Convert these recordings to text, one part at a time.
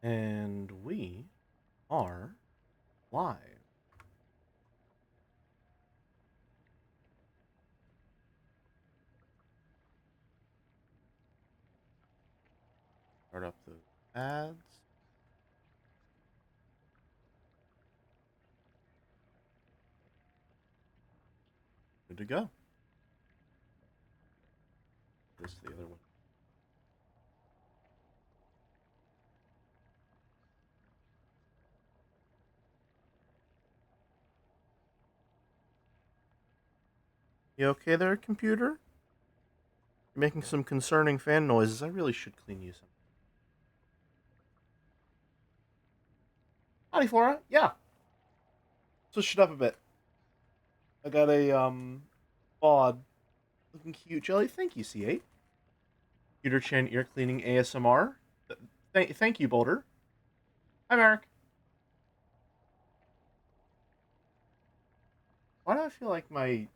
And we are live. Start up the ads. Good to go. This is the other one. You okay there, computer? You're making some concerning fan noises. I really should clean you some. Howdy, Flora. Yeah. Switch it up a bit. I got a odd looking cute jelly. Thank you, C8. Computer Chan ear cleaning ASMR. Thank you, Boulder. Hi, Merrick. Why do I feel like my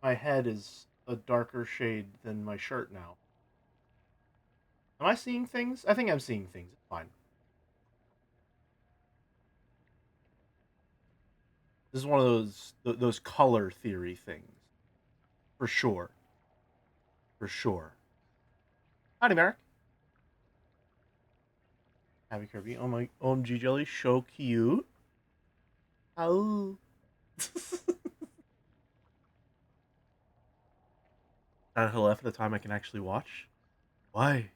head is a darker shade than my shirt now? Am I seeing things? I think I'm seeing things. It's fine. This is one of those color theory things, for sure, for sure. Howdy, Merrick. Happy Kirby. Oh my, OMG jelly, so cute. Oh. At at a time I can actually watch. Why?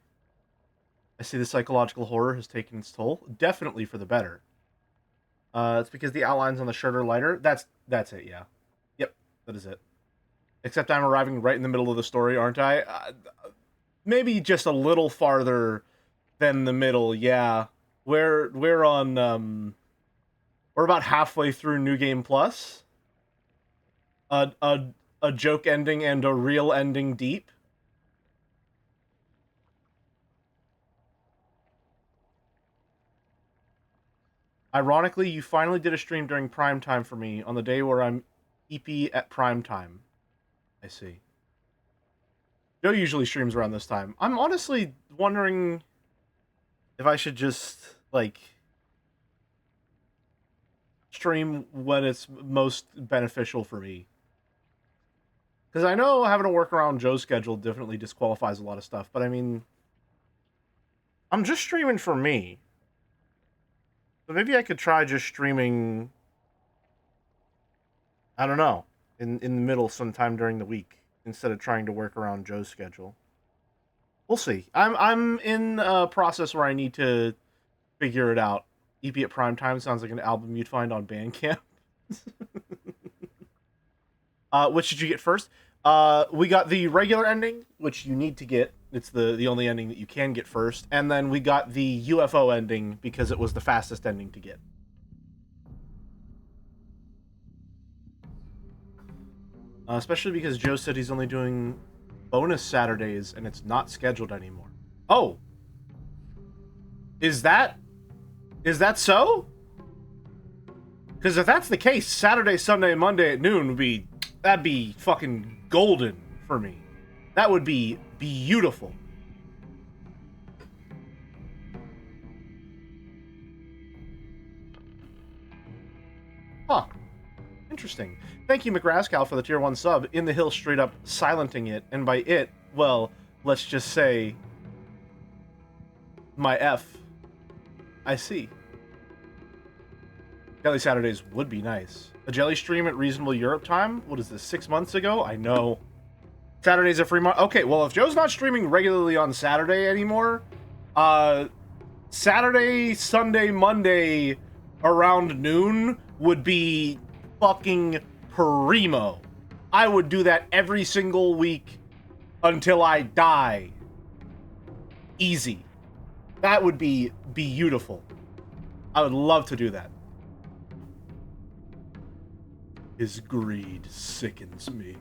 I see the psychological horror has taken its toll. Definitely for the better. It's because the outlines on the shirt are lighter. That's it. Yeah. Yep. That is it. Except I'm arriving right in the middle of the story, aren't I? Maybe just a little farther than the middle. Yeah. We're on we're about halfway through New Game Plus. A a a joke ending and a real ending deep. Ironically, you finally did a stream during prime time for me on the day where I'm EP at prime time. I see. Joe usually streams around this time. I'm honestly wondering if I should just like stream when it's most beneficial for me. Because I know having to work around Joe's schedule definitely disqualifies a lot of stuff, but I mean, I'm just streaming for me. So maybe I could try just streaming, I don't know, in the middle sometime during the week instead of trying to work around Joe's schedule. We'll see. I'm in a process where I need to figure it out. EP at prime time sounds like an album you'd find on Bandcamp. Which did you get first? We got the regular ending, which you need to get. It's the only ending that you can get first, and then we got the UFO ending because it was the fastest ending to get. Especially because Joe said he's only doing bonus Saturdays and it's not scheduled anymore. Oh, is that so? Because if that's the case, Saturday, Sunday, and Monday at noon that'd be fucking golden for me. That would be beautiful. Huh. Interesting. Thank you, McRascal, for the tier 1 sub. In the Hill straight up silenting it, and by it, well, let's just say my F. I see. Jelly Saturdays would be nice. A jelly stream at reasonable Europe time? What is this, 6 months ago? I know. Saturday's a free month. Okay, well, if Joe's not streaming regularly on Saturday anymore, Saturday, Sunday, Monday around noon would be fucking primo. I would do that every single week until I die. Easy. That would be beautiful. I would love to do that. His greed sickens me.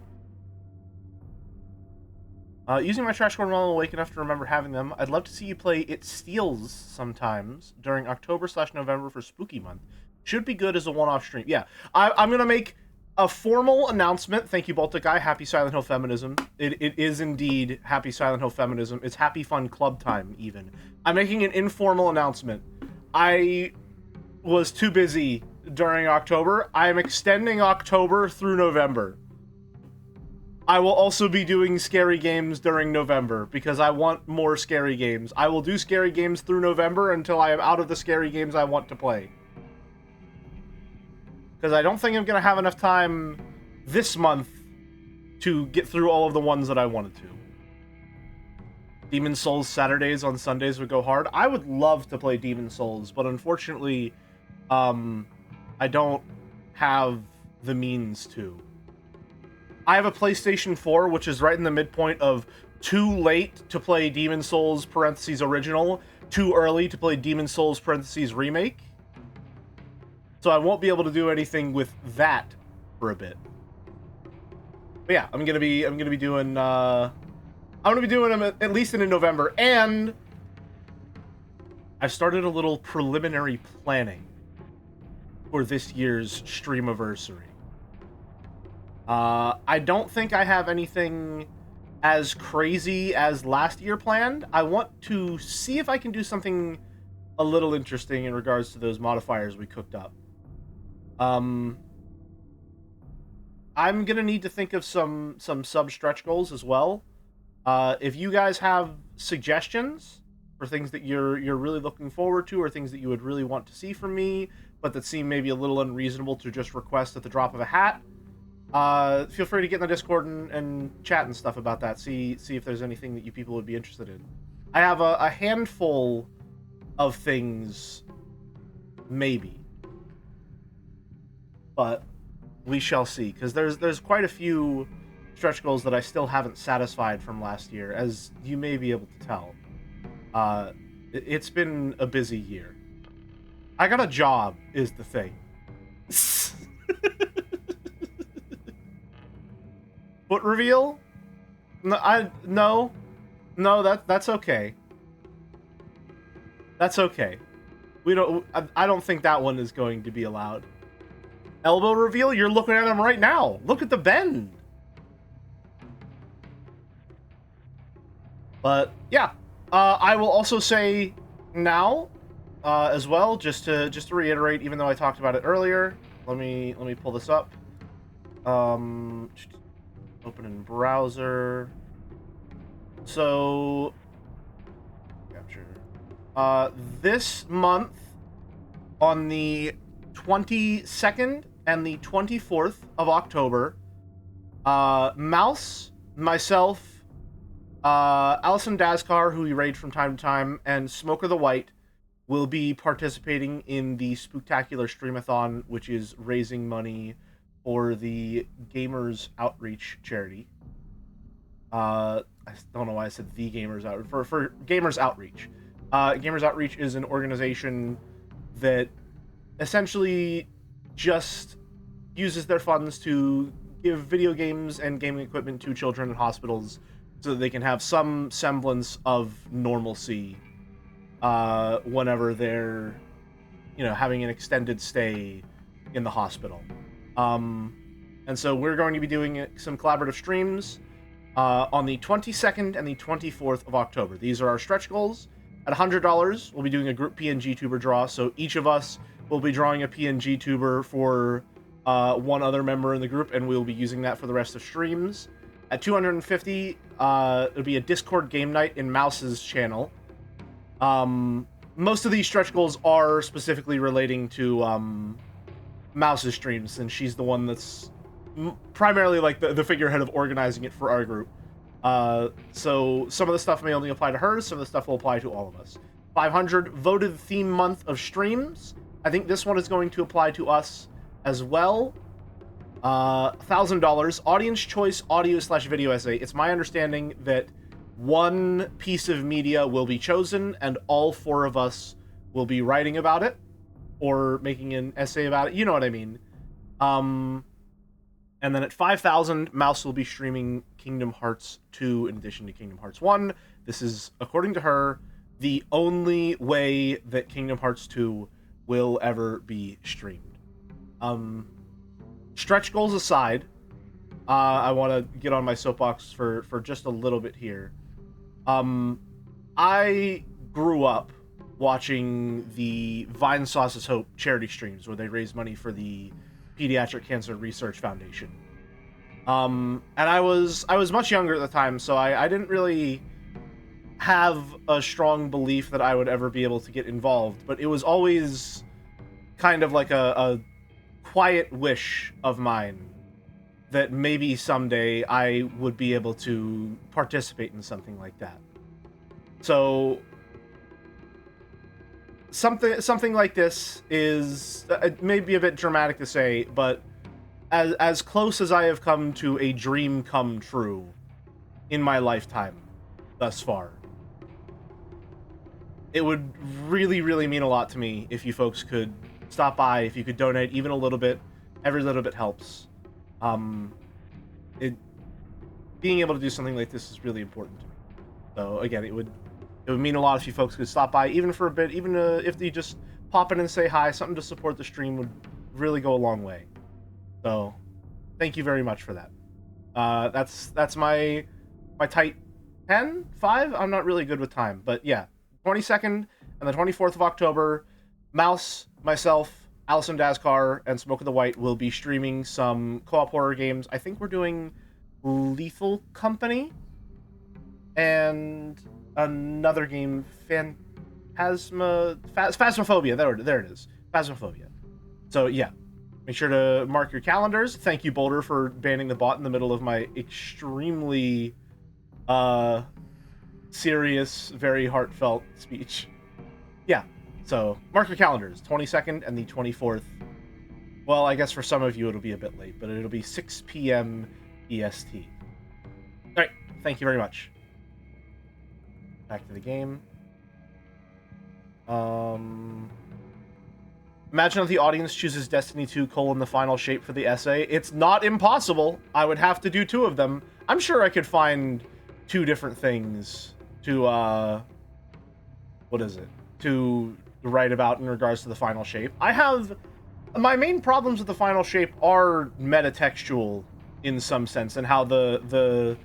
Using my trash corn while I'm awake enough to remember having them, I'd love to see you play It Steals sometimes during October/November for Spooky Month. Should be good as a one-off stream. Yeah, I'm gonna make a formal announcement. Thank you, Baltic Guy. Happy Silent Hill Feminism. It is indeed Happy Silent Hill Feminism. It's Happy Fun Club time, even. I'm making an informal announcement. I was too busy during October. I'm extending October through November. I will also be doing scary games during November because I want more scary games. I will do scary games through November until I am out of the scary games I want to play. Because I don't think I'm going to have enough time this month to get through all of the ones that I wanted to. Demon Souls Saturdays on Sundays would go hard. I would love to play Demon Souls, but unfortunately, I don't have the means to. I have a PlayStation 4, which is right in the midpoint of too late to play Demon Souls parentheses original, too early to play Demon Souls parentheses remake. So I won't be able to do anything with that for a bit. But yeah, I'm gonna be doing them at least in November, and I've started a little preliminary planning for this year's Streamiversary. I don't think I have anything as crazy as last year planned. I want to see if I can do something a little interesting in regards to those modifiers we cooked up. I'm gonna need to think of some sub-stretch goals as well. If you guys have suggestions for things that you're really looking forward to, or things that you would really want to see from me, but that seem maybe a little unreasonable to just request at the drop of a hat, feel free to get in the Discord and chat and stuff about that. See if there's anything that you people would be interested in. I have a handful of things, maybe, but we shall see, because there's quite a few stretch goals that I still haven't satisfied from last year, as you may be able to tell. It's been a busy year. I got a job, is the thing. Foot reveal? No, that's okay. That's okay. I don't think that one is going to be allowed. Elbow reveal? You're looking at him right now. Look at the bend. But yeah, I will also say now, as well, just to reiterate, even though I talked about it earlier. Let me pull this up. Open in browser. So capture. This month, on the 22nd and the 24th of October, Mouse, myself, Allison Daskar, who we raid from time to time, and Smoker the White will be participating in the Spooktacular Streamathon, which is raising money for the Gamers Outreach charity. I don't know why I said the Gamers Outreach. For Gamers Outreach. Gamers Outreach is an organization that essentially just uses their funds to give video games and gaming equipment to children in hospitals so that they can have some semblance of normalcy whenever they're, having an extended stay in the hospital. And so we're going to be doing some collaborative streams on the 22nd and the 24th of October. These are our stretch goals. At $100, we'll be doing a group PNG tuber draw, so each of us will be drawing a PNG tuber for one other member in the group, and we'll be using that for the rest of streams. At $250, it'll be a Discord game night in Mouse's channel. Most of these stretch goals are specifically relating to Mouse's streams, and she's the one that's primarily like the figurehead of organizing it for our group. So some of the stuff may only apply to her, some of the stuff will apply to all of us. 500 voted theme month of streams. I think this one is going to apply to us as well. $1,000 audience choice audio/video essay. It's my understanding that one piece of media will be chosen and all four of us will be writing about it or making an essay about it. You know what I mean? And then at 5,000, Mouse will be streaming Kingdom Hearts 2 in addition to Kingdom Hearts 1. This is, according to her, the only way that Kingdom Hearts 2 will ever be streamed. Stretch goals aside, I want to get on my soapbox for just a little bit here. I grew up watching the Vine Sauce's Hope charity streams where they raise money for the Pediatric Cancer Research Foundation. And I was much younger at the time, so I didn't really have a strong belief that I would ever be able to get involved, but it was always kind of like a quiet wish of mine that maybe someday I would be able to participate in something like that. So something like this is, it may be a bit dramatic to say, but as close as I have come to a dream come true in my lifetime thus far. It would really, really mean a lot to me if you folks could stop by, if you could donate even a little bit. Every little bit helps. Being able to do something like this is really important to me. So again, it would mean a lot if you folks could stop by, even for a bit, even if you just pop in and say hi. Something to support the stream would really go a long way. So, thank you very much for that. That's my tight 10, 5. I'm not really good with time, but yeah, 22nd and the 24th of October, Mouse, myself, Allison Dazkar, and Smoke of the White will be streaming some co-op horror games. I think we're doing Lethal Company and another game, Phasmophobia. There it is. Phasmophobia. So yeah, make sure to mark your calendars. Thank you, Boulder, for banning the bot in the middle of my extremely serious, very heartfelt speech. Yeah, so mark your calendars, 22nd and the 24th. Well, I guess for some of you it'll be a bit late, but it'll be 6 p.m. EST. Alright, thank you very much. Back to the game. Imagine if the audience chooses Destiny 2: the final shape for the essay. It's not impossible. I would have to do 2 of them. I'm sure I could find 2 different things to, to write about in regards to the final shape. My main problems with the final shape are metatextual in some sense, and how the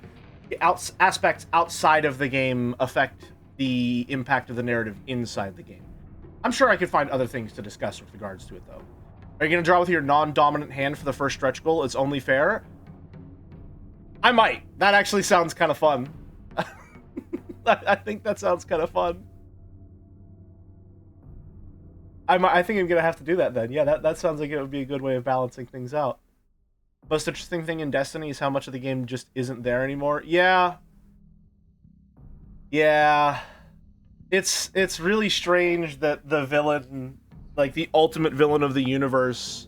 aspects outside of the game affect the impact of the narrative inside the game. I'm sure I could find other things to discuss with regards to it, though. Are you going to draw with your non-dominant hand for the first stretch goal? It's only fair. I might. That actually sounds kind of fun. I think that sounds kind of fun. I think I'm going to have to do that then. Yeah, that sounds like it would be a good way of balancing things out. Most interesting thing in Destiny is how much of the game just isn't there anymore. Yeah. Yeah. It's really strange that the villain, like the ultimate villain of the universe,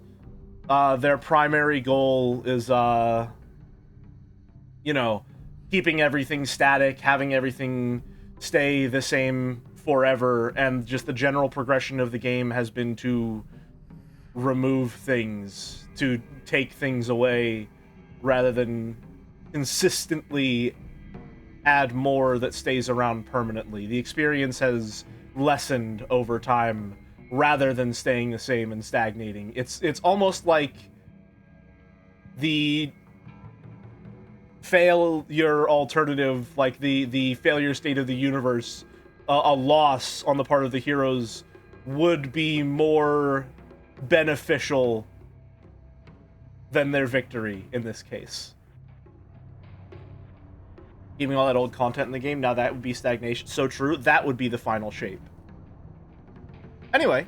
their primary goal is, you know, keeping everything static, having everything stay the same forever, and just the general progression of the game has been to remove things, to take things away, rather than consistently add more that stays around permanently. The experience has lessened over time rather than staying the same and stagnating. It's almost like the failure alternative, like the failure state of the universe, a loss on the part of the heroes would be more beneficial than their victory in this case. Keeping all that old content in the game, now that would be stagnation. So true, that would be the final shape. Anyway,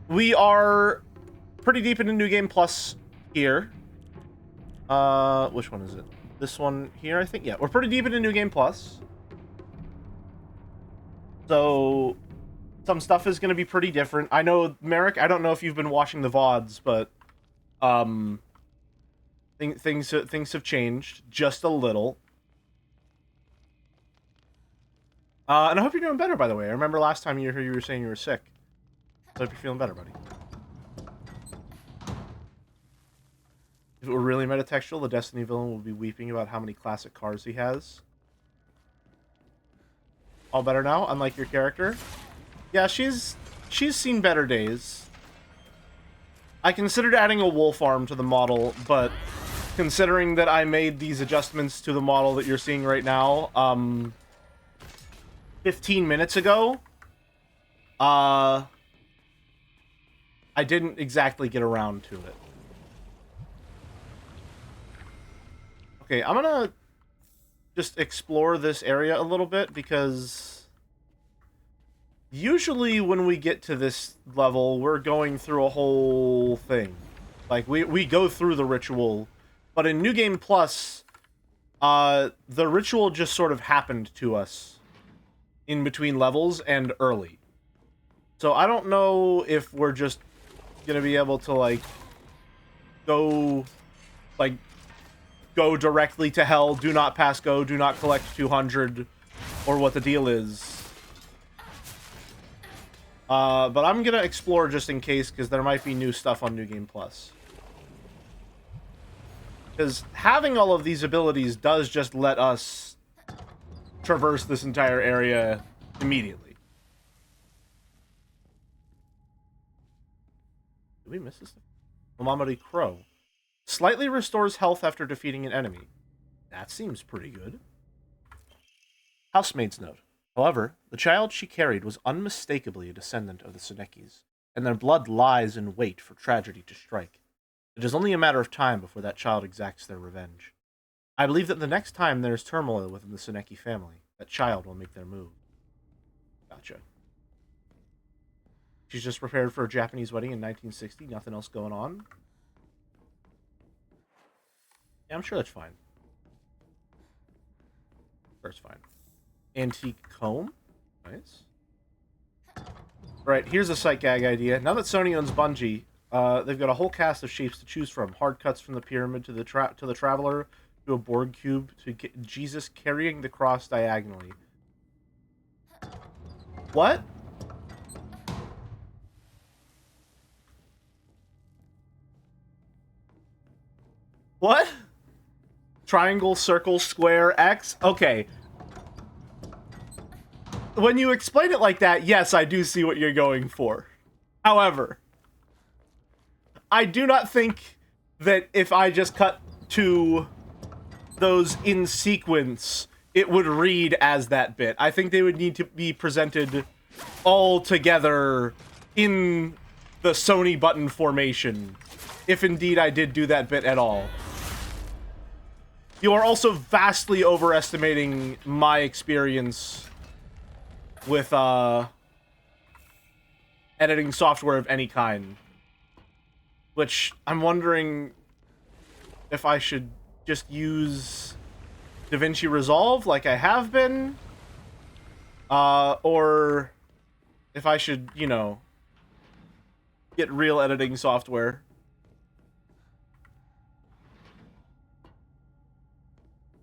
we are pretty deep into New Game Plus here. Which one is it? This one here, I think? Yeah, we're pretty deep into New Game Plus. So, some stuff is going to be pretty different. I know, Merrick, I don't know if you've been watching the VODs, but things have changed just a little. And I hope you're doing better, by the way. I remember last time you were here, you were saying you were sick. I hope you're feeling better, buddy. If it were really metatextual, the Destiny villain would be weeping about how many classic cars he has. All better now, unlike your character? Yeah, she's seen better days. I considered adding a wolf arm to the model, but considering that I made these adjustments to the model that you're seeing right now, 15 minutes ago, I didn't exactly get around to it. Okay, I'm gonna just explore this area a little bit, because usually when we get to this level, we're going through a whole thing. Like, we go through the ritual, but in New Game Plus, the ritual just sort of happened to us in between levels and early. So I don't know if we're just gonna be able to, like, go, like, go directly to hell, do not pass go, do not collect 200, or what the deal is. But I'm gonna explore just in case, because there might be new stuff on New Game Plus. Because having all of these abilities does just let us traverse this entire area immediately. Did we miss this? Mamamori Crow. Slightly restores health after defeating an enemy. That seems pretty good. Housemaid's note. However, the child she carried was unmistakably a descendant of the Senekis, and their blood lies in wait for tragedy to strike. It is only a matter of time before that child exacts their revenge. I believe that the next time there is turmoil within the Seneki family, that child will make their move. Gotcha. She's just prepared for a Japanese wedding in 1960, nothing else going on. Yeah, I'm sure that's fine. Sure, it's fine. Antique comb. Nice. Right, here's a sight gag idea. Now that Sony owns Bungie, they've got a whole cast of shapes to choose from. Hard cuts from the pyramid to the Traveler, to a Borg cube, to Jesus carrying the cross diagonally. What? What? Triangle, circle, square, X? Okay. When you explain it like that, yes, I do see what you're going for. However, I do not think that if I just cut to those in sequence, it would read as that bit. I think they would need to be presented all together in the Sony button formation, if indeed I did do that bit at all. You are also vastly overestimating my experience with editing software of any kind, which I'm wondering if I should just use DaVinci Resolve like I have been, or if I should, you know, get real editing software.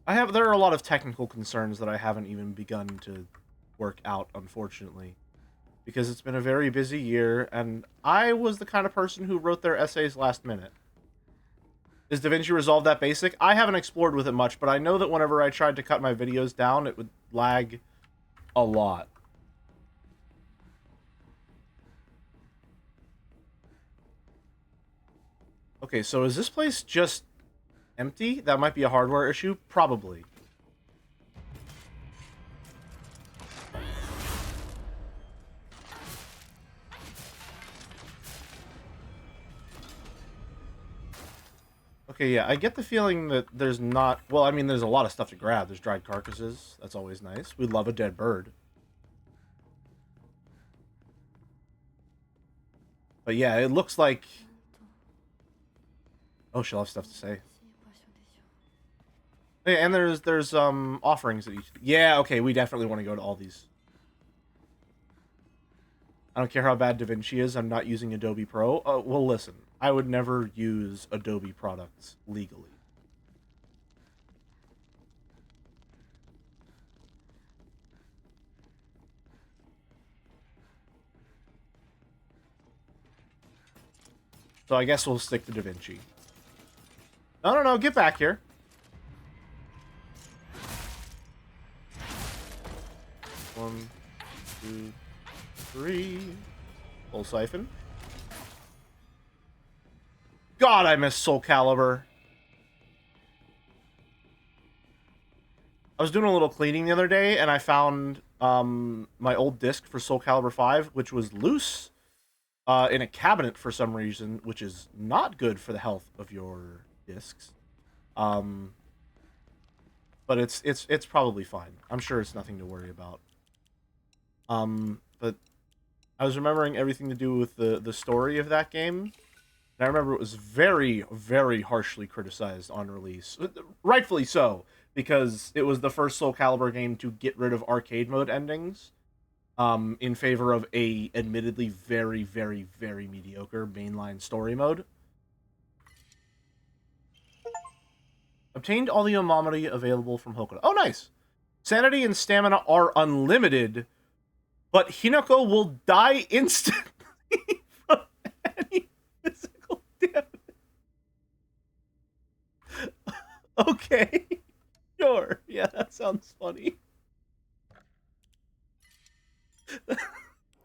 There are a lot of technical concerns that I haven't even begun to work out, unfortunately, because it's been a very busy year, and I was the kind of person who wrote their essays last minute. Is DaVinci Resolve that basic? I haven't explored with it much, but I know that whenever I tried to cut my videos down, it would lag a lot. Okay, so is this place just empty? That might be a hardware issue? Probably. Okay, yeah, I get the feeling that there's not... Well, I mean, there's a lot of stuff to grab. There's dried carcasses. That's always nice. We love a dead bird. But yeah, it looks like... Oh, she'll have stuff to say. Yeah, and there's offerings at each... Yeah, okay, we definitely want to go to all these. I don't care how bad DaVinci is, I'm not using Adobe Pro. Well, listen, I would never use Adobe products legally. So I guess we'll stick to DaVinci. No, get back here. One, two, three. Full siphon. God, I miss Soul Calibur. I was doing a little cleaning the other day, and I found my old disc for Soul Calibur 5, which was loose in a cabinet for some reason, which is not good for the health of your discs. But it's probably fine. I'm sure it's nothing to worry about. But I was remembering everything to do with the story of that game. And I remember it was very, very harshly criticized on release. Rightfully so, because it was the first Soul Calibur game to get rid of arcade mode endings, in favor of a admittedly very, very, very mediocre mainline story mode. Obtained all the Omamori available from Hokuto. Oh, nice! Sanity and stamina are unlimited, but Hinako will die instantly from any physical damage. Okay. Sure. Yeah, that sounds funny.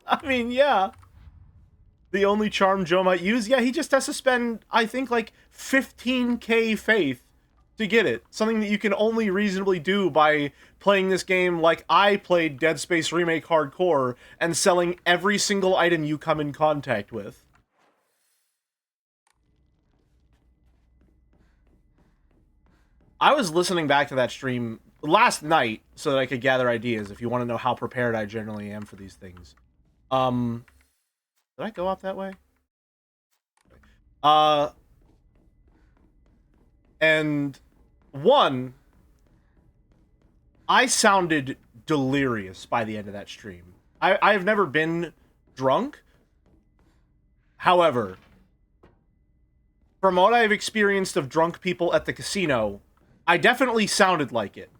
I mean, yeah. The only charm Joe might use? Yeah, he just has to spend, I think, like 15k faith to get it. Something that you can only reasonably do by playing this game like I played Dead Space Remake Hardcore and selling every single item you come in contact with. I was listening back to that stream last night so that I could gather ideas if you want to know how prepared I generally am for these things. Did I go up that way? And one, I sounded delirious by the end of that stream. I've never been drunk. However, from what I've experienced of drunk people at the casino, I definitely sounded like it.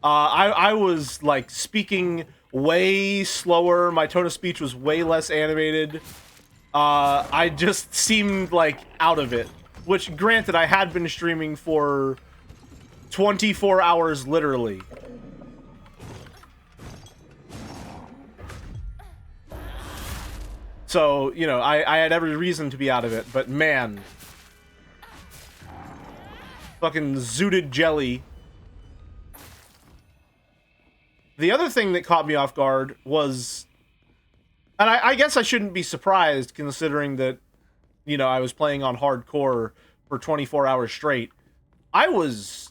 I was, like, speaking way slower. My tone of speech was way less animated. I just seemed, like, out of it. Which, granted, I had been streaming for 24 hours, literally. So, you know, I had every reason to be out of it, but man. Fucking zooted jelly. The other thing that caught me off guard was... And I guess I shouldn't be surprised, considering that, you know, I was playing on hardcore for 24 hours straight. I was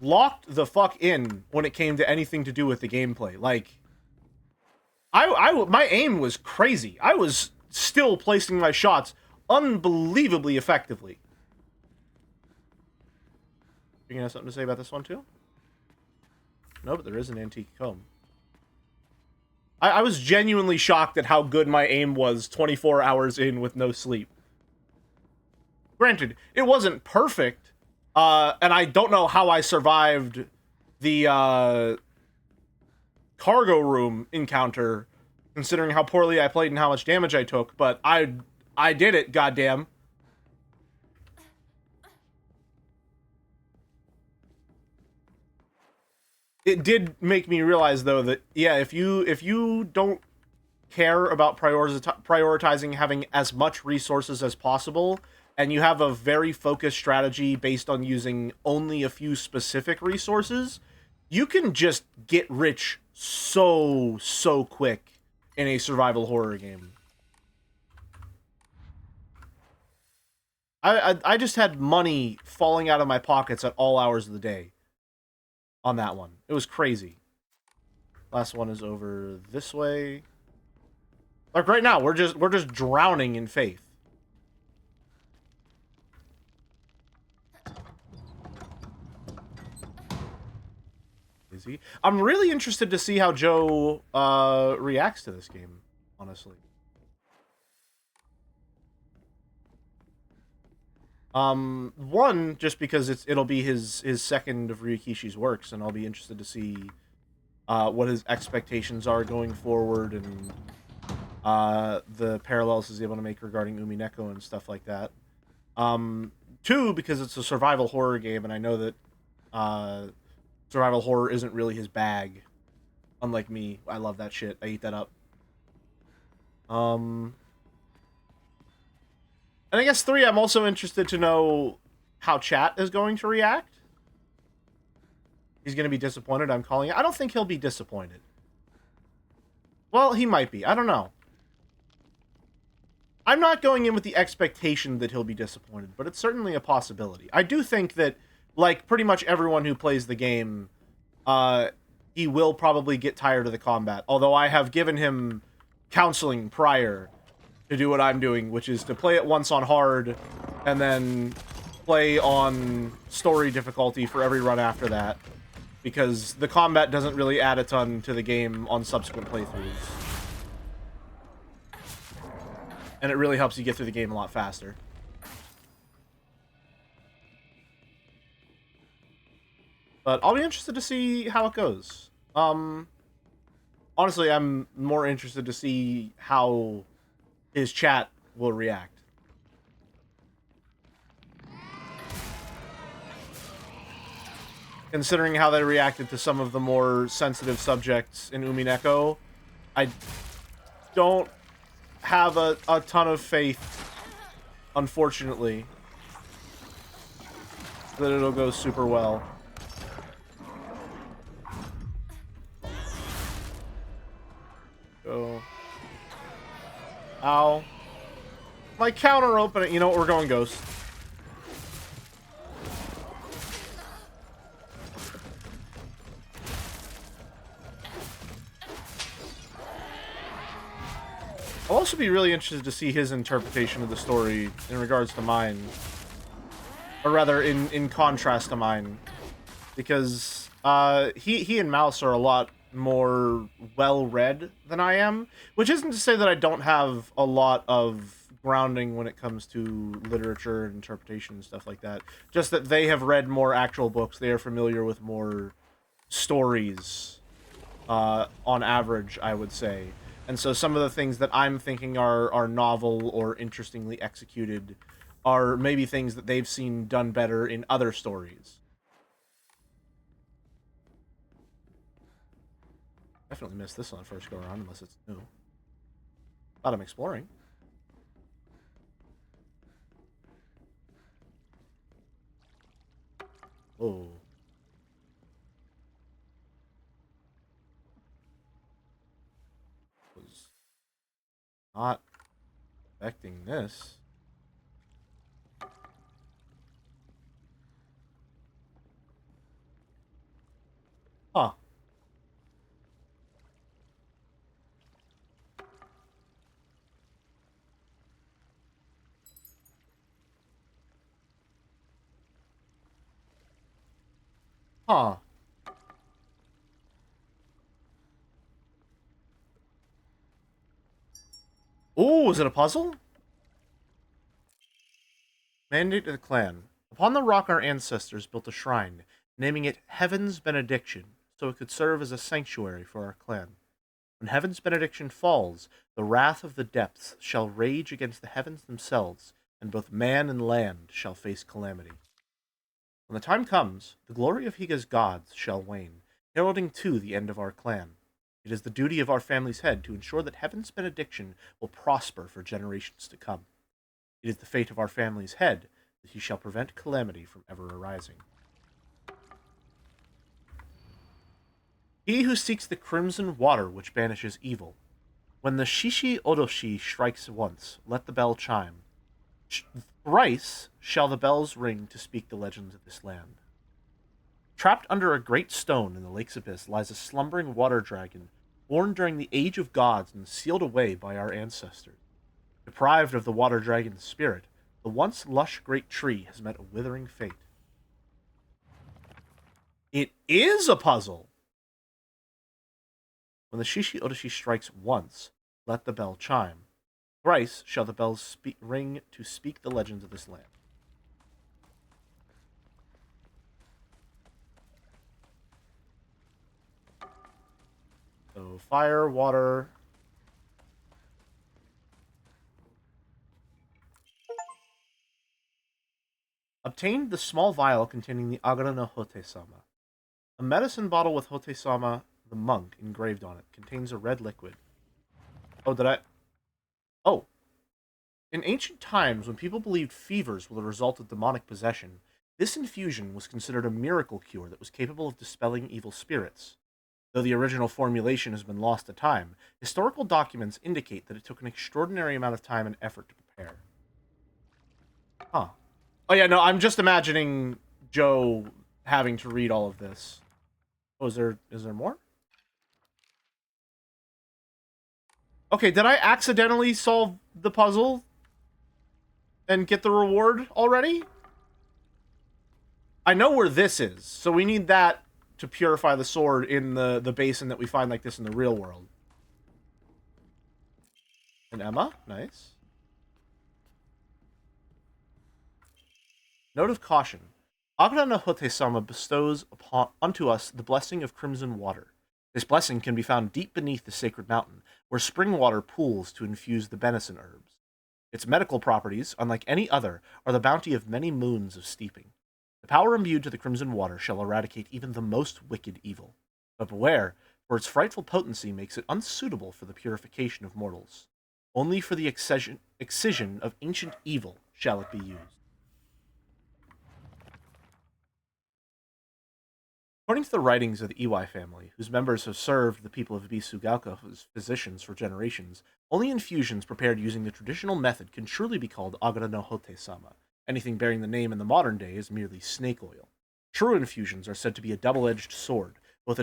locked the fuck in when it came to anything to do with the gameplay. Like, my aim was crazy. I was still placing my shots unbelievably effectively. You have something to say about this one, too? No, but there is an antique comb. I was genuinely shocked at how good my aim was 24 hours in with no sleep. Granted, it wasn't perfect, and I don't know how I survived the cargo room encounter, considering how poorly I played and how much damage I took, but I did it, goddamn. It did make me realize, though, that, yeah, if you don't care about prioritizing having as much resources as possible, and you have a very focused strategy based on using only a few specific resources, you can just get rich so quick in a survival horror game. I just had money falling out of my pockets at all hours of the day on that one. It was crazy. Last one is over this way. Like right now, we're just drowning in faith. Is he? I'm really interested to see how Joe reacts to this game, honestly. One, just because it'll be his second of Ryukishi's works, and I'll be interested to see what his expectations are going forward, and the parallels he's able to make regarding Umineko and stuff like that. Two, because it's a survival horror game, and I know that survival horror isn't really his bag. Unlike me, I love that shit. I eat that up. And I guess three, I'm also interested to know how chat is going to react. He's going to be disappointed, I'm calling it. I don't think he'll be disappointed. Well, he might be. I don't know. I'm not going in with the expectation that he'll be disappointed, but it's certainly a possibility. I do think that, like, pretty much everyone who plays the game, he will probably get tired of the combat. Although I have given him counseling prior to do what I'm doing, which is to play it once on hard, and then play on story difficulty for every run after that. Because the combat doesn't really add a ton to the game on subsequent playthroughs. And it really helps you get through the game a lot faster. But I'll be interested to see how it goes. Honestly, I'm more interested to see how his chat will react. Considering how they reacted to some of the more sensitive subjects in Umineko, I don't have a ton of faith, unfortunately, that it'll go super well. Go. Ow. My counter opening. You know what? We're going ghost. I'll also be really interested to see his interpretation of the story in regards to mine. Or rather, in contrast to mine. Because he and Mouse are a lot more well-read than I am. Which isn't to say that I don't have a lot of grounding when it comes to literature and interpretation and stuff like that. Just that they have read more actual books. They are familiar with more stories, on average, I would say. And so some of the things that I'm thinking are novel or interestingly executed are maybe things that they've seen done better in other stories. Definitely missed this on the first go around, unless it's new. Thought I'm exploring. Oh. Was not expecting this. Huh. Huh. Oh, is it a puzzle? Mandate to the clan. Upon the rock our ancestors built a shrine, naming it Heaven's Benediction, so it could serve as a sanctuary for our clan. When Heaven's benediction falls, the wrath of the depths shall rage against the heavens themselves, and both man and land shall face calamity. When the time comes, the glory of Higa's gods shall wane, heralding too the end of our clan. It is the duty of our family's head to ensure that Heaven's benediction will prosper for generations to come. It is the fate of our family's head that he shall prevent calamity from ever arising. He who seeks the crimson water which banishes evil. When the Shishi Odoshi strikes once, let the bell chime. Thrice shall the bells ring to speak the legends of this land. Trapped under a great stone in the lake's abyss lies a slumbering water dragon, born during the Age of Gods and sealed away by our ancestors. Deprived of the water dragon's spirit, the once lush great tree has met a withering fate. It is a puzzle! When the Shishi Odoshi strikes once, let the bell chime. Thrice shall the bells ring to speak the legends of this land. So, fire, water. Obtained the small vial containing the Agara no Hote-sama. A medicine bottle with Hote-sama, the monk, engraved on it, contains a red liquid. Oh, did I... Oh. In ancient times, when people believed fevers were the result of demonic possession, this infusion was considered a miracle cure that was capable of dispelling evil spirits. Though the original formulation has been lost to time, historical documents indicate that it took an extraordinary amount of time and effort to prepare. Huh. Oh yeah, no, I'm just imagining Joe having to read all of this. Oh, is there more? Okay, did I accidentally solve the puzzle and get the reward already? I know where this is, so we need that to purify the sword in the basin that we find like this in the real world. And Emma, nice. Note of caution. Agna no Hote-sama bestows unto us the blessing of crimson water. This blessing can be found deep beneath the sacred mountain, where spring water pools to infuse the benison herbs. Its medical properties, unlike any other, are the bounty of many moons of steeping. The power imbued to the crimson water shall eradicate even the most wicked evil. But beware, for its frightful potency makes it unsuitable for the purification of mortals. Only for the excision of ancient evil shall it be used. According to the writings of the Iwai family, whose members have served the people of Bisugaoka as physicians for generations, only infusions prepared using the traditional method can truly be called Agara no Hote-sama. Anything bearing the name in the modern day is merely snake oil. True infusions are said to be a double-edged sword, both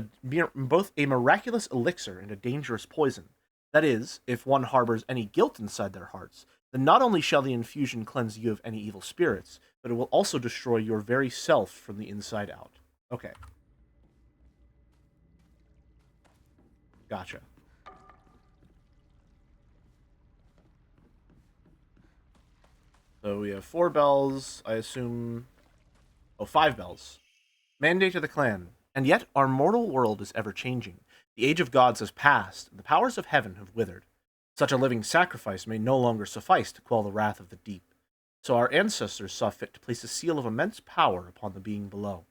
a miraculous elixir and a dangerous poison. That is, if one harbors any guilt inside their hearts, then not only shall the infusion cleanse you of any evil spirits, but it will also destroy your very self from the inside out. Okay. Gotcha. So we have 4 bells, I assume. Oh, 5 bells. Mandate of the clan. And yet our mortal world is ever changing. The age of gods has passed, and the powers of heaven have withered. Such a living sacrifice may no longer suffice to quell the wrath of the deep. So our ancestors saw fit to place a seal of immense power upon the being below.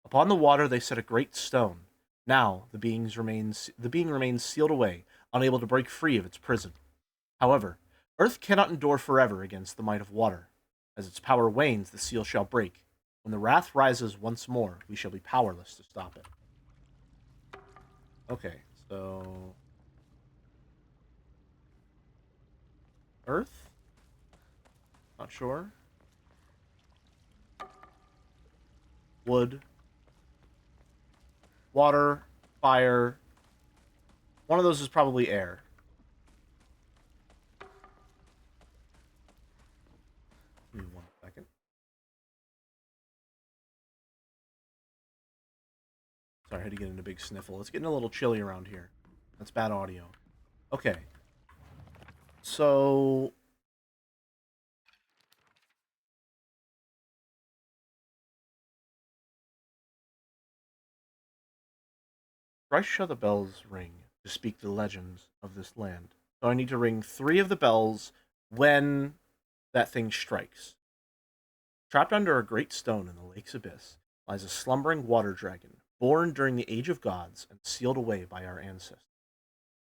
Upon the water they set a great stone. Now the being remains sealed away, unable to break free of its prison. However, earth cannot endure forever against the might of water. As its power wanes, the seal shall break. When the wrath rises once more, we shall be powerless to stop it. Okay, so... Earth? Not sure. Wood. Water. Fire. One of those is probably air. Give me 1 second. Sorry, I had to get in a big sniffle. It's getting a little chilly around here. That's bad audio. Okay. So... thrice shall the bells ring to speak the legends of this land. So I need to ring 3 of the bells when that thing strikes. Trapped under a great stone in the lake's abyss lies a slumbering water dragon, born during the age of gods and sealed away by our ancestors.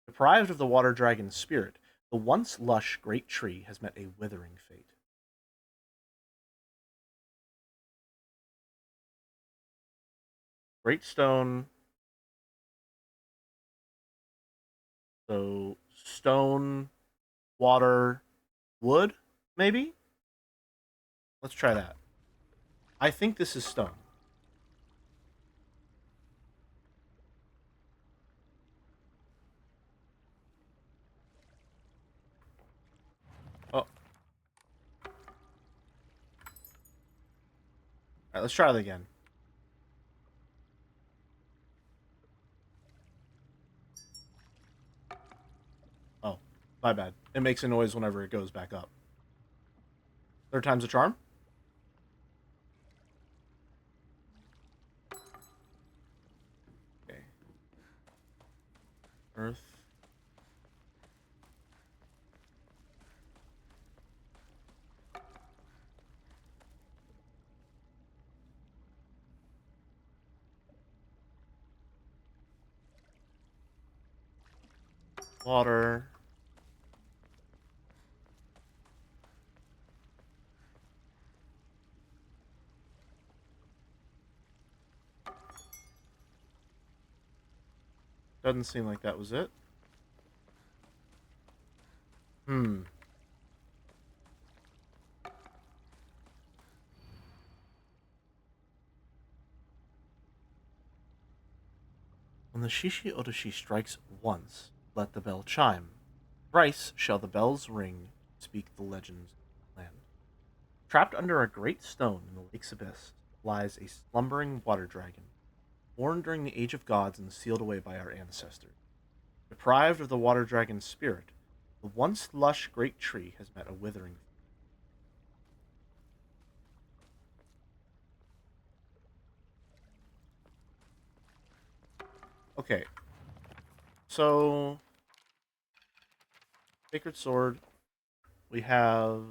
Deprived of the water dragon's spirit, the once lush great tree has met a withering fate. Great stone. So, stone, water, wood, maybe? Let's try that. I think this is stone. Oh. Alright, let's try that again. Oh, my bad. It makes a noise whenever it goes back up. Third time's a charm? Okay. Earth. Water. Doesn't seem like that was it. Hmm. When the Shishi Otoshi strikes once, let the bell chime. Thrice shall the bells ring, speak the legends of the land. Trapped under a great stone in the lake's abyss lies a slumbering water dragon, born during the Age of Gods and sealed away by our ancestors. Deprived of the water dragon's spirit, the once lush great tree has met a withering. Okay, so Sacred Sword. We have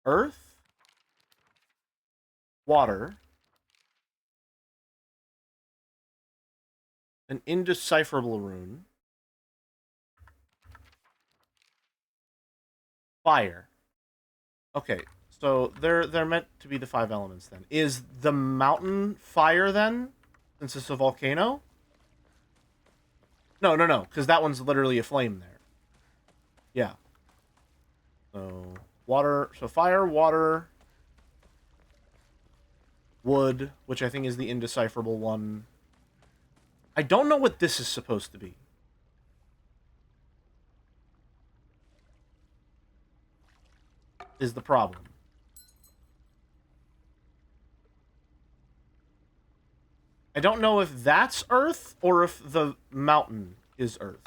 Earth, Water, an indecipherable rune, Fire. Okay, so they're meant to be the five elements then. Is the mountain fire then? Since it's a volcano? No, no, no, because that one's literally a flame there. Yeah. So water, so fire, water, wood, which I think is the indecipherable one. I don't know what this is supposed to be. Is the problem. I don't know if that's Earth or if the mountain is Earth.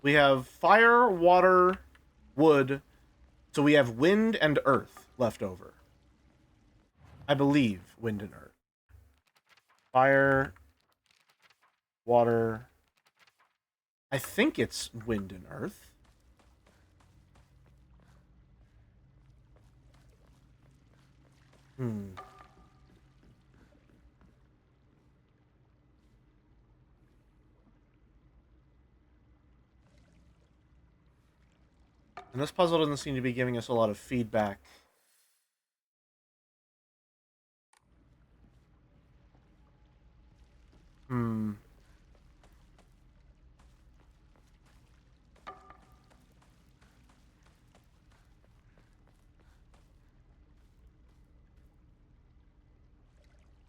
We have fire, water, wood, so we have wind and earth left over. I believe wind and earth. Fire, water. I think it's wind and earth. Hmm. And this puzzle doesn't seem to be giving us a lot of feedback. Hmm.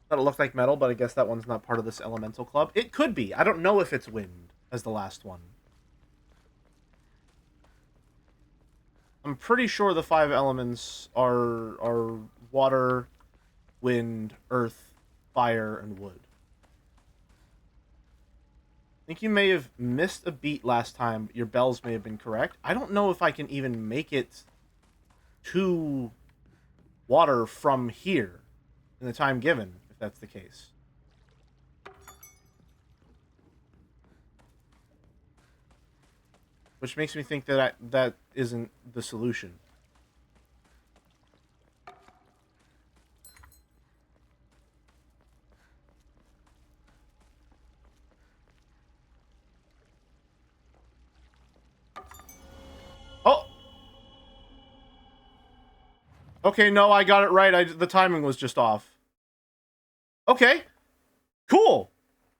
Thought it looked like metal, but I guess that one's not part of this elemental club. It could be. I don't know if it's wind as the last one. I'm pretty sure the five elements are water, wind, earth, fire, and wood. I think you may have missed a beat last time. Your bells may have been correct. I don't know if I can even make it to water from here in the time given, if that's the case. Which makes me think that that isn't the solution. Oh! Okay, no, I got it right. The timing was just off. Okay. Cool.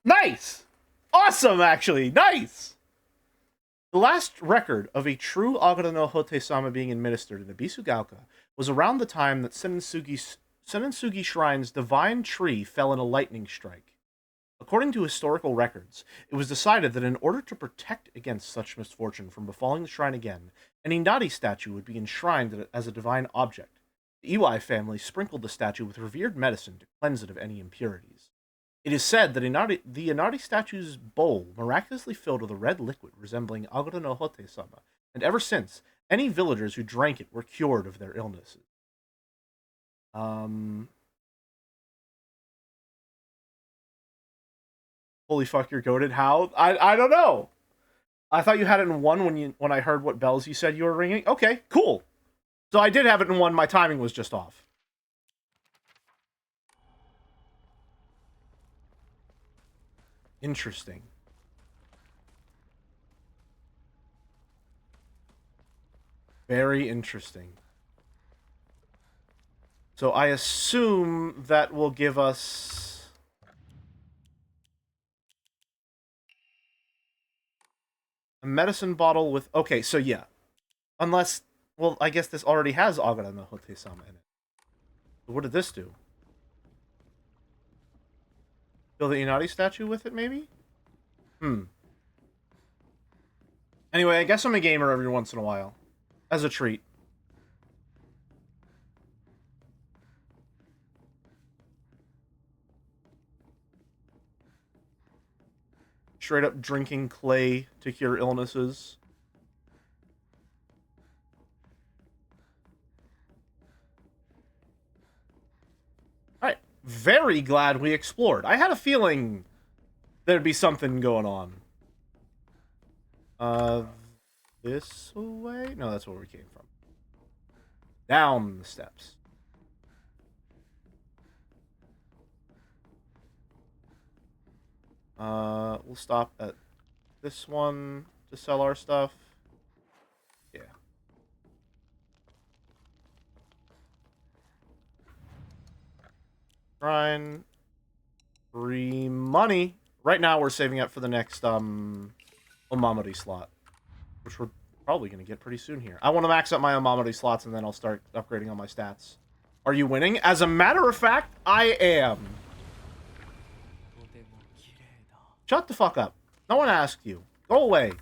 Nice. Awesome, actually. Nice. The last record of a true Agata no Hote-sama being administered in the Bisugaoka was around the time that Senensugi Shrine's divine tree fell in a lightning strike. According to historical records, it was decided that in order to protect against such misfortune from befalling the shrine again, an Inari statue would be enshrined as a divine object. The Iwai family sprinkled the statue with revered medicine to cleanse it of any impurities. It is said that the Inari statue's bowl miraculously filled with a red liquid resembling Agata no Hote-sama, and ever since, any villagers who drank it were cured of their illnesses. Holy fuck, you're goaded. How? I don't know. I thought you had it in one when I heard what bells you said you were ringing. Okay, cool. So I did have it in one. My timing was just off. Interesting. Very interesting. So I assume that will give us... a medicine bottle with... Okay, so yeah. Unless... Well, I guess this already has Agara no Hote-sama in it. What did this do? Fill the Inari statue with it, maybe? Anyway, I guess I'm a gamer every once in a while. As a treat. Straight up drinking clay to cure illnesses. Alright. Very glad we explored. I had a feeling there'd be something going on. This way? No, that's where we came from. Down the steps. We'll stop at this one to sell our stuff. Yeah. Shrine. Free money. Right now we're saving up for the next, Omamori slot. Which we're probably going to get pretty soon here. I want to max up my Omamori slots and then I'll start upgrading all my stats. Are you winning? As a matter of fact, I am. Shut the fuck up. No one asked you. Go away.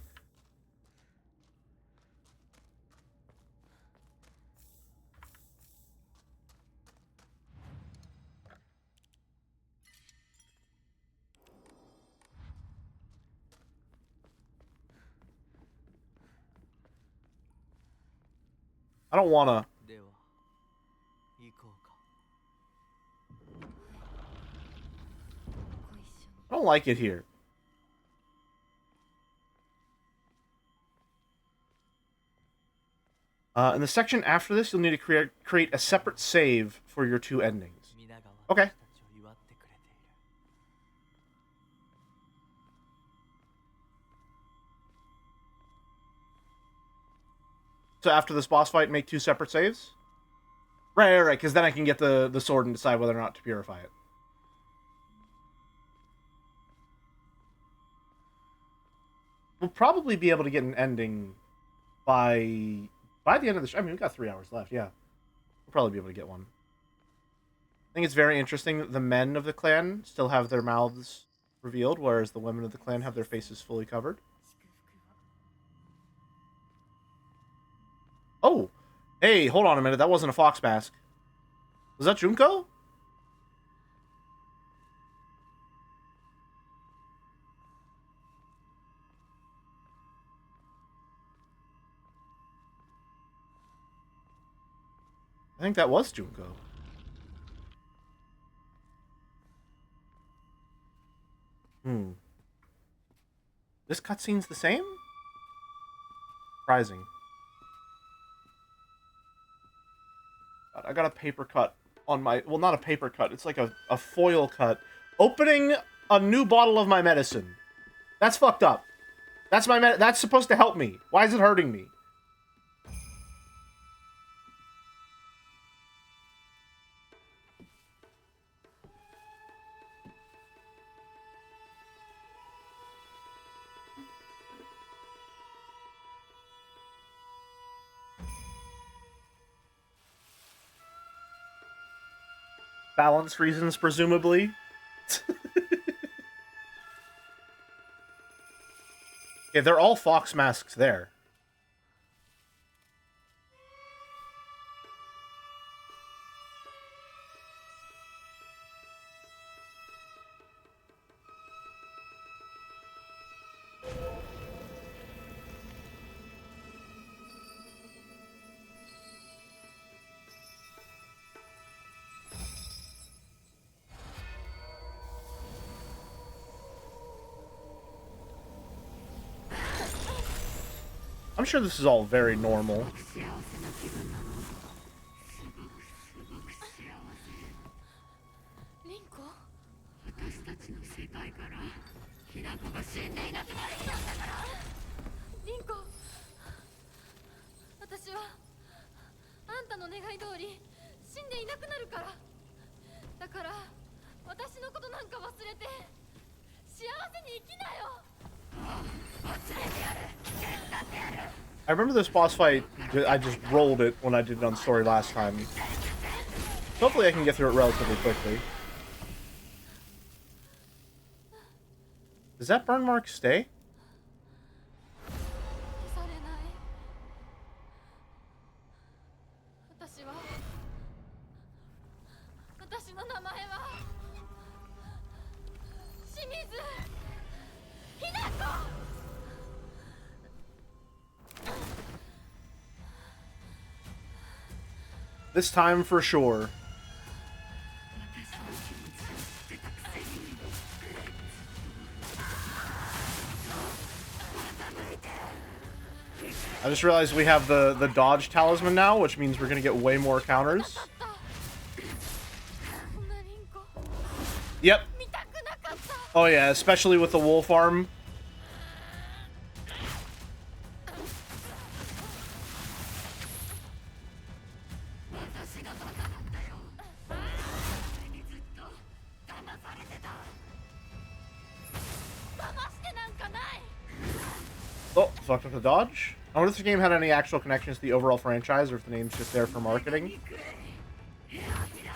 I don't want to. I don't like it here. In the section after this, you'll need to create a separate save for your two endings. Okay. So after this boss fight, make two separate saves? Right, because then I can get the sword and decide whether or not to purify it. We'll probably be able to get an ending by the end of the show. I mean, we've got 3 hours left, yeah. We'll probably be able to get one. I think it's very interesting that the men of the clan still have their mouths revealed, whereas the women of the clan have their faces fully covered. Oh! Hey, hold on a minute. That wasn't a fox mask. Was that Junko? I think that was Junko. This cutscene's the same? Surprising. God, I got a paper cut on my... Well, not a paper cut. It's like a foil cut. Opening a new bottle of my medicine. That's fucked up. That's that's supposed to help me. Why is it hurting me? Balance reasons, presumably. Yeah, they're all fox masks there. I'm sure this is all very normal. I remember this boss fight, I just rolled it when I did it on story last time. Hopefully I can get through it relatively quickly. Does that burn mark stay? This time for sure. I just realized we have the dodge talisman now, which means we're gonna get way more counters. Yep. Oh yeah, especially with the wolf arm. Oh, fucked up the dodge. I wonder if this game had any actual connections to the overall franchise, or if the name's just there for marketing.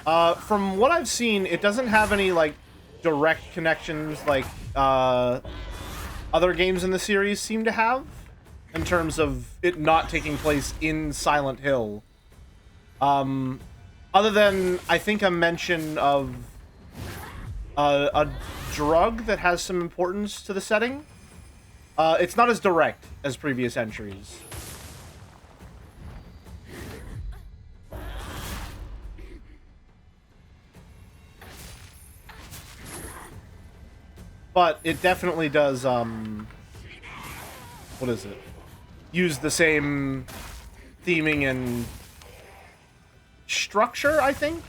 From what I've seen, it doesn't have any, like, direct connections like other games in the series seem to have, in terms of it not taking place in Silent Hill. Other than, I think, a mention of a drug that has some importance to the setting. It's not as direct as previous entries. But it definitely does, what is it? Use the same theming and structure, I think,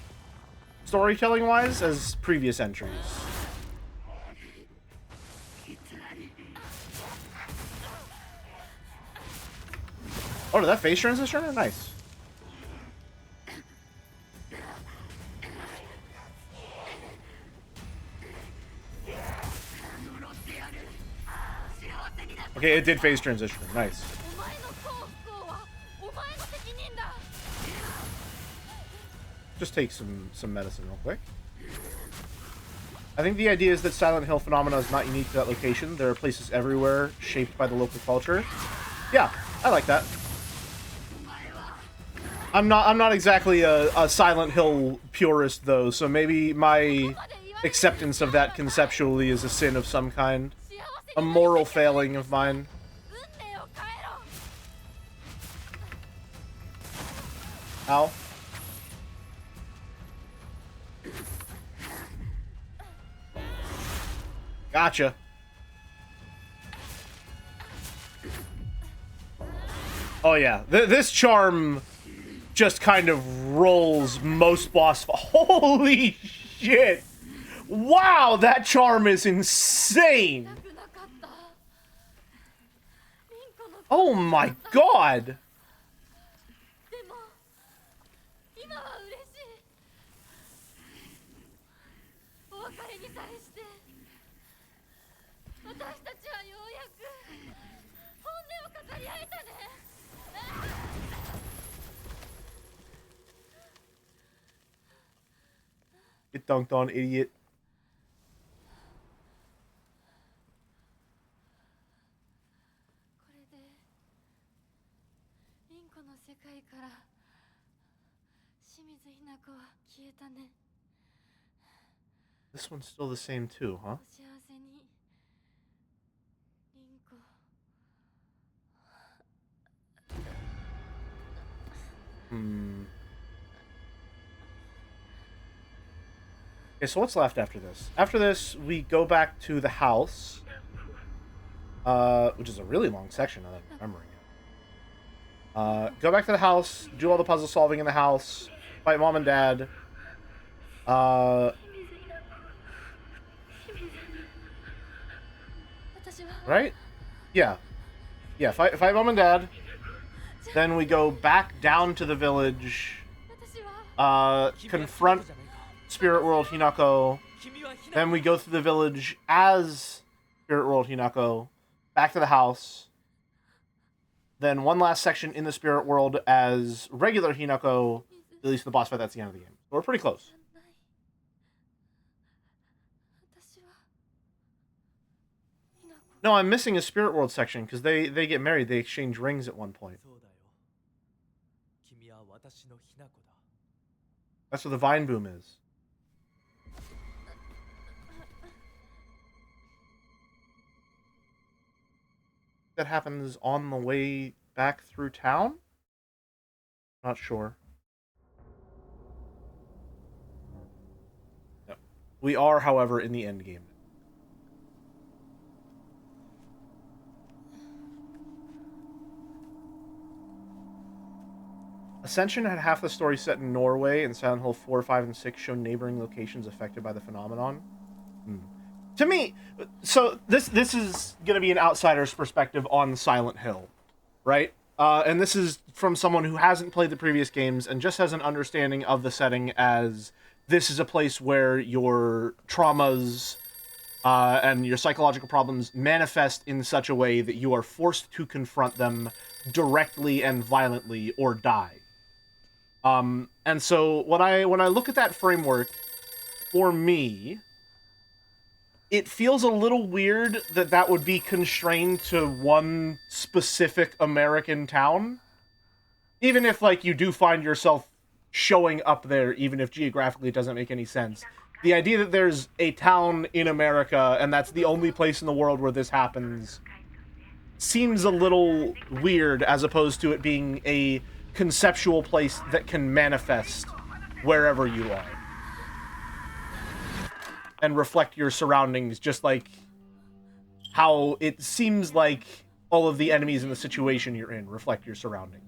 storytelling-wise, as previous entries. Oh, did that face transition? Nice. Okay, it did phase transition. Nice. Just take some medicine real quick. I think the idea is that Silent Hill phenomena is not unique to that location. There are places everywhere shaped by the local culture. Yeah, I like that. I'm not exactly a Silent Hill purist though, so maybe my acceptance of that conceptually is a sin of some kind. A moral failing of mine. Ow. Gotcha. Oh yeah, this charm just kind of rolls most boss. Holy shit! Wow, that charm is insane! Oh my god! Get dunked on, idiot. This one's still the same too, huh? Okay, so what's left after this? After this, we go back to the house, which is a really long section, now that I'm remembering it. Go back to the house, do all the puzzle solving in the house, fight mom and dad. Right? Yeah. Yeah, fight mom and dad. Then we go back down to the village. confront Spirit World Hinako. Then we go through the village as Spirit World Hinako, back to the house. Then one last section in the Spirit World as regular Hinako, at least the boss fight. That's the end of the game. So we're pretty close. No, I'm missing a Spirit World section because they get married. They exchange rings at one point. That's where the Vine Boom is. That happens on the way back through town? Not sure. No. We are, however, in the end game. Ascension had half the story set in Norway, and Silent Hill 4, 5, and 6 show neighboring locations affected by the phenomenon. To me, so this is going to be an outsider's perspective on Silent Hill, right? And this is from someone who hasn't played the previous games and just has an understanding of the setting as this is a place where your traumas and your psychological problems manifest in such a way that you are forced to confront them directly and violently or die. And so when I look at that framework, for me, it feels a little weird that that would be constrained to one specific American town. Even if, like, you do find yourself showing up there, even if geographically it doesn't make any sense. The idea that there's a town in America, and that's the only place in the world where this happens, seems a little weird, as opposed to it being a conceptual place that can manifest wherever you are. And reflect your surroundings, just like how it seems like all of the enemies in the situation you're in reflect your surroundings.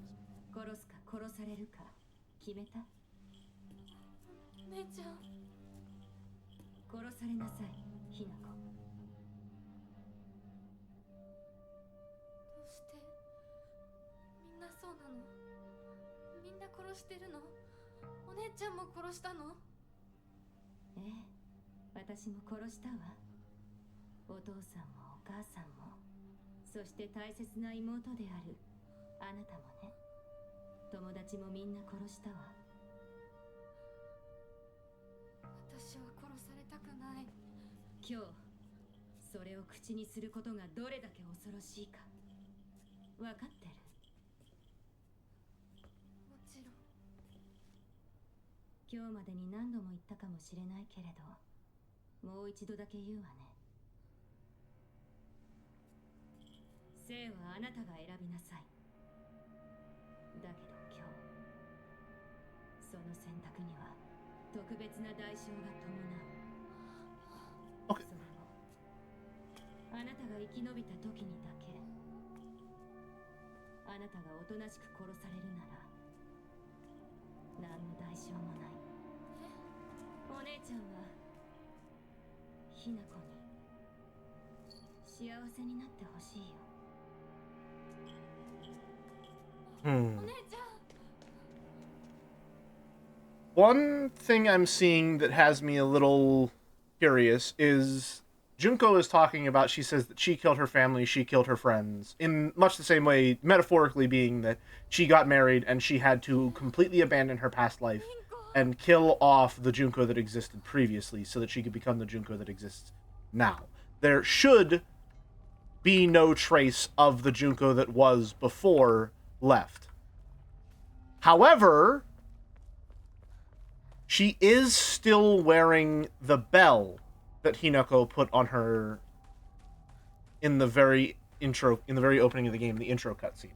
Okay. One thing I'm seeing that has me a little curious is Junko is talking about, she says that she killed her family, she killed her friends, in much the same way, metaphorically being that she got married and she had to completely abandon her past life and kill off the Junko that existed previously so that she could become the Junko that exists now. There should be no trace of the Junko that was before left. However, she is still wearing the bell that Hinako put on her in the very opening of the game, the intro cutscene.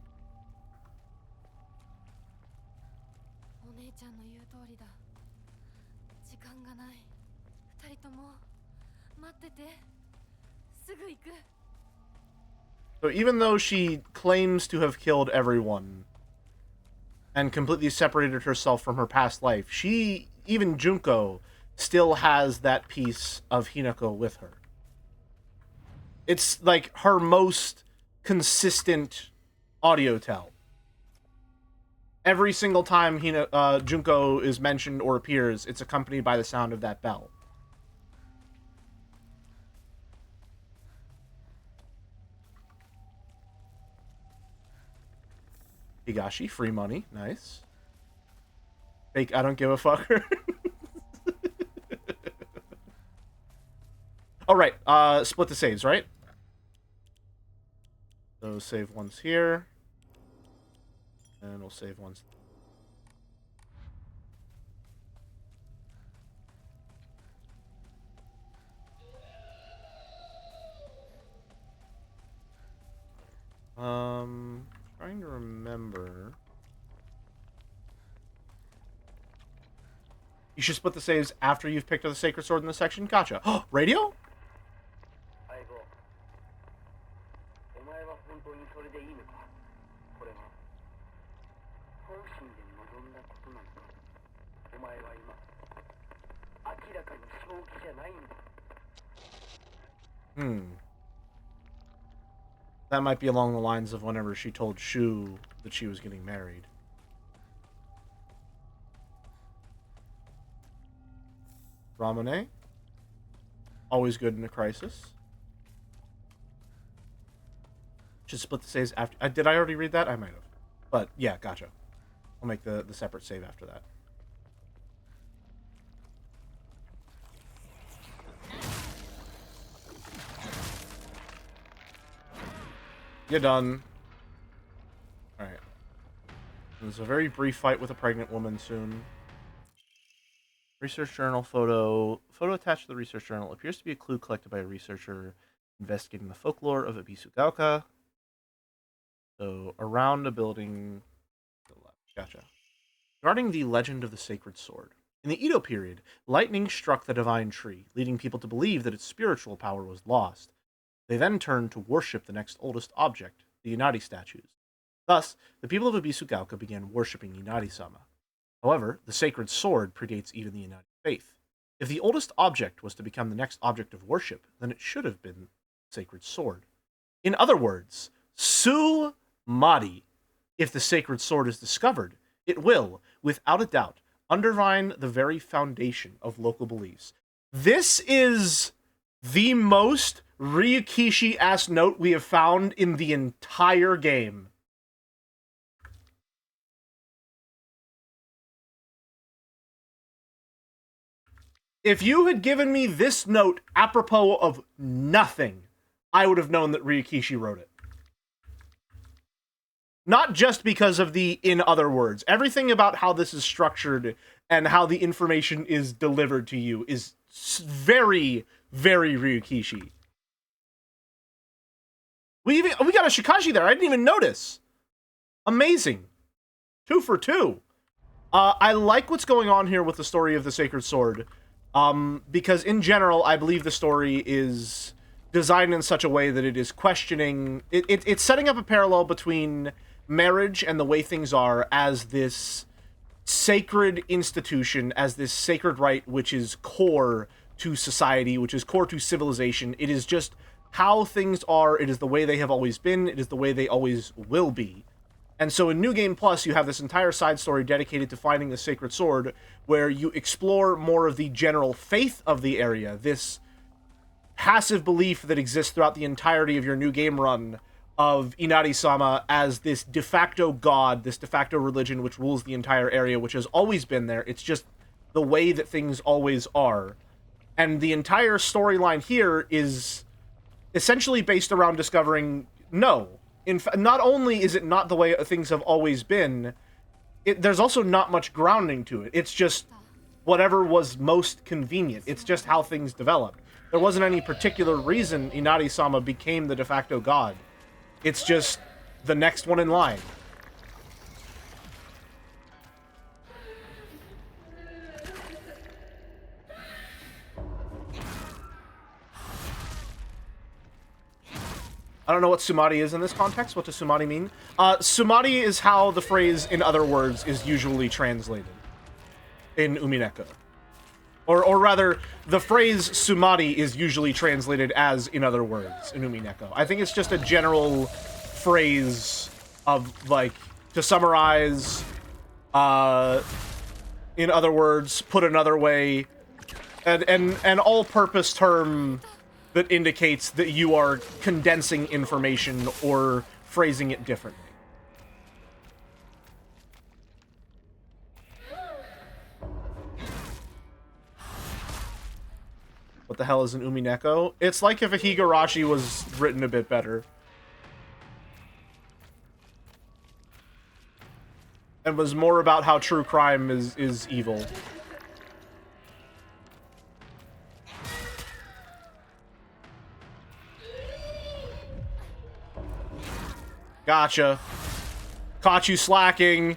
So even though she claims to have killed everyone and completely separated herself from her past life, even Junko, still has that piece of Hinako with her. It's like her most consistent audio tell. Every single time Junko is mentioned or appears, it's accompanied by the sound of that bell. Higashi, free money. Nice. Fake, I don't give a fucker. Alright, split the saves, right? So save once here. And we'll save once. Trying to remember. You should split the saves after you've picked up the Sacred Sword in the section. Gotcha. Oh, radio? That might be along the lines of whenever she told Shu that she was getting married. Ramune. Always good in a crisis. Should split the saves after... did I already read that? I might have. But, yeah, gotcha. I'll make the separate save after that. You're done. Alright. There's a very brief fight with a pregnant woman soon. Research journal photo. Photo attached to the research journal appears to be a clue collected by a researcher investigating the folklore of Ibisugaoka. So, around a building... Gotcha. Regarding the legend of the Sacred Sword. In the Edo period, lightning struck the divine tree, leading people to believe that its spiritual power was lost. They then turned to worship the next oldest object, the Inari statues. Thus, the people of Ibisugaoka began worshipping Inari-sama. However, the sacred sword predates even the Inari faith. If the oldest object was to become the next object of worship, then it should have been the sacred sword. In other words, Su-Mari. If the sacred sword is discovered, it will, without a doubt, undermine the very foundation of local beliefs. This is the most Ryukishi-ass note we have found in the entire game. If you had given me this note apropos of nothing, I would have known that Ryukishi wrote it. Not just because of the in other words. Everything about how this is structured and how the information is delivered to you is very, very Ryukishi. We got a Shikashi there. I didn't even notice. Amazing. 2 for 2. I like what's going on here with the story of the Sacred Sword. Because in general, I believe the story is designed in such a way that it is questioning... It's setting up a parallel between marriage and the way things are as this sacred institution, as this sacred rite which is core to society, which is core to civilization. It is just how things are. It is the way they have always been. It is the way they always will be. And so in New Game Plus, you have this entire side story dedicated to finding the Sacred Sword, where you explore more of the general faith of the area, this passive belief that exists throughout the entirety of your New Game run of Inari-sama as this de facto god, this de facto religion which rules the entire area, which has always been there. It's just the way that things always are. And the entire storyline here is essentially based around discovering, no. Not only is it not the way things have always been, there's also not much grounding to it. It's just whatever was most convenient. It's just how things developed. There wasn't any particular reason Inari-sama became the de facto god. It's just the next one in line. I don't know what Sumari is in this context. What does Sumari mean? Sumari is how the phrase, in other words, is usually translated in Umineko. Or rather, the phrase Sumari is usually translated as, in other words, in Umineko. I think it's just a general phrase of, like, to summarize, In other words, put another way, an all-purpose term that indicates that you are condensing information or phrasing it differently. What the hell is an umineko? It's like if a higurashi was written a bit better. And was more about how true crime is evil. Gotcha. Caught you slacking.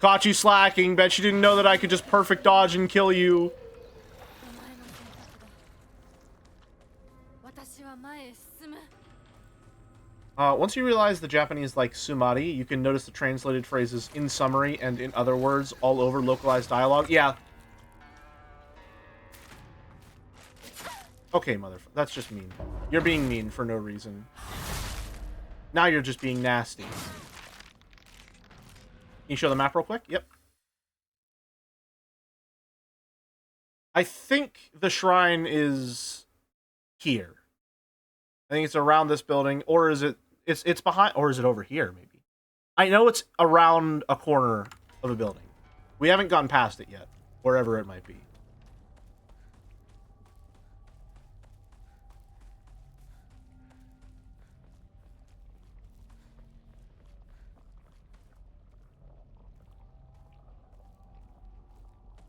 Caught you slacking. Bet you didn't know that I could just perfect dodge and kill you. Once you realize the Japanese like sumari, you can notice the translated phrases in summary and in other words all over localized dialogue. Yeah. Okay, that's just mean. You're being mean for no reason. Now you're just being nasty. Can you show the map real quick? Yep. I think the shrine is here. I think it's around this building, or is it... It's behind... Or is it over here, maybe? I know it's around a corner of a building. We haven't gone past it yet, wherever it might be.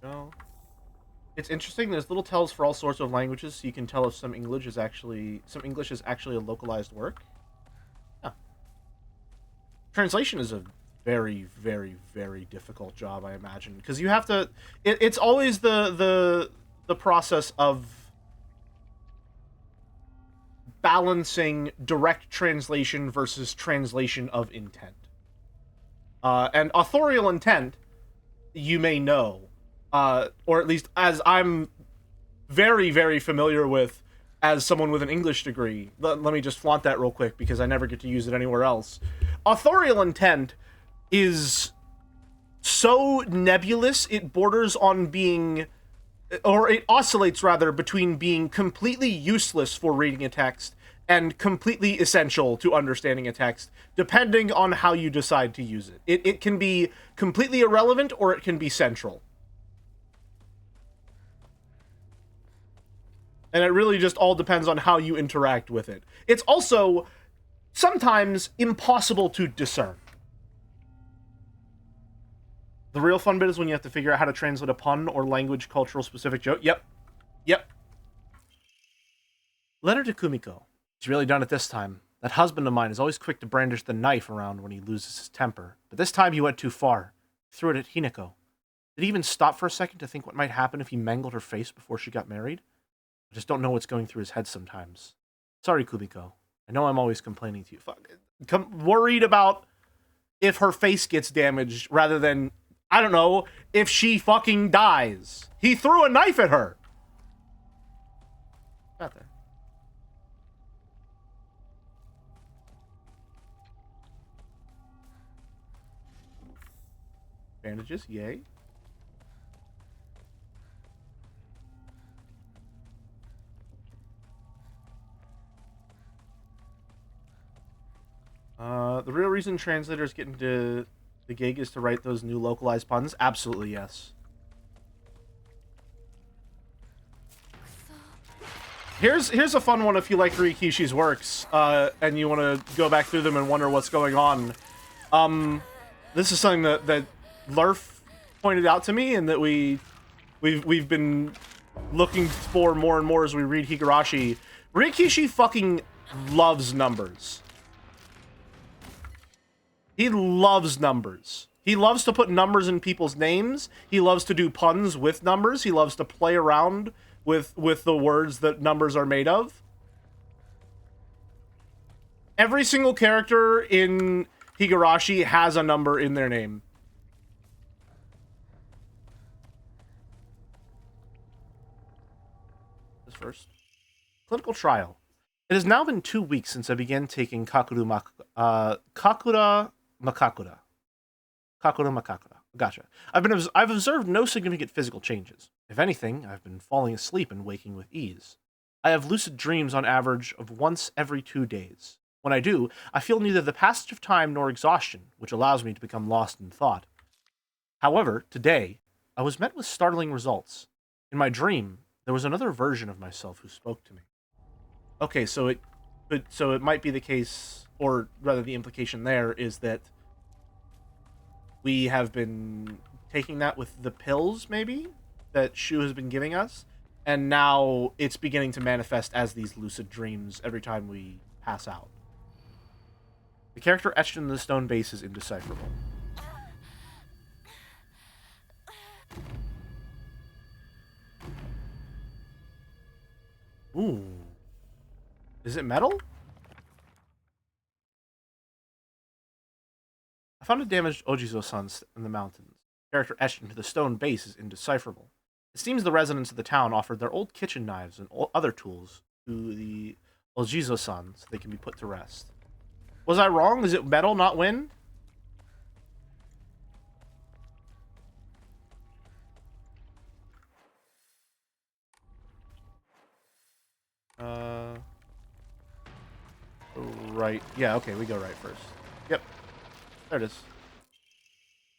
No. It's interesting. There's little tells for all sorts of languages, so you can tell if some English is actually a localized work. Yeah. Translation is a very, very, very difficult job, I imagine, because you have to. It's always the process of balancing direct translation versus translation of intent. And authorial intent, you may know. Or at least as I'm very, very familiar with as someone with an English degree. Let me just flaunt that real quick because I never get to use it anywhere else. Authorial intent is so nebulous, it borders on being... Or it oscillates, rather, between being completely useless for reading a text and completely essential to understanding a text, depending on how you decide to use it. It can be completely irrelevant or it can be central. And it really just all depends on how you interact with it. It's also sometimes impossible to discern. The real fun bit is when you have to figure out how to translate a pun or language cultural specific joke. Yep. Letter to Kumiko. He's really done it this time. That husband of mine is always quick to brandish the knife around when he loses his temper. But this time he went too far. He threw it at Hinako. Did he even stop for a second to think what might happen if he mangled her face before she got married? I just don't know what's going through his head sometimes. Sorry, Kumiko. I know I'm always complaining to you. Worried about if her face gets damaged rather than, I don't know, if she fucking dies. He threw a knife at her. Got there. Bandages, yay. The real reason translators get into the gig is to write those new localized puns? Absolutely, yes. Here's a fun one if you like Ryukishi's works, and you want to go back through them and wonder what's going on. This is something that Lurf pointed out to me, and that we've been looking for more and more as we read Higurashi. Ryukishi fucking loves numbers. He loves numbers. He loves to put numbers in people's names. He loves to do puns with numbers. He loves to play around with the words that numbers are made of. Every single character in Higurashi has a number in their name. This first. Clinical trial. It has now been 2 weeks since I began taking Kakura Makakura. Gotcha. I've observed no significant physical changes. If anything, I've been falling asleep and waking with ease. I have lucid dreams on average of once every 2 days. When I do, I feel neither the passage of time nor exhaustion, which allows me to become lost in thought. However, today, I was met with startling results. In my dream, there was another version of myself who spoke to me. Okay, so it might be the case, or rather the implication there is that we have been taking that with the pills, maybe, that Shu has been giving us, and now it's beginning to manifest as these lucid dreams every time we pass out. The character etched in the stone base is indecipherable. Ooh. Is it metal? I found a damaged Ojizo-san in the mountains. The character etched into the stone base is indecipherable. It seems the residents of the town offered their old kitchen knives and other tools to the Ojizo-san so they can be put to rest. Was I wrong? Is it metal, not wind? Right. Yeah, okay, we go right first. Yep. There it is.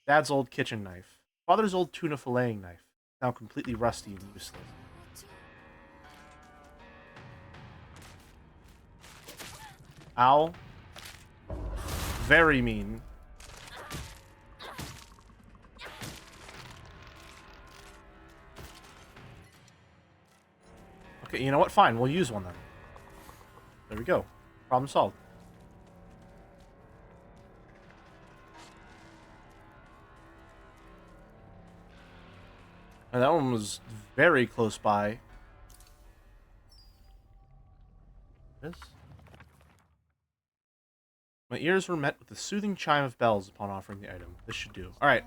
Dad's old kitchen knife. Father's old tuna filleting knife. Now completely rusty and useless. Ow. Very mean. Okay, you know what? Fine, we'll use one then. There we go. Problem solved. And that one was very close by. This? My ears were met with the soothing chime of bells upon offering the item. This should do. Alright.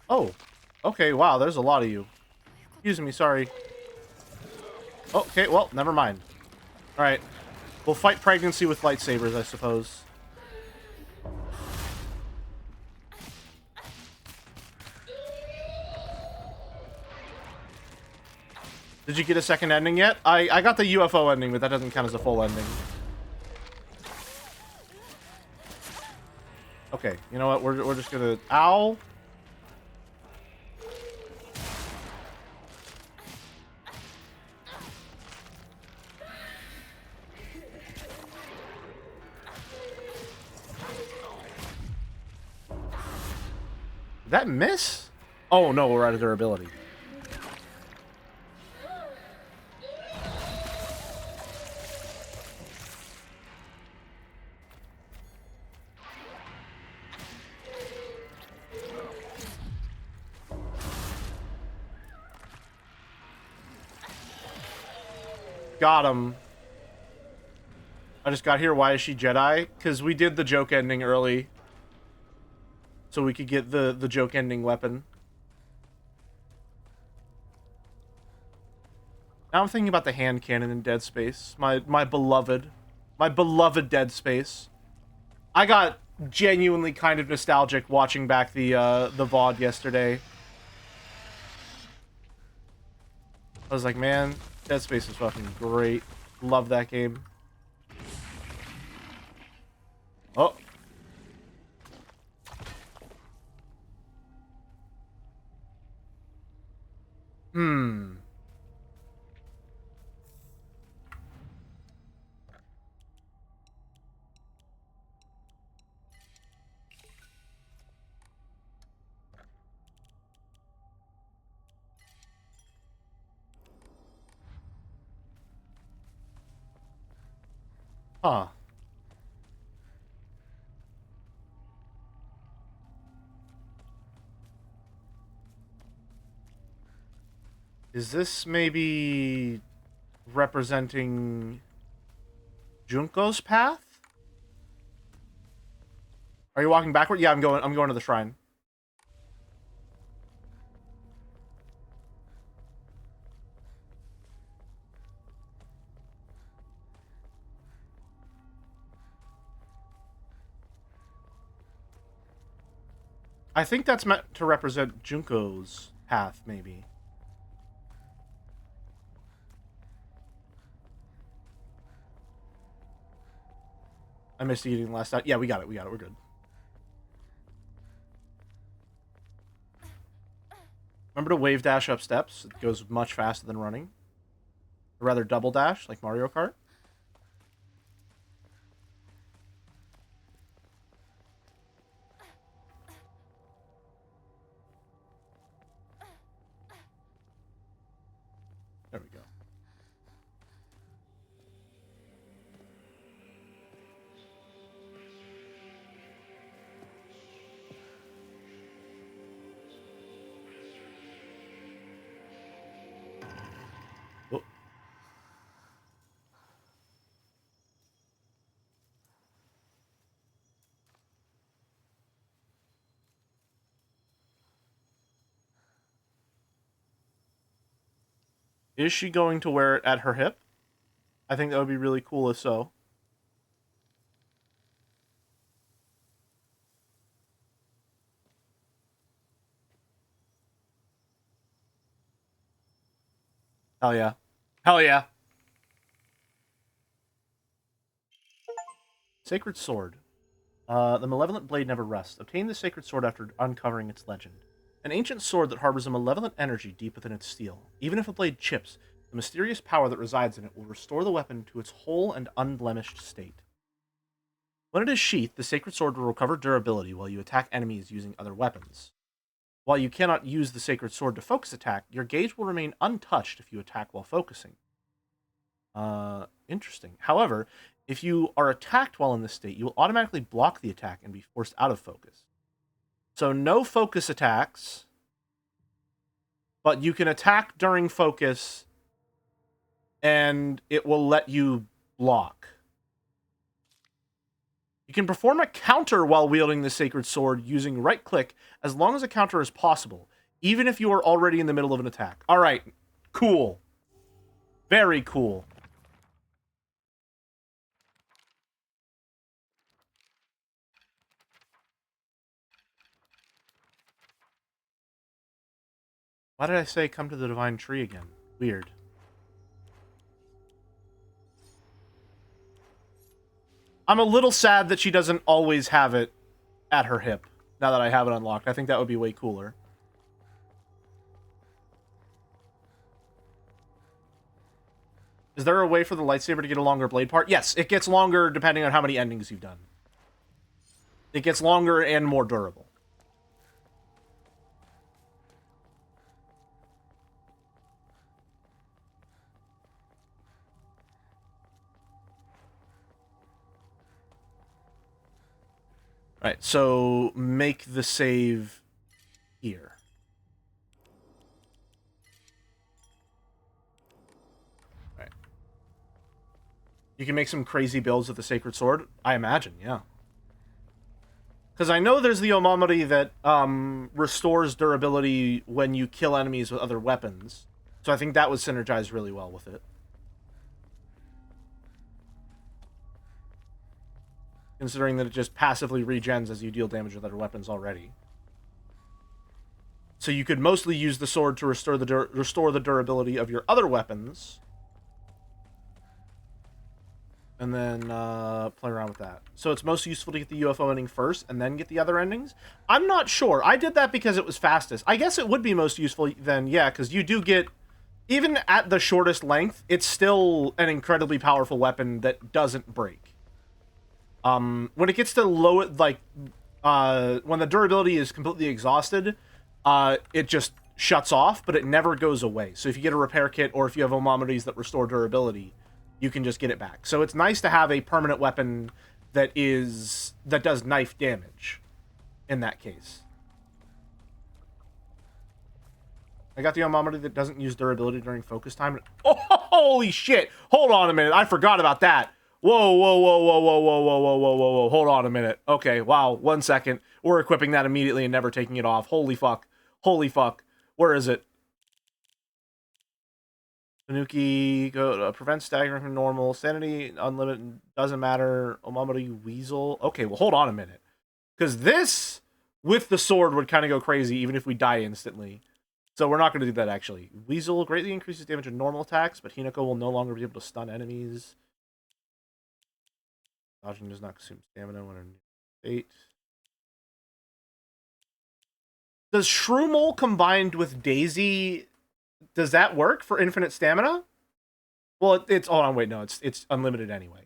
Oh. Okay, wow, there's a lot of you. Excuse me, sorry. Okay, well, never mind. Alright. We'll fight pregnancy with lightsabers, I suppose. Did you get a second ending yet? I got the UFO ending, but that doesn't count as a full ending. Okay, you know what? We're just gonna... Ow! Did that miss? Oh no, we're out of durability. Got him. I just got here. Why is she Jedi? Because we did the joke ending early. So we could get the joke ending weapon. Now I'm thinking about the hand cannon in Dead Space. My beloved Dead Space. I got genuinely kind of nostalgic watching back the VOD yesterday. I was like, man, Dead Space is fucking great. Love that game. Oh. Hmm. Huh. Is this maybe representing Junko's path? Are you walking backward? Yeah, I'm going to the shrine. I think that's meant to represent Junko's path, maybe. I missed eating last night. Yeah, we got it. We're good. Remember to wave dash up steps? It goes much faster than running. Or rather, double dash, like Mario Kart. There we go. Oh. Is she going to wear it at her hip? I think that would be really cool if so. Hell yeah. Hell yeah. Sacred Sword. The malevolent blade never rests. Obtain the sacred sword after uncovering its legend. An ancient sword that harbors a malevolent energy deep within its steel. Even if a blade chips, the mysterious power that resides in it will restore the weapon to its whole and unblemished state. When it is sheathed, the sacred sword will recover durability while you attack enemies using other weapons. While you cannot use the sacred sword to focus attack, your gauge will remain untouched if you attack while focusing. Interesting. However, if you are attacked while in this state, you will automatically block the attack and be forced out of focus. So no focus attacks, but you can attack during focus, and it will let you block. You can perform a counter while wielding the sacred sword using right-click, as long as a counter is possible, even if you are already in the middle of an attack. All right, cool. Very cool. Why did I say come to the divine tree again? Weird. I'm a little sad that she doesn't always have it at her hip, now that I have it unlocked. I think that would be way cooler. Is there a way for the lightsaber to get a longer blade part? Yes, it gets longer depending on how many endings you've done. It gets longer and more durable. Right, so make the save here. Right. You can make some crazy builds with the Sacred Sword, I imagine, yeah. Because I know there's the Omamori that restores durability when you kill enemies with other weapons. So I think that would synergize really well with it. Considering that it just passively regens as you deal damage with other weapons already. So you could mostly use the sword to restore the durability of your other weapons. And then play around with that. So it's most useful to get the UFO ending first and then get the other endings? I'm not sure. I did that because it was fastest. I guess it would be most useful then, yeah, because you do get... Even at the shortest length, it's still an incredibly powerful weapon that doesn't break. When it gets to low, like, when the durability is completely exhausted, it just shuts off, but it never goes away. So if you get a repair kit, or if you have Omamoris that restore durability, you can just get it back. So it's nice to have a permanent weapon that does knife damage in that case. I got the Omamori that doesn't use durability during focus time. Oh, holy shit! Hold on a minute, I forgot about that. Whoa, whoa, whoa, whoa, whoa, whoa, whoa, whoa, whoa, whoa, whoa. Hold on a minute. Okay, wow, 1 second. We're equipping that immediately and never taking it off. Holy fuck. Holy fuck. Where is it? Tanuki, go prevent staggering from normal. Sanity, unlimited, doesn't matter. Omamori, Weasel. Okay, well, hold on a minute. Because this with the sword would kind of go crazy even if we die instantly. So we're not going to do that, actually. Weasel greatly increases damage in normal attacks, but Hinako will no longer be able to stun enemies. Dodging does not consume stamina when in state. Does Shroomole combined with Daisy, does that work for infinite stamina? Well, it's... Oh, wait, no. It's unlimited anyway.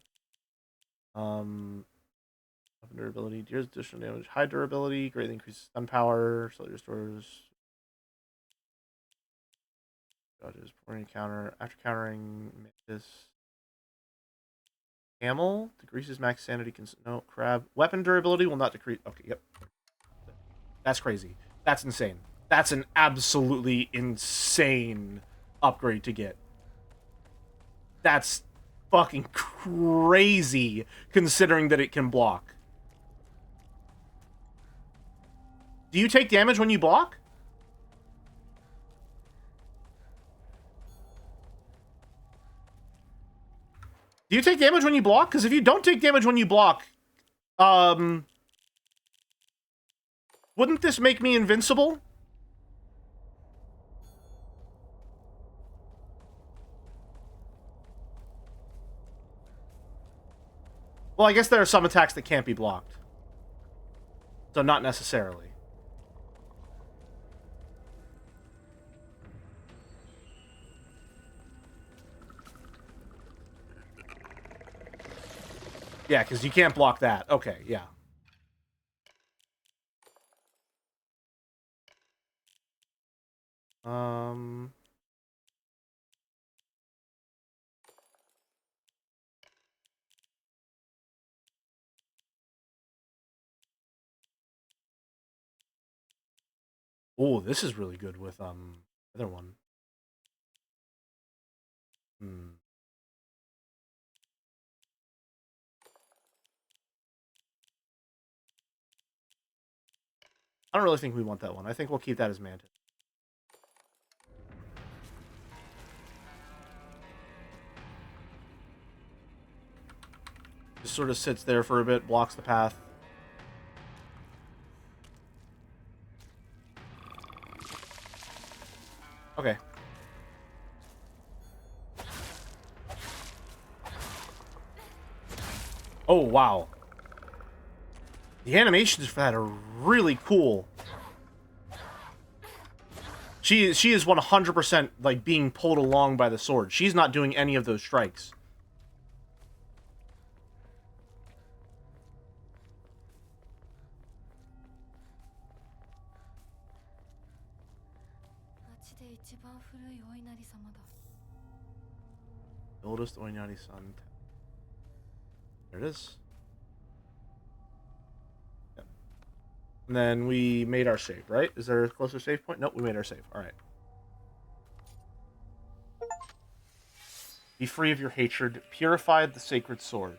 Durability, deals additional damage. High durability, greatly increases stun power. Slowly restores... Dodges before any counter. After countering this... Camel decreases max sanity. No, crab. Weapon durability will not decrease. Okay, yep. That's crazy. That's insane. That's an absolutely insane upgrade to get. That's fucking crazy considering that it can block. Do you take damage when you block? Do you take damage when you block? Because if you don't take damage when you block, wouldn't this make me invincible? Well, I guess there are some attacks that can't be blocked. So not necessarily. Yeah, because you can't block that. Okay, yeah. Oh, this is really good with, other one. I don't really think we want that one. I think we'll keep that as Mantis. Just sort of sits there for a bit, blocks the path. Okay. Oh, wow. The animations for that are really cool. She is 100% like being pulled along by the sword. She's not doing any of those strikes. The oldest Oinari-san. There it is. Yep. And then we made our save, right? Is there a closer save point? Nope, we made our save. Alright. Be free of your hatred. Purified the sacred sword.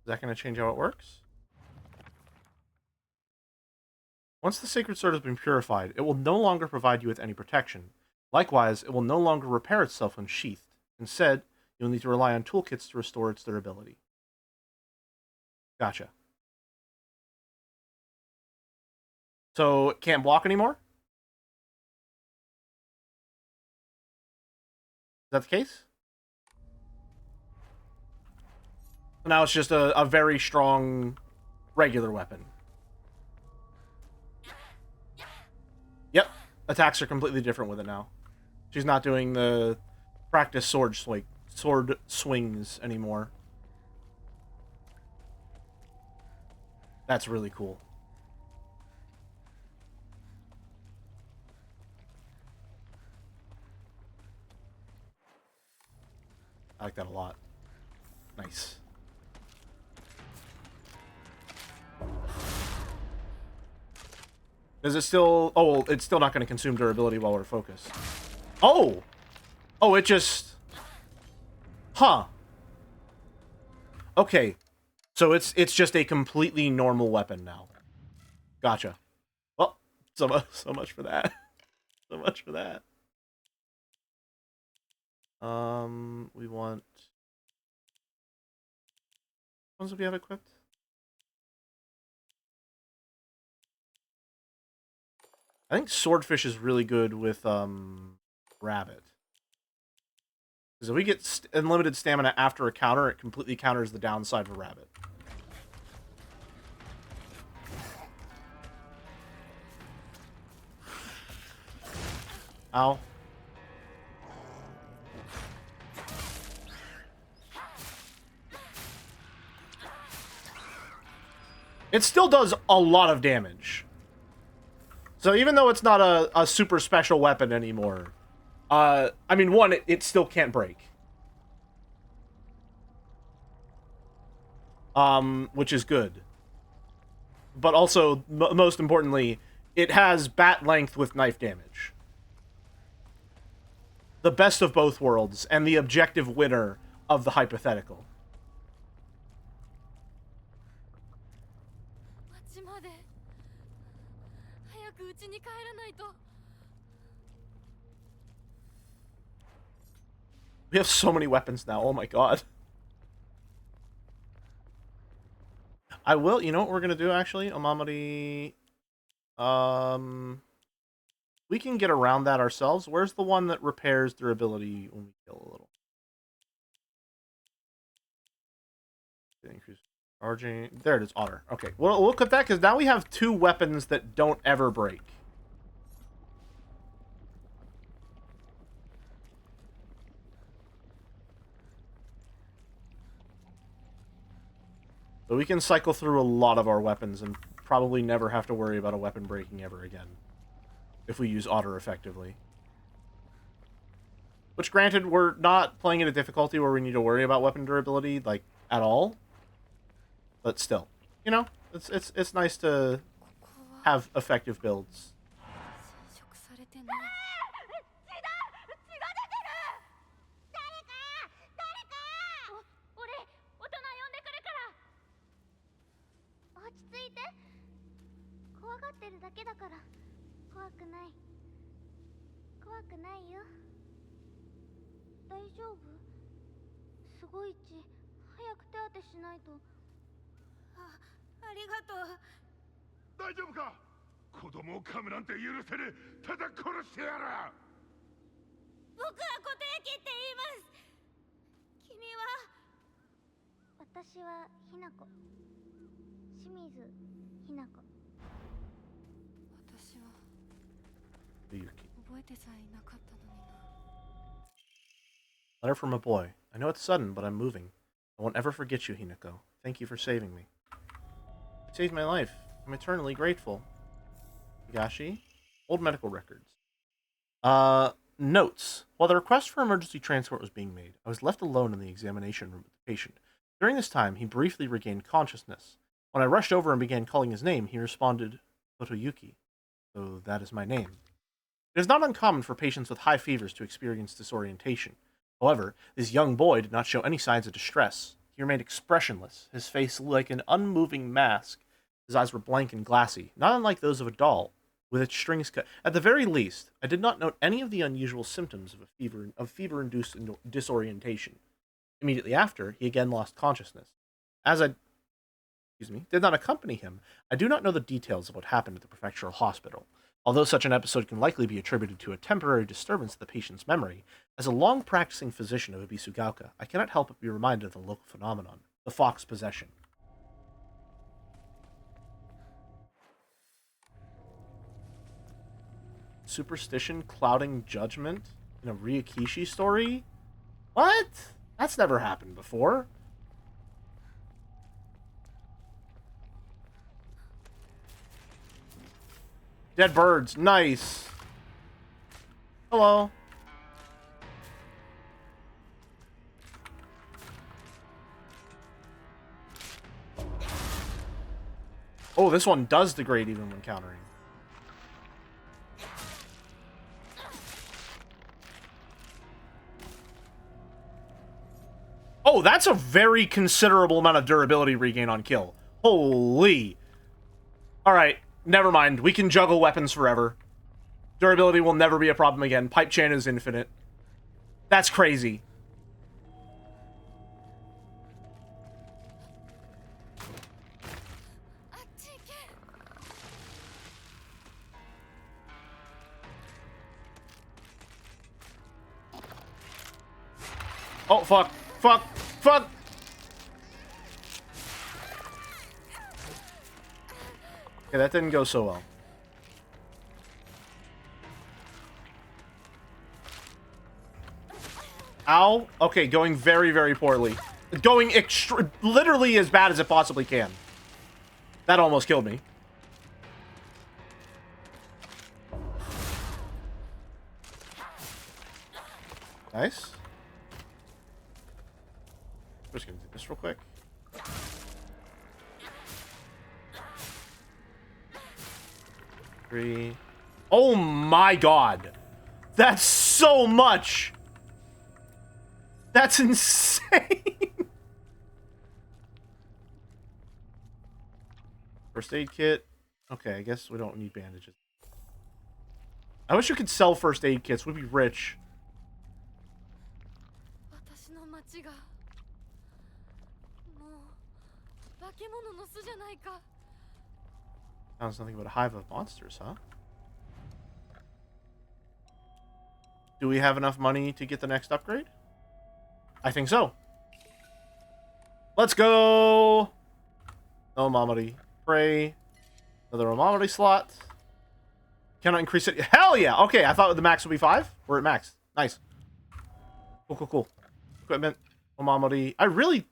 Is that going to change how it works? Once the sacred sword has been purified, it will no longer provide you with any protection. Likewise, it will no longer repair itself when sheathed. Instead, you'll need to rely on toolkits to restore its durability. Gotcha. So, it can't block anymore? Is that the case? Now it's just a very strong regular weapon. Yep. Attacks are completely different with it now. She's not doing the practice sword swings anymore. That's really cool. I like that a lot. Nice. Is it still... Oh, it's still not going to consume durability while we're focused. Oh! Oh, it just... Huh. Okay. So it's just a completely normal weapon now. Gotcha. Well, so much for that. So much for that. We want... What ones do we have equipped? I think Swordfish is really good with, Rabbit. Because if we get unlimited stamina after a counter, it completely counters the downside of a Rabbit. Ow. It still does a lot of damage. So even though it's not a super special weapon anymore, I mean, one, it still can't break. Which is good. But also, most importantly, it has bat length with knife damage. The best of both worlds, and the objective winner of the hypothetical. We have so many weapons now, oh my god. I will, you know what we're gonna do, actually? Omamori... We can get around that ourselves. Where's the one that repairs durability when we kill a little? Increase charging. There it is, Otter. Okay, we'll look at that, because now we have 2 weapons that don't ever break. So we can cycle through a lot of our weapons and probably never have to worry about a weapon breaking ever again. If we use Otter effectively. Which, granted, we're not playing at a difficulty where we need to worry about weapon durability, like, at all. But still, you know, it's nice to have effective builds. Letter from a boy. I know it's sudden, but I'm moving. I won't ever forget you, Hinako. Thank you for saving me. You saved my life. I'm eternally grateful. Higashi? Old medical records. Notes. While the request for emergency transport was being made, I was left alone in the examination room with the patient. During this time, he briefly regained consciousness. When I rushed over and began calling his name, he responded, Totoyuki. So that is my name. It is not uncommon for patients with high fevers to experience disorientation. However, this young boy did not show any signs of distress. He remained expressionless, his face like an unmoving mask. His eyes were blank and glassy, not unlike those of a doll, with its strings cut. At the very least, I did not note any of the unusual symptoms of fever-induced disorientation. Immediately after, he again lost consciousness. As I did not accompany him, I do not know the details of what happened at the prefectural hospital. Although such an episode can likely be attributed to a temporary disturbance of the patient's memory, as a long-practicing physician of Ibisugaoka, I cannot help but be reminded of the local phenomenon, the fox possession. Superstition clouding judgment in a Ryakishi story? What? That's never happened before. Dead birds. Nice. Hello. Oh, this one does degrade even when countering. Oh, that's a very considerable amount of durability regain on kill. Holy. Alright, never mind. We can juggle weapons forever. Durability will never be a problem again. Pipe chain is infinite. That's crazy. Oh, fuck. Fuck. Fuck. Okay, that didn't go so well. Ow. Okay, going very, very poorly. Going literally as bad as it possibly can. That almost killed me. Nice. I'm just gonna do this real quick. Three. Oh my god. That's so much. That's insane. First aid kit. Okay, I guess we don't need bandages. I wish you could sell first aid kits. We'd be rich. Sounds nothing but a hive of monsters, huh? Do we have enough money to get the next upgrade? I think so. Let's go! Omamori. Pray. Another Omamori slot. Cannot increase it. Hell yeah! Okay, I thought the max would be 5. We're at max. Nice. Cool, cool, cool. Equipment. Omamori. I really...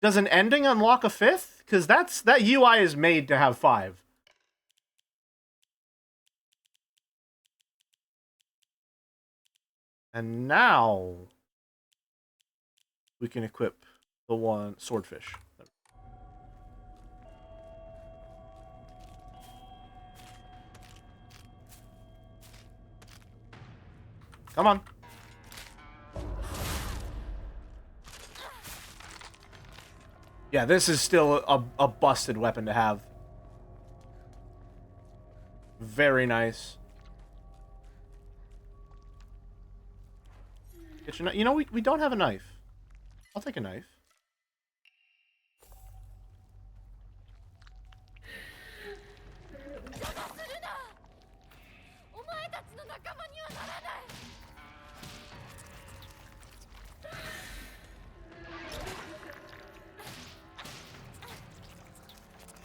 Does an ending unlock a 5th? Because that UI is made to have 5. And now... we can equip the one swordfish. Come on. Yeah, this is still a busted weapon to have. Very nice. Get your, you know, we don't have a knife. I'll take a knife.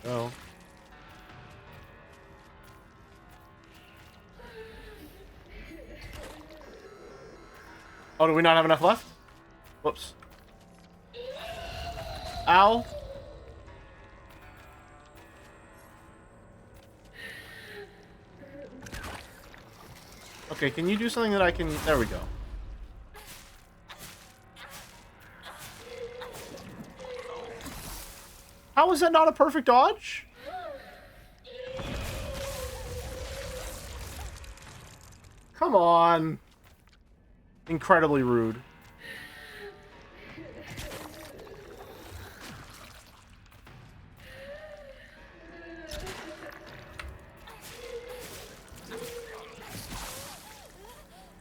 Oh. Oh, do we not have enough left? Whoops. Ow. Okay, can you do something that I can... There we go. How is that not a perfect dodge? Come on. Incredibly rude.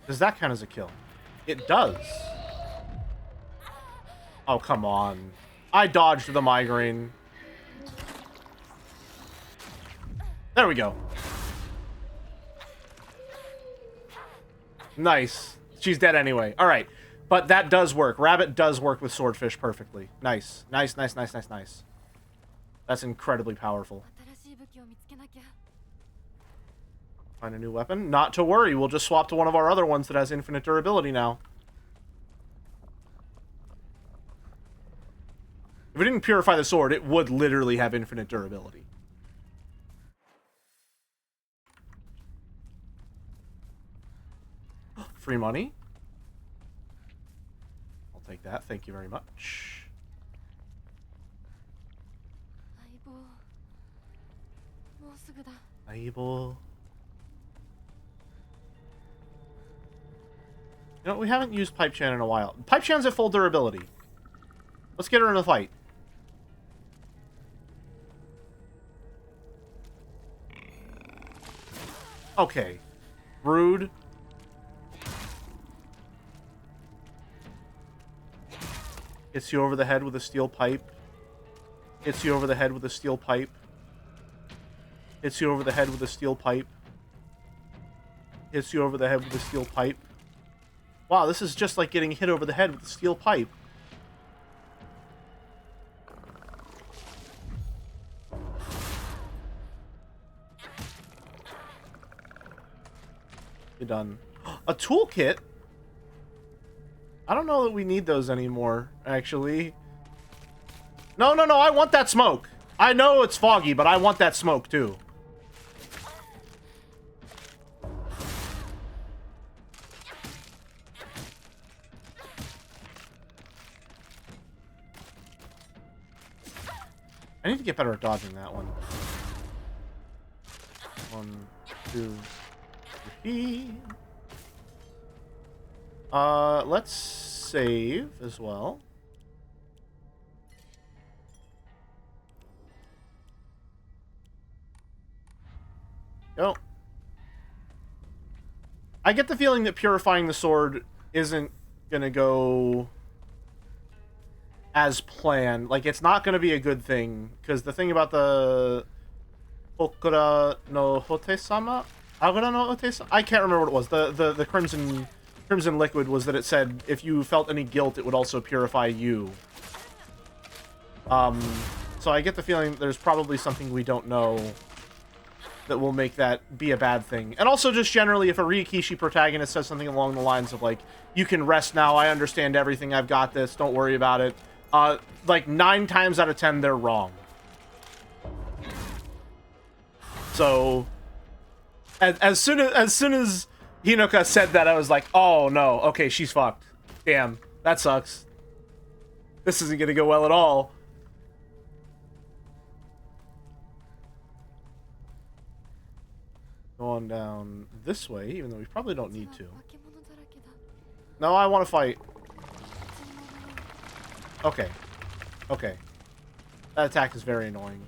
Does that count as a kill? It does. Oh, come on. I dodged the migraine. There we go. Nice. She's dead anyway. Alright. But that does work. Rabbit does work with swordfish perfectly. Nice. Nice, nice, nice, nice, nice. That's incredibly powerful. Find a new weapon? Not to worry. We'll just swap to one of our other ones that has infinite durability now. If we didn't purify the sword, it would literally have infinite durability. Free money. I'll take that. Thank you very much. Label. You know, we haven't used Pipe Chan in a while. Pipe Chan's at full durability. Let's get her in a fight. Okay. Rude. Hits you over the head with a steel pipe. Hits you over the head with a steel pipe. Hits you over the head with a steel pipe. Hits you over the head with a steel pipe. Wow, this is just like getting hit over the head with a steel pipe. You're done. A toolkit? I don't know that we need those anymore, actually. No, no, no, I want that smoke. I know it's foggy, but I want that smoke, too. I need to get better at dodging that one. 1, 2, 3. Let's save as well. Go. I get the feeling that purifying the sword isn't gonna go as planned. Like, it's not gonna be a good thing, because the thing about the Okura no Hote-sama? Agura no Hote-sama? I can't remember what it was. The crimson liquid was that it said if you felt any guilt, it would also purify you. So I get the feeling that there's probably something we don't know that will make that be a bad thing. And also just generally, if a Rikishi protagonist says something along the lines of, like, you can rest now, I understand everything, I've got this, don't worry about it. Like, 9 times out of 10, they're wrong. So, as soon as Hinoka said that, I was like, oh no, okay, she's fucked. Damn, that sucks. This isn't gonna go well at all. Go on down this way, even though we probably don't need to. No, I want to fight. Okay. Okay. That attack is very annoying.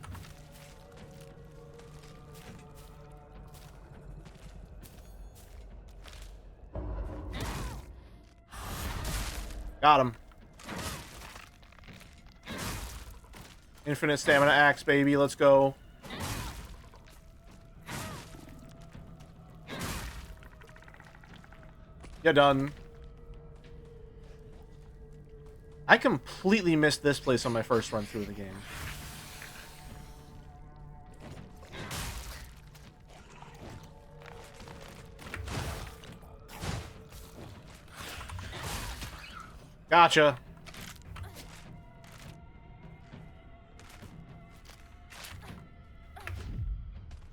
Got him. Infinite stamina axe, baby. Let's go. You're done. I completely missed this place on my first run through the game. Gotcha.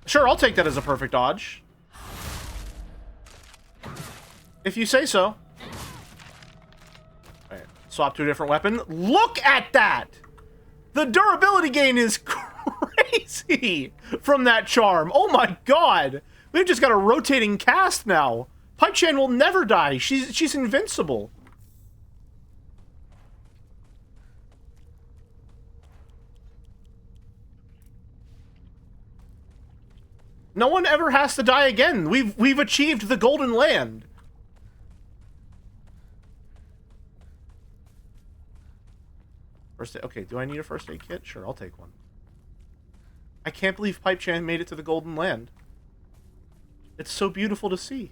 Sure, I'll take that as a perfect dodge. If you say so. Alright, swap to a different weapon. Look at that! The durability gain is crazy from that charm. Oh my god! We've just got a rotating cast now. Pipe-chan will never die. She's invincible. No one ever has to die again. We've achieved the Golden Land. First aid. Okay, do I need a first aid kit? Sure, I'll take one. I can't believe Pipe-chan made it to the Golden Land. It's so beautiful to see.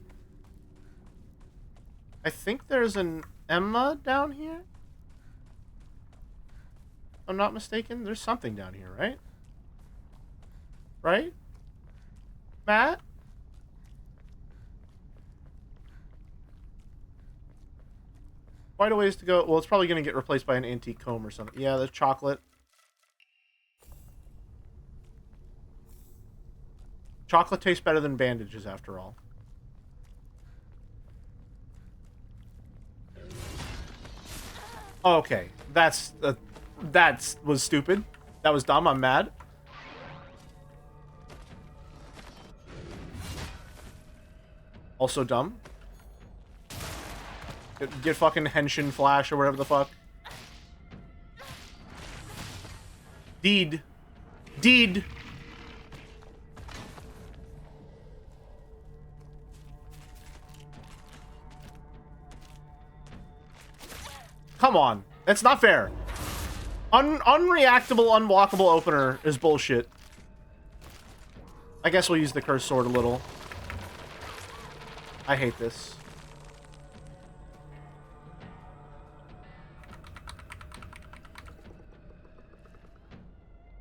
I think there's an Emma down here. If I'm not mistaken. There's something down here, right? Right? Matt? Quite a ways to go. Well, it's probably going to get replaced by an antique comb or something. Yeah, there's chocolate. Chocolate tastes better than bandages, after all. Okay, that was stupid. That was dumb. I'm mad. Also dumb. Get fucking Henshin Flash or whatever the fuck. Deed. Deed. Come on. That's not fair. Unreactable, unblockable opener is bullshit. I guess we'll use the cursed sword a little. I hate this.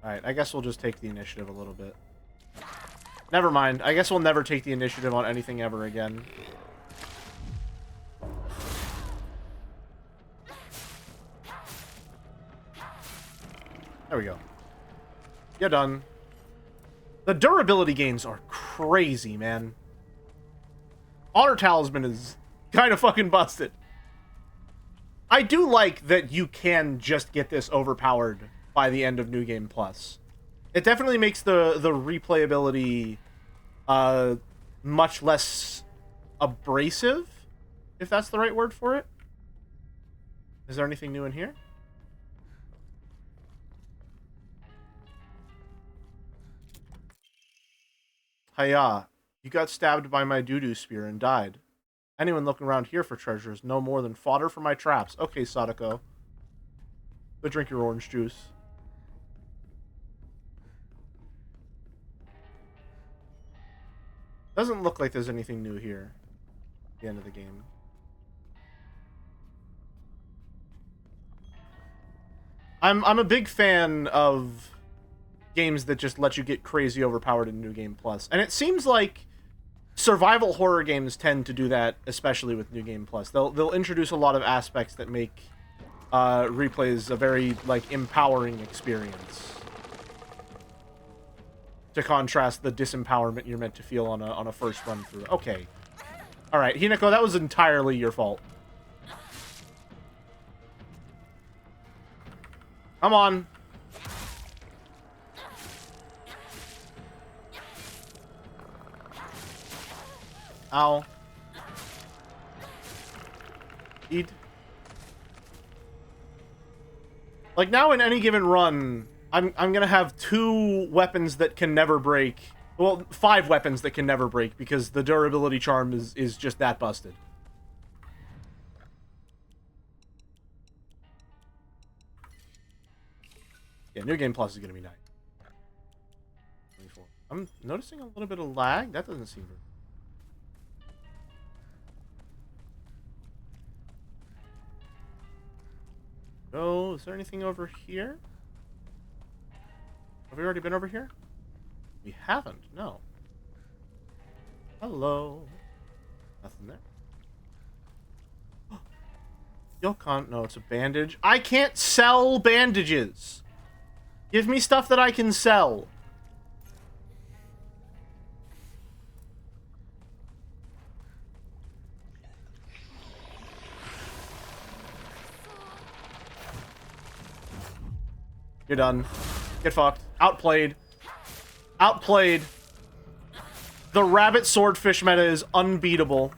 Alright, I guess we'll just take the initiative a little bit. Never mind. I guess we'll never take the initiative on anything ever again. There we go. You're done. The durability gains are crazy, man. Honor Talisman is kind of fucking busted. I do like that you can just get this overpowered by the end of New Game Plus. It definitely makes the replayability much less abrasive, if that's the right word for it. Is there anything new in here? Hiya, you got stabbed by my doo-doo spear and died. Anyone looking around here for treasure is no more than fodder for my traps. Okay, Sadako. Go drink your orange juice. Doesn't look like there's anything new here at the end of the game. I'm a big fan of games that just let you get crazy overpowered in New Game Plus. And it seems like survival horror games tend to do that, especially with New Game Plus. They'll introduce a lot of aspects that make replays a very, like, empowering experience. To contrast the disempowerment you're meant to feel on a first run through. Okay. Alright, Hinako, that was entirely your fault. Come on. Ow. Eat. Like, now in any given run, I'm gonna have 2 weapons that can never break. Well, 5 weapons that can never break, because the durability charm is just that busted. Yeah, New Game Plus is gonna be nice. 24. I'm noticing a little bit of lag. That doesn't seem very... Oh, is there anything over here? Have we already been over here? We haven't, no. Hello. Nothing there. Yokon, no, it's a bandage. I can't sell bandages! Give me stuff that I can sell. You're done. Get fucked. Outplayed. Outplayed. The rabbit swordfish meta is unbeatable.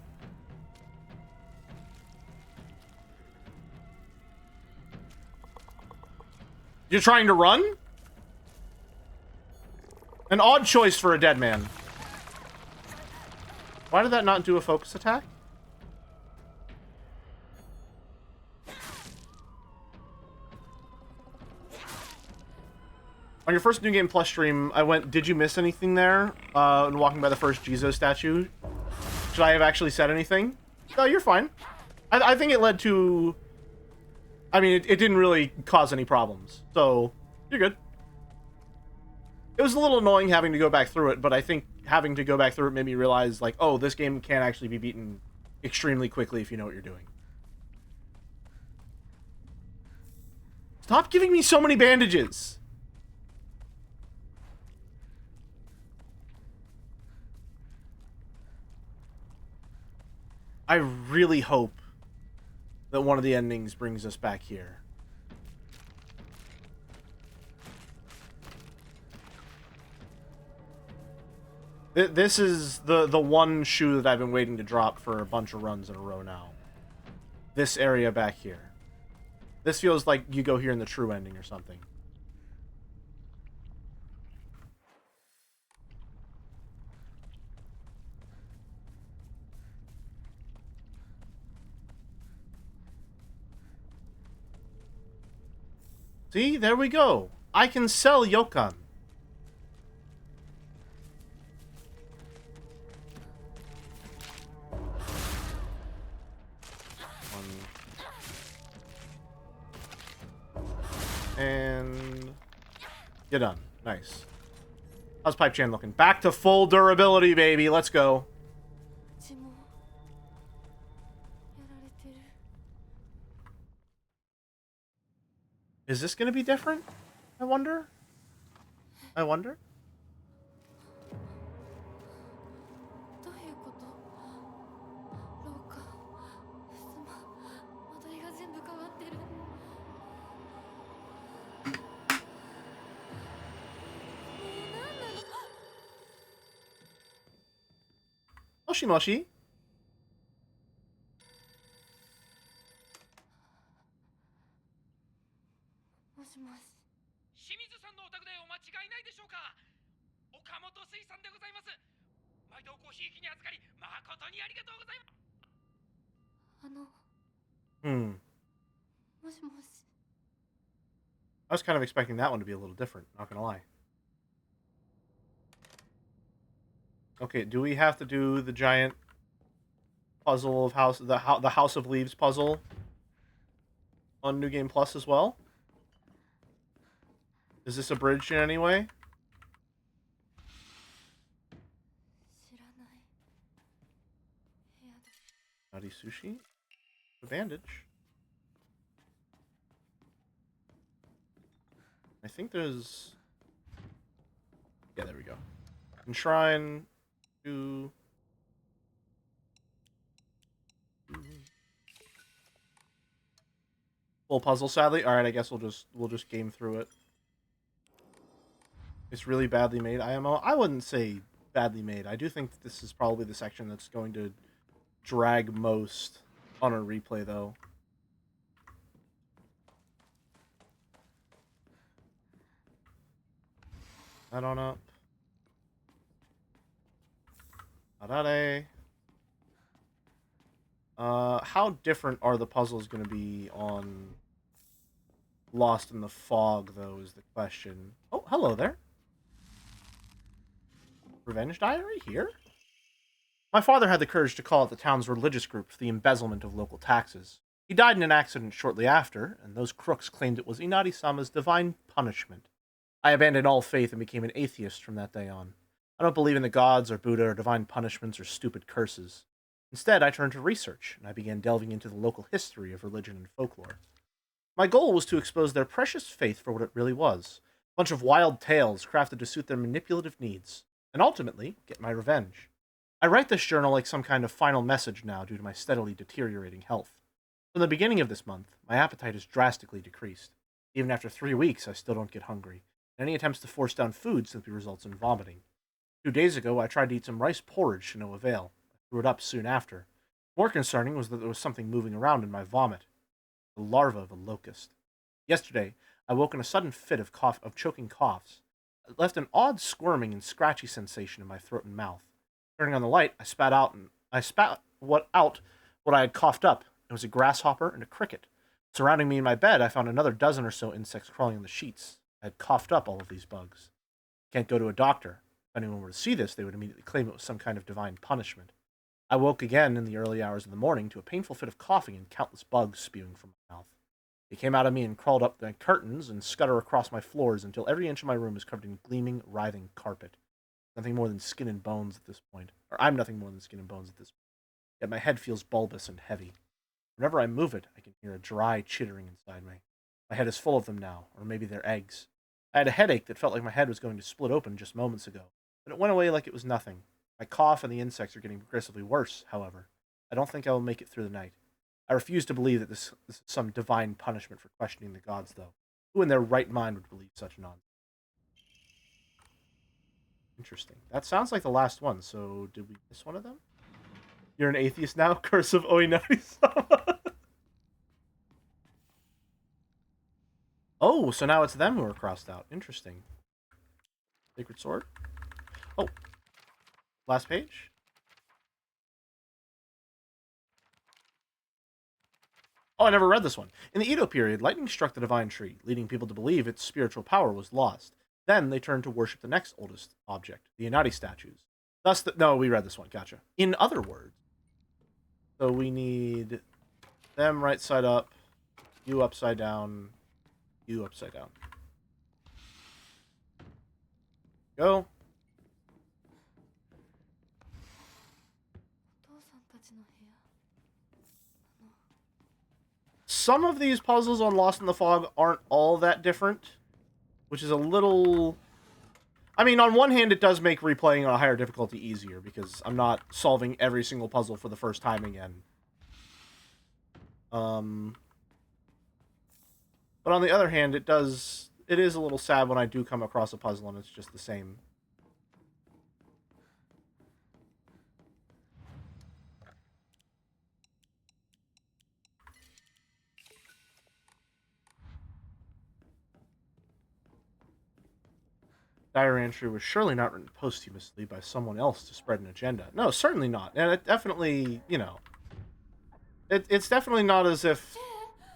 You're trying to run? An odd choice for a dead man. Why did that not do a focus attack? On your first New Game Plus stream, I went, did you miss anything there? And walking by the first Jizo statue. Should I have actually said anything? No, you're fine. I think it led to... I mean, it didn't really cause any problems. So, you're good. It was a little annoying having to go back through it, but I think having to go back through it made me realize, like, oh, this game can actually be beaten extremely quickly if you know what you're doing. Stop giving me so many bandages! I really hope that one of the endings brings us back here. This is the one shoe that I've been waiting to drop for a bunch of runs in a row now. This area back here. This feels like you go here in the true ending or something. See, there we go. I can sell Yokan. And you're done. Nice. How's Pipe Chain looking? Back to full durability, baby. Let's go. Is this going to be different? I wonder. I wonder. Moshi Moshi. I was kind of expecting that one to be a little different, not gonna lie. Okay, do we have to do the giant puzzle of the House of Leaves puzzle on New Game Plus as well? Is this abridged in any way? Naughty sushi? A bandage. I think there's... Yeah, there we go. Enshrine to... Full puzzle, sadly. Alright, I guess we'll just game through it. It's really badly made, IMO. I wouldn't say badly made. I do think that this is probably the section that's going to drag most on a replay, though. I don't know. Adare. How different are the puzzles going to be on Lost in the Fog, though, is the question. Oh, hello there. Revenge Diary here? My father had the courage to call out the town's religious group for the embezzlement of local taxes. He died in an accident shortly after, and those crooks claimed it was Inari-sama's divine punishment. I abandoned all faith and became an atheist from that day on. I don't believe in the gods or Buddha or divine punishments or stupid curses. Instead, I turned to research, and I began delving into the local history of religion and folklore. My goal was to expose their precious faith for what it really was, a bunch of wild tales crafted to suit their manipulative needs, and ultimately, get my revenge. I write this journal like some kind of final message now due to my steadily deteriorating health. From the beginning of this month, my appetite has drastically decreased. Even after 3 weeks, I still don't get hungry. Any attempts to force down food simply results in vomiting. 2 days ago, I tried to eat some rice porridge to no avail. I threw it up soon after. More concerning was that there was something moving around in my vomit. The larva of a locust. Yesterday, I woke in a sudden fit of choking coughs. It left an odd squirming and scratchy sensation in my throat and mouth. Turning on the light, I spat what I had coughed up. It was a grasshopper and a cricket. Surrounding me in my bed, I found another dozen or so insects crawling on the sheets. I had coughed up all of these bugs. Can't go to a doctor. If anyone were to see this, they would immediately claim it was some kind of divine punishment. I woke again in the early hours of the morning to a painful fit of coughing and countless bugs spewing from my mouth. They came out of me and crawled up the curtains and scutter across my floors until every inch of my room is covered in gleaming, writhing carpet. Nothing more than skin and bones at this point. Or I'm nothing more than skin and bones at this point. Yet my head feels bulbous and heavy. Whenever I move it, I can hear a dry chittering inside me. My head is full of them now, or maybe they're eggs. I had a headache that felt like my head was going to split open just moments ago, but it went away like it was nothing. My cough and the insects are getting progressively worse, however. I don't think I will make it through the night. I refuse to believe that this is some divine punishment for questioning the gods, though. Who in their right mind would believe such nonsense? Interesting. That sounds like the last one, so did we miss one of them? You're an atheist now? Curse of Oinari-sama. Oh, so now it's them who are crossed out. Interesting. Sacred Sword? Oh. Last page? Oh, I never read this one. In the Edo period, lightning struck the divine tree, leading people to believe its spiritual power was lost. Then they turned to worship the next oldest object, the Inari statues. Thus, no, we read this one. Gotcha. In other words, so we need them right side up, you upside down, you upside down. Go. Some of these puzzles on Lost in the Fog aren't all that different, which is a little... I mean, on one hand, it does make replaying on a higher difficulty easier, because I'm not solving every single puzzle for the first time again. But on the other hand, it is a little sad when I do come across a puzzle and it's just the same. Diary entry was surely not written posthumously by someone else to spread an agenda. No, certainly not. And it definitely, you know, it's definitely not as if,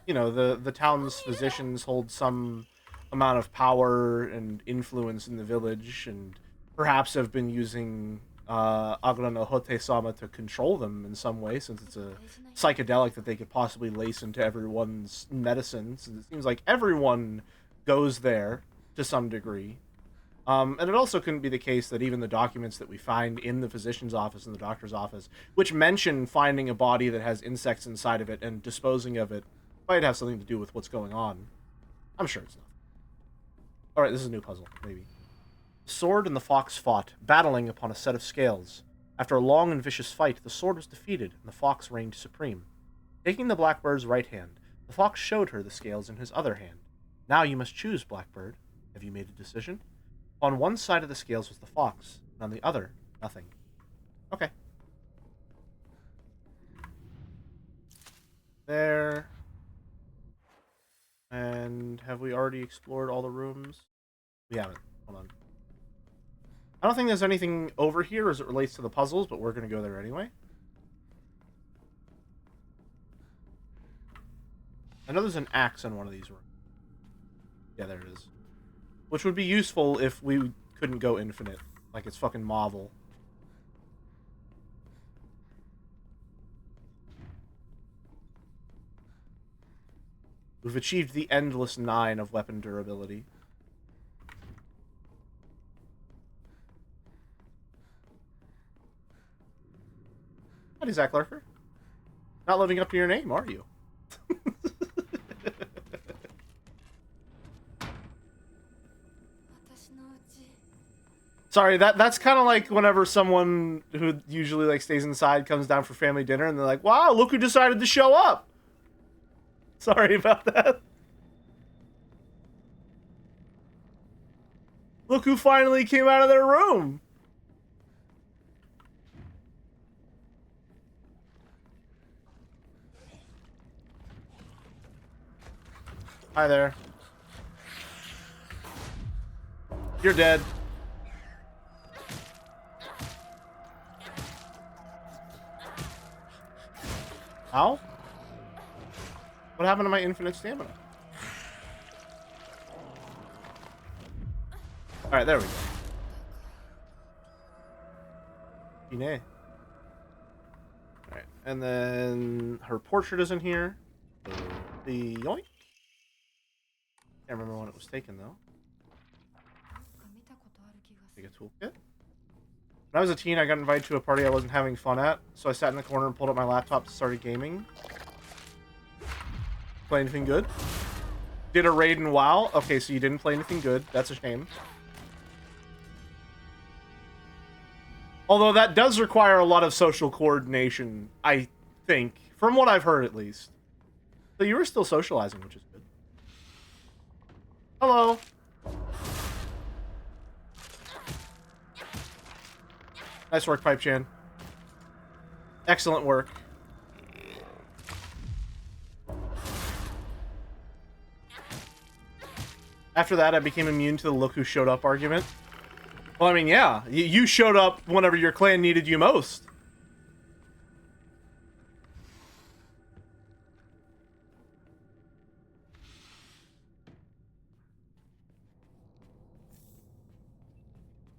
you know, the town's physicians hold some amount of power and influence in the village, and perhaps have been using Agura no Hote-sama to control them in some way, since it's a psychedelic that they could possibly lace into everyone's medicines. And it seems like everyone goes there to some degree. And it also couldn't be the case that even the documents that we find in the physician's office and the doctor's office, which mention finding a body that has insects inside of it and disposing of it, might have something to do with what's going on. I'm sure it's not. Alright, this is a new puzzle, maybe. The sword and the fox fought, battling upon a set of scales. After a long and vicious fight, the sword was defeated, and the fox reigned supreme. Taking the blackbird's right hand, the fox showed her the scales in his other hand. Now you must choose, Blackbird. Have you made a decision? On one side of the scales was the fox, and on the other, nothing. Okay. There. And have we already explored all the rooms? We haven't. Hold on. I don't think there's anything over here as it relates to the puzzles, but we're going to go there anyway. I know there's an axe in one of these rooms. Yeah, there it is. Which would be useful if we couldn't go infinite. Like it's fucking Marvel. We've achieved the endless 9 of weapon durability. Howdy, Zach Lurker. Not living up to your name, are you? Sorry, that's kind of like whenever someone who usually like stays inside comes down for family dinner and they're like, wow, look who decided to show up. Sorry about that. Look who finally came out of their room. Hi there. You're dead. Ow? What happened to my infinite stamina? Alright, there we go. Alright, and then her portrait is in here. So the yoink. Can't remember when it was taken though. Take a toolkit. When I was a teen, I got invited to a party I wasn't having fun at, so I sat in the corner and pulled up my laptop and started gaming. Play anything good? Did a raid in WoW? Okay, so you didn't play anything good. That's a shame. Although that does require a lot of social coordination, I think. From what I've heard, at least. So you were still socializing, which is good. Hello. Nice work, Pipe Chan. Excellent work. After that, I became immune to the look who showed up argument. Well, I mean, yeah. You showed up whenever your clan needed you most.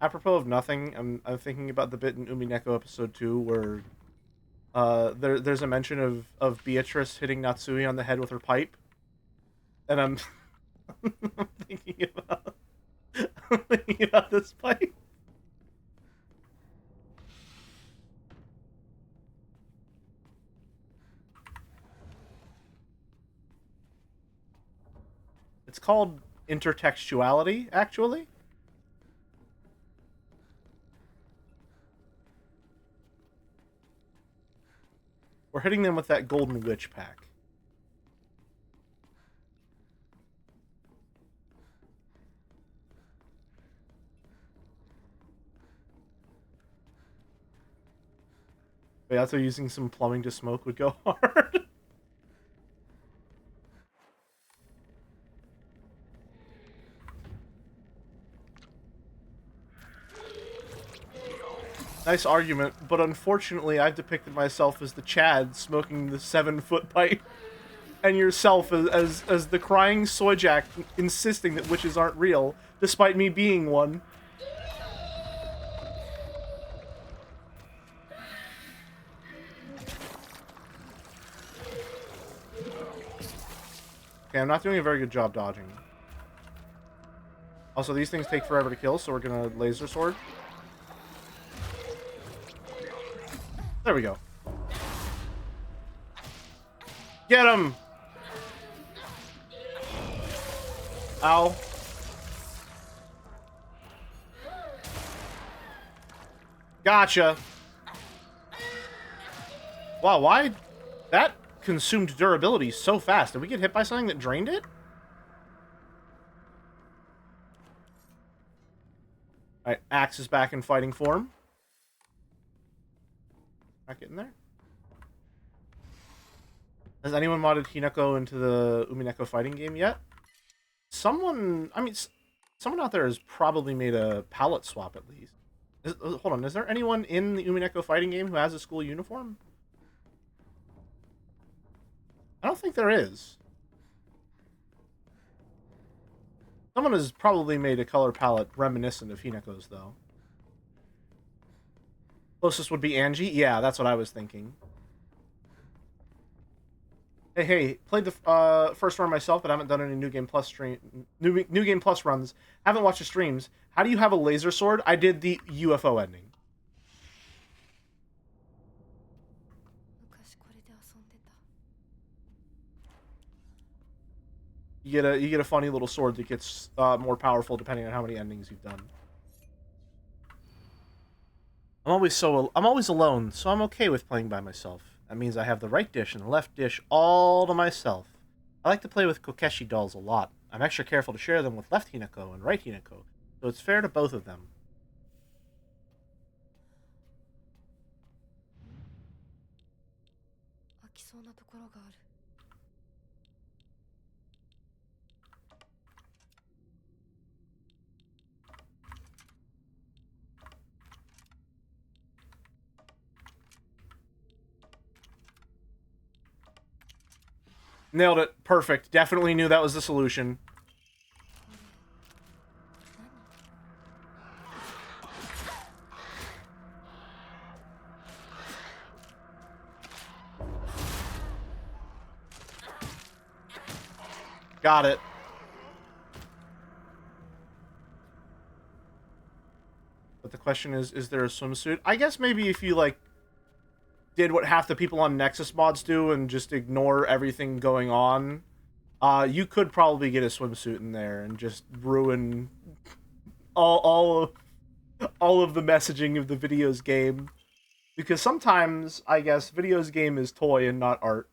Apropos of nothing, I'm thinking about the bit in Umineko episode 2 where there's a mention of Beatrice hitting Natsui on the head with her pipe. And I'm I'm thinking about this pipe. It's called intertextuality, actually. We're hitting them with that Golden Witch pack. But also using some plumbing to smoke would go hard. Nice argument, but unfortunately I've depicted myself as the Chad smoking the 7-foot pipe, and yourself as the crying Soyjack insisting that witches aren't real, despite me being one. Okay, I'm not doing a very good job dodging. Also, these things take forever to kill, so we're gonna laser sword. There we go. Get him! Ow. Gotcha. Wow, why? That consumed durability so fast. Did we get hit by something that drained it? Alright, Axe is back in fighting form. Not getting there. Has anyone modded Hinako into the Umineko fighting game yet? Someone, I mean, someone out there has probably made a palette swap at least. Hold on, is there anyone in the Umineko fighting game who has a school uniform? I don't think there is. Someone has probably made a color palette reminiscent of Hinako's, though. Closest would be Angie? Yeah, that's what I was thinking. Hey, played the first run myself, but haven't done any New Game Plus New Game Plus runs. Haven't watched the streams. How do you have a laser sword? I did the UFO ending. You get a funny little sword that gets more powerful depending on how many endings you've done. I'm always alone, so I'm okay with playing by myself. That means I have the right dish and the left dish all to myself. I like to play with Kokeshi dolls a lot. I'm extra careful to share them with left Hinako and right Hinako, so it's fair to both of them. Nailed it. Perfect. Definitely knew that was the solution. Got it. But the question is there a swimsuit? I guess maybe if you, like, did what half the people on Nexus mods do and just ignore everything going on, you could probably get a swimsuit in there and just ruin all of the messaging of the videos game. Because sometimes, I guess, videos game is toy and not art.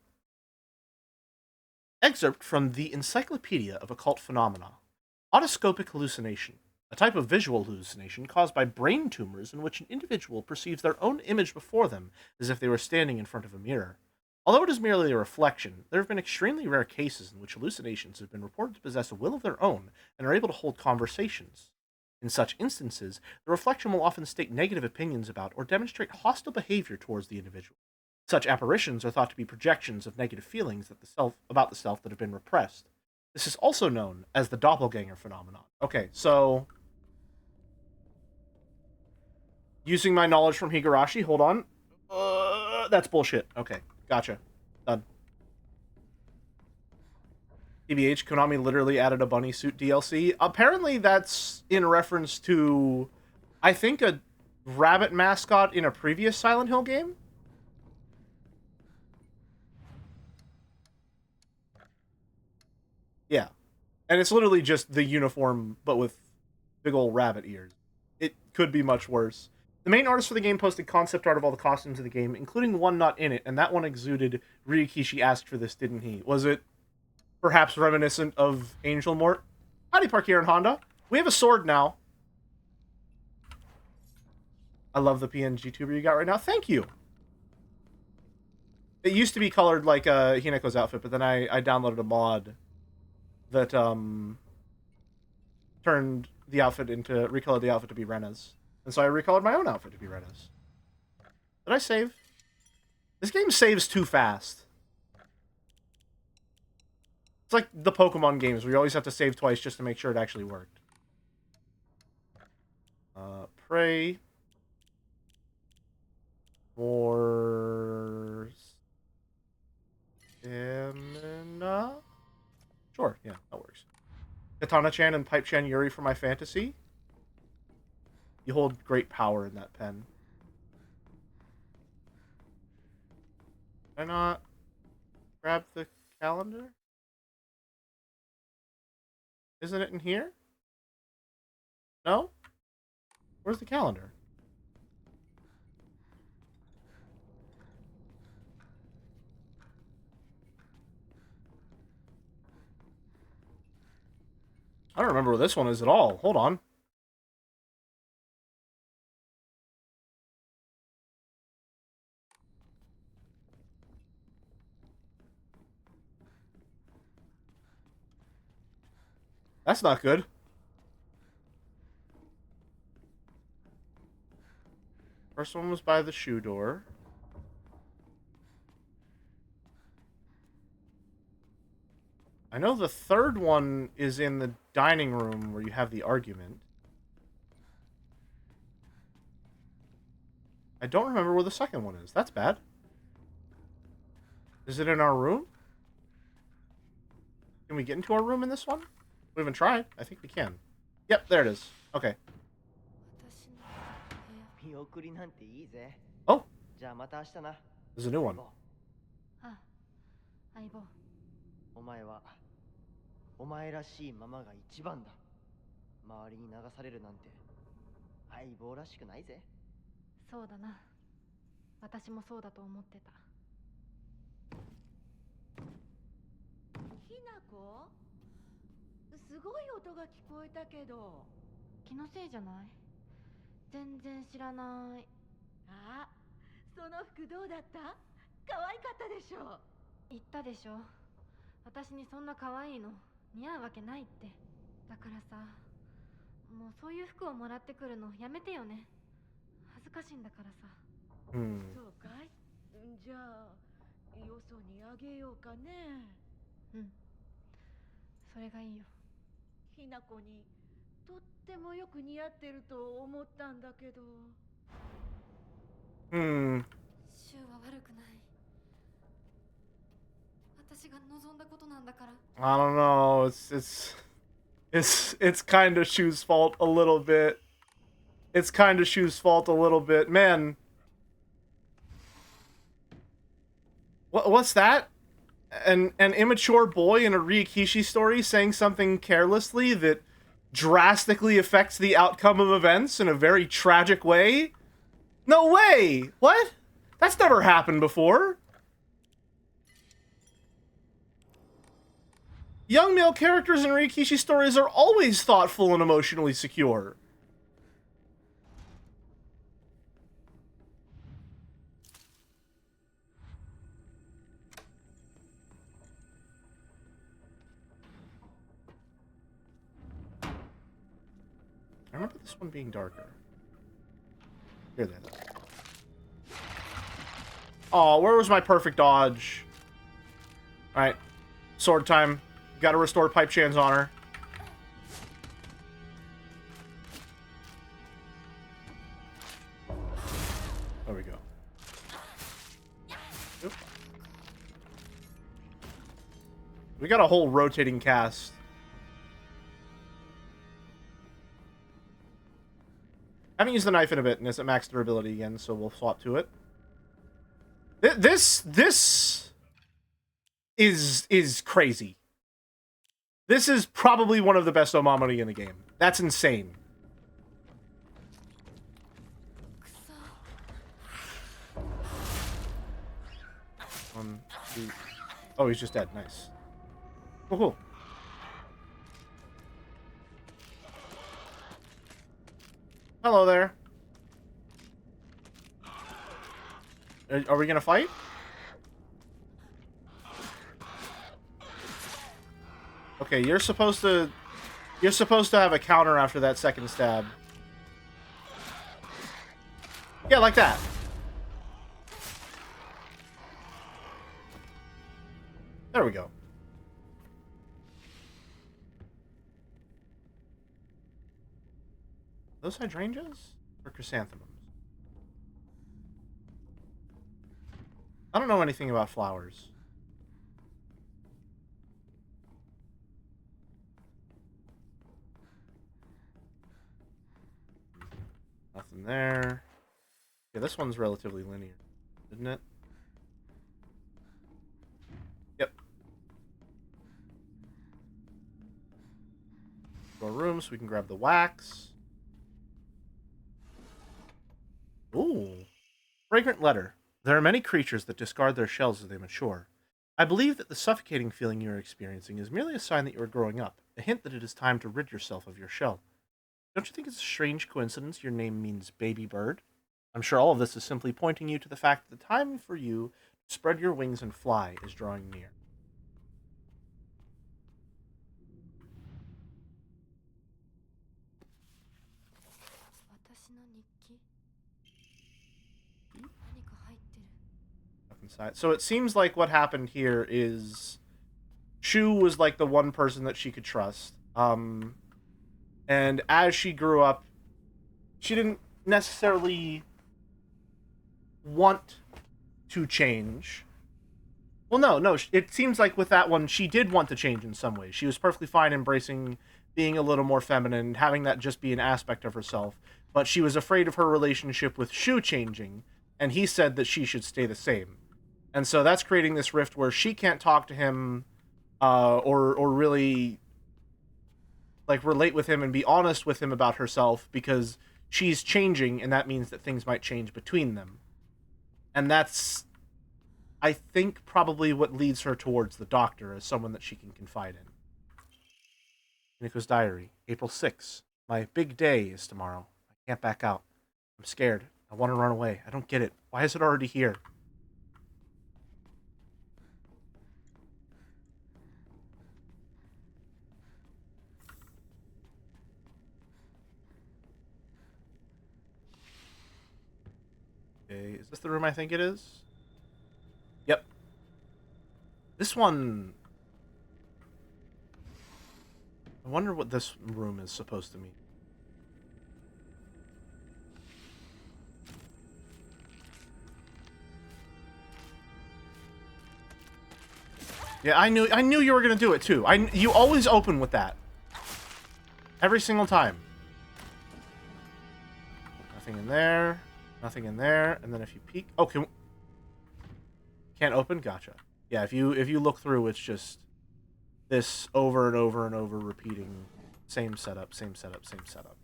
Excerpt from the Encyclopedia of Occult Phenomena. Autoscopic hallucination. a type of visual hallucination caused by brain tumors in which an individual perceives their own image before them as if they were standing in front of a mirror. Although it is merely a reflection, there have been extremely rare cases in which hallucinations have been reported to possess a will of their own and are able to hold conversations. In such instances, the reflection will often state negative opinions about or demonstrate hostile behavior towards the individual. Such apparitions are thought to be projections of negative feelings about the self that have been repressed. This is also known as the doppelganger phenomenon. Okay, so using my knowledge from Higurashi, hold on. That's bullshit. Okay, gotcha. Done. TBH, Konami literally added a bunny suit DLC. Apparently that's in reference to, I think, a rabbit mascot in a previous Silent Hill game? Yeah. And it's literally just the uniform, but with big old rabbit ears. It could be much worse. The main artist for the game posted concept art of all the costumes of the game, including one not in it, and that one exuded Ryukishi asked for this, didn't he? Was it perhaps reminiscent of Angel Mort? Howdy, Parkier and Honda. We have a sword now. I love the PNG tuber you got right now. Thank you. It used to be colored like Hineko's outfit, but then I downloaded a mod that turned the outfit into, recolored the outfit to be Rena's. And so I recolored my own outfit to be Rena's. Did I save? This game saves too fast. It's like the Pokemon games where you always have to save twice just to make sure it actually worked. Pray. More stamina? Sure, yeah, that works. Katana-chan and Pipe-chan Yuri for my fantasy. You hold great power in that pen. Can I not grab the calendar? Isn't it in here? No? Where's the calendar? I don't remember where this one is at all. Hold on. That's not good. First one was by the shoe door. I know the third one is in the dining room where you have the argument. I don't remember where the second one is. That's bad. Is it in our room? Can we get into our room in this one? We haven't tried. I think we can. Yep, there it is. Okay. Oh! There's a new one. お前はお前らしいままが一番だ。周りに流されるなんて相棒らしくないぜ。そうだな。私もそうだと思ってた。ひなこ？すごい音が聞こえたけど。気のせいじゃない？全然知らない。あ、その服どうだった？可愛かったでしょ。言ったでしょ。私にそんな可愛いの似合うわけないって。だからさ、もうそういう服をもらってくるのやめてよね。恥ずかしいんだからさ。そうかい？じゃあよそにあげようかね。うん。それがいいよ。ひなこにとってもよく似合ってると思ったんだけど。シュウは悪くない。私が望んだことなんだから。I don't know. It's kind of Shu's fault a little bit. It's kind of Shu's fault a little bit. Man. What's that? An immature boy in a Ryukishi story saying something carelessly that drastically affects the outcome of events in a very tragic way? No way! What? That's never happened before. Young male characters in Rikishi stories are always thoughtful and emotionally secure. I remember this one being darker. Here they are. Oh, where was my perfect dodge? Alright. Sword time. Gotta restore Pipe Chan's honor. There we go. Oop. We got a whole rotating cast. I haven't used the knife in a bit, and it's at max durability again, so we'll swap to it. This is crazy. This is probably one of the best Omamori in the game. That's insane. One, two. Oh, he's just dead. Nice. Oh, cool. Hello there. Are we gonna fight? Okay, you're supposed to have a counter after that second stab. Yeah, like that. There we go. Those hydrangeas or chrysanthemums? I don't know anything about flowers. Nothing there. Yeah, this one's relatively linear, isn't it? Yep. More room so we can grab the wax. Ooh. Fragrant letter. There are many creatures that discard their shells as they mature. I believe that the suffocating feeling you are experiencing is merely a sign that you are growing up, a hint that it is time to rid yourself of your shell. Don't you think it's a strange coincidence your name means baby bird? I'm sure all of this is simply pointing you to the fact that the time for you to spread your wings and fly is drawing near. Up inside. So it seems like what happened here is Shu was like the one person that she could trust. And as she grew up, she didn't necessarily want to change. Well, no. It seems like with that one, she did want to change in some ways. She was perfectly fine embracing being a little more feminine, having that just be an aspect of herself. But she was afraid of her relationship with Shu changing, and he said that she should stay the same. And so that's creating this rift where she can't talk to him, or really like relate with him and be honest with him about herself because she's changing, and that means that things might change between them. And that's, I think, probably what leads her towards the doctor as someone that she can confide in. Nico's diary, April 6th. My big day is tomorrow. I can't back out. I'm scared. I want to run away. I don't get it. Why is it already here? Okay, is this the room I think it is? Yep. This one... I wonder what this room is supposed to mean. Yeah, I knew you were gonna do it too. You always open with that. Every single time. Nothing in there. Nothing in there. And then if you peek... Oh, can't open? Gotcha. Yeah, if you look through, it's just this over and over and over repeating. Same setup, same setup, same setup.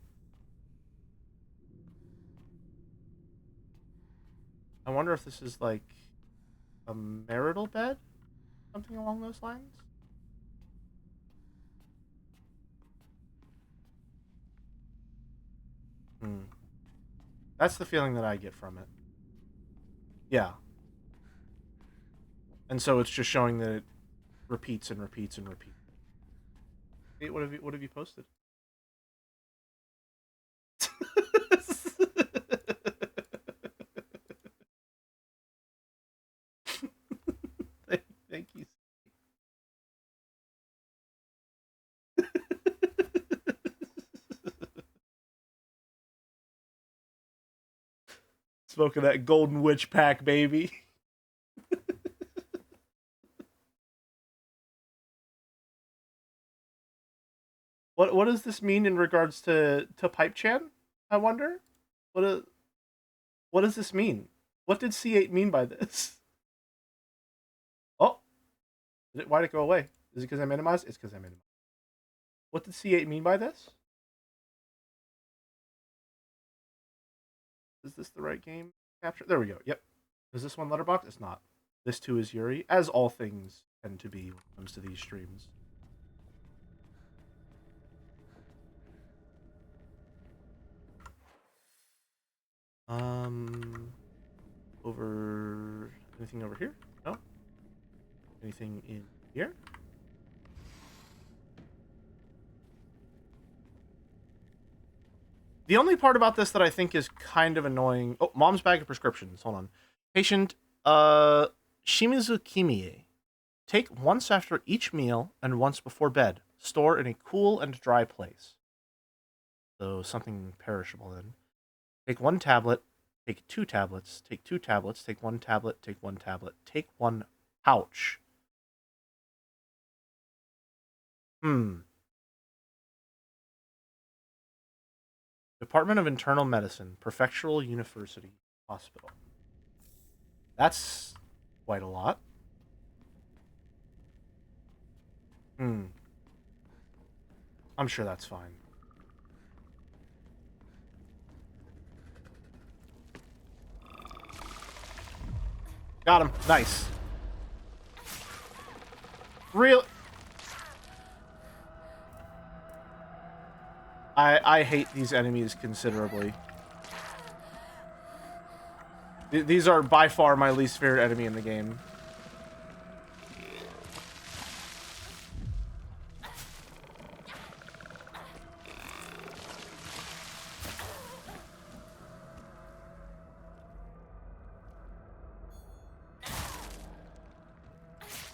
I wonder if this is like a marital bed? Something along those lines? Hmm. That's the feeling that I get from it. Yeah. And so it's just showing that it repeats and repeats and repeats. Hey, what have you posted? Thank you. Smoking that golden witch pack, baby. What does this mean in regards to Pipe Chan? I wonder. What what does this mean? What did C8 mean by this? Oh, why did it go away? Is it because I minimized? It's because I minimized. What did C8 mean by this? Is this the right game capture? There we go. Yep. Is this one letterbox? It's not. This too is Yuri, as all things tend to be when it comes to these streams. Over anything over here? No. Anything in here? The only part about this that I think is kind of annoying. Oh, mom's bag of prescriptions. Hold on. Patient, Shimizu Kimie. Take once after each meal and once before bed. Store in a cool and dry place. So something perishable then. Take one tablet. Take two tablets. Take two tablets. Take one tablet. Take one tablet. Take one pouch. Department of Internal Medicine, Prefectural University Hospital. That's quite a lot. I'm sure that's fine. Got him. Nice. Real. I hate these enemies considerably. These are by far my least favorite enemy in the game.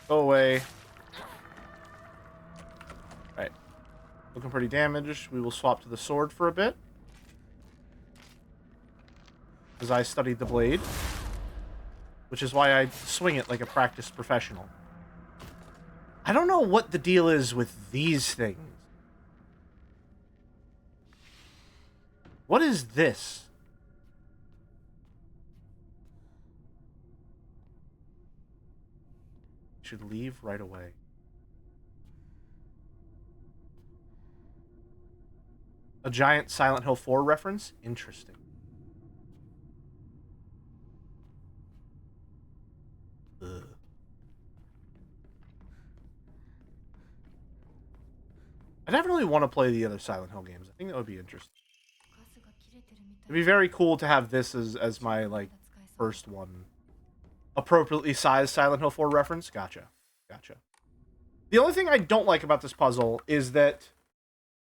Go away. Right. Looking pretty damaged. We will swap to the sword for a bit. As I studied the blade. Which is why I swing it like a practiced professional. I don't know what the deal is with these things. What is this? Should leave right away. A giant Silent Hill 4 reference? Interesting. Ugh. I definitely want to play the other Silent Hill games. I think that would be interesting. It'd be very cool to have this as my, like, first one. Appropriately sized Silent Hill 4 reference? Gotcha. Gotcha. The only thing I don't like about this puzzle is that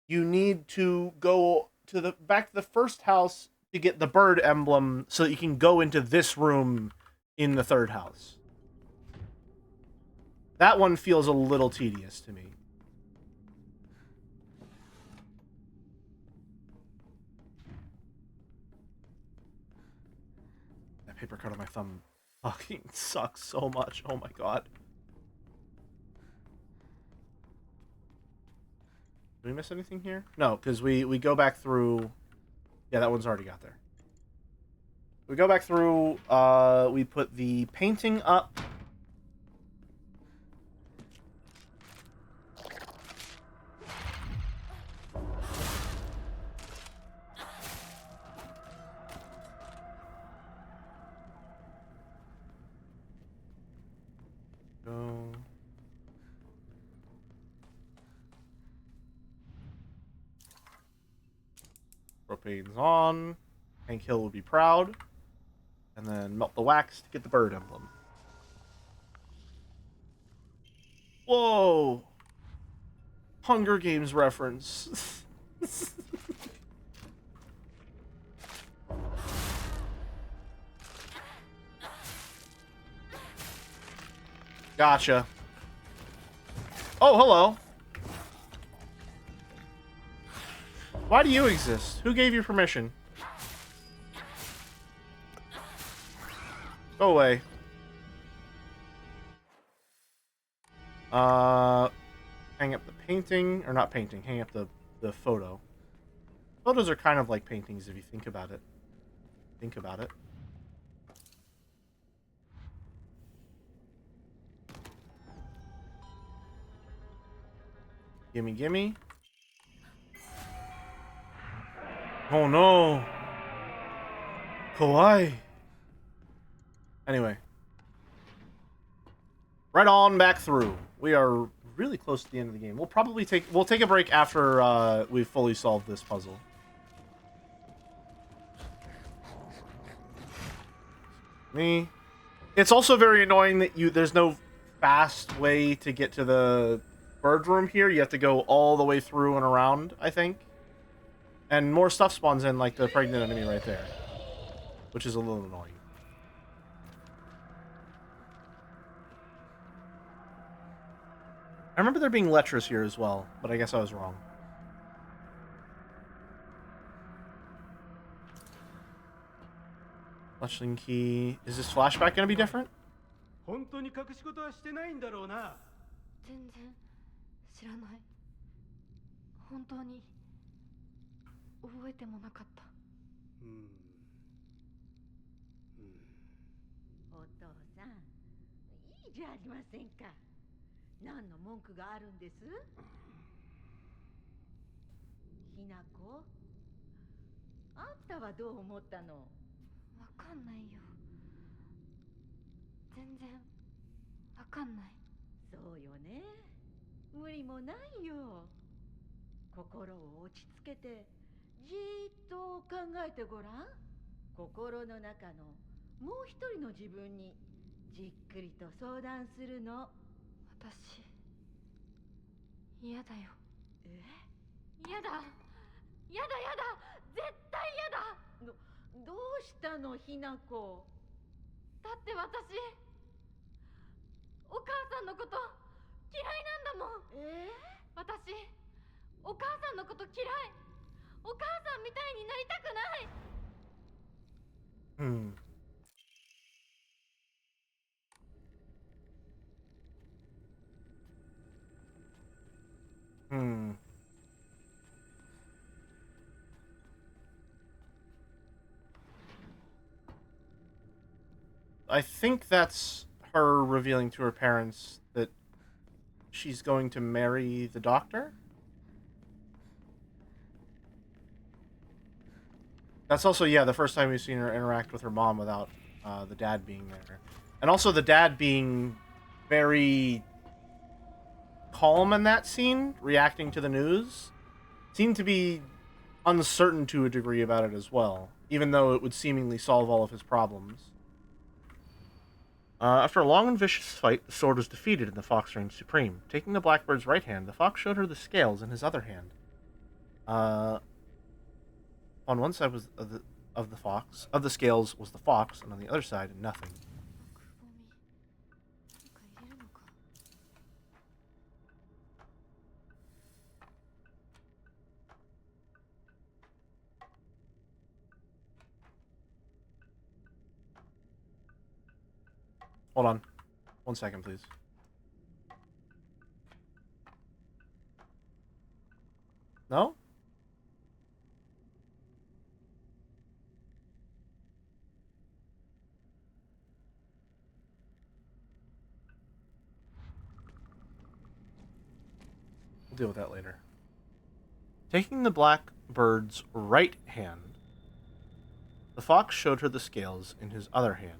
you need to go to the back to the first house to get the bird emblem so that you can go into this room in the third house. That one feels a little tedious to me. That paper cut on my thumb fucking sucks so much. Oh my god. Did we miss anything here? No, because we go back through... Yeah, that one's already got there. We go back through, we put the painting up. Go. propane's on. Hank Hill will be proud. And then melt the wax to get the bird emblem. Whoa! Hunger Games reference. Gotcha. Oh, hello. Why do you exist? Who gave you permission? Go away. Hang up the painting, or not painting, hang up the photo. Photos are kind of like paintings if you think about it. Think about it. Gimme, gimme. Oh no. Kawaii. Anyway. Right on back through. We are really close to the end of the game. We'll take a break after we've fully solved this puzzle. Me. It's also very annoying that there's no fast way to get to the bird room here. You have to go all the way through and around, I think. And more stuff spawns in, like the pregnant enemy right there. Which is a little annoying. I remember there being Letras here as well, but I guess I was wrong. Fletchling key. Is this flashback going to be different? 本当に隠し事はしてないんだろうな。全然知らない。本当に覚えてもなかった。お父さん、いいじゃありませんか。何の文句があるんです？ひなこ、あんたはどう思ったの？わかんないよ。全然わかんない。そうよね。無理もないよ。心を落ち着けてじーっと考えてごらん。心の中のもう一人の自分にじっくりと相談するの。私嫌だよ。え？嫌だ。嫌だ嫌だ。絶対嫌だ。どうしたのひなこ？だって私お母さんのこと嫌いなんだもん。私お母さんのこと嫌い。お母さんみたいになりたくない。I think that's her revealing to her parents that she's going to marry the doctor? That's also, yeah, the first time we've seen her interact with her mom without the dad being there. And also the dad being very calm in that scene, reacting to the news, seemed to be uncertain to a degree about it as well, even though it would seemingly solve all of his problems. After a long and vicious fight, the sword was defeated and the fox reigned supreme. Taking the blackbird's right hand, the fox showed her the scales in his other hand. On one side was of the scales was the fox, and on the other side, nothing. Hold on. 1 second, please. No? We'll deal with that later. Taking the blackbird's right hand, the fox showed her the scales in his other hand.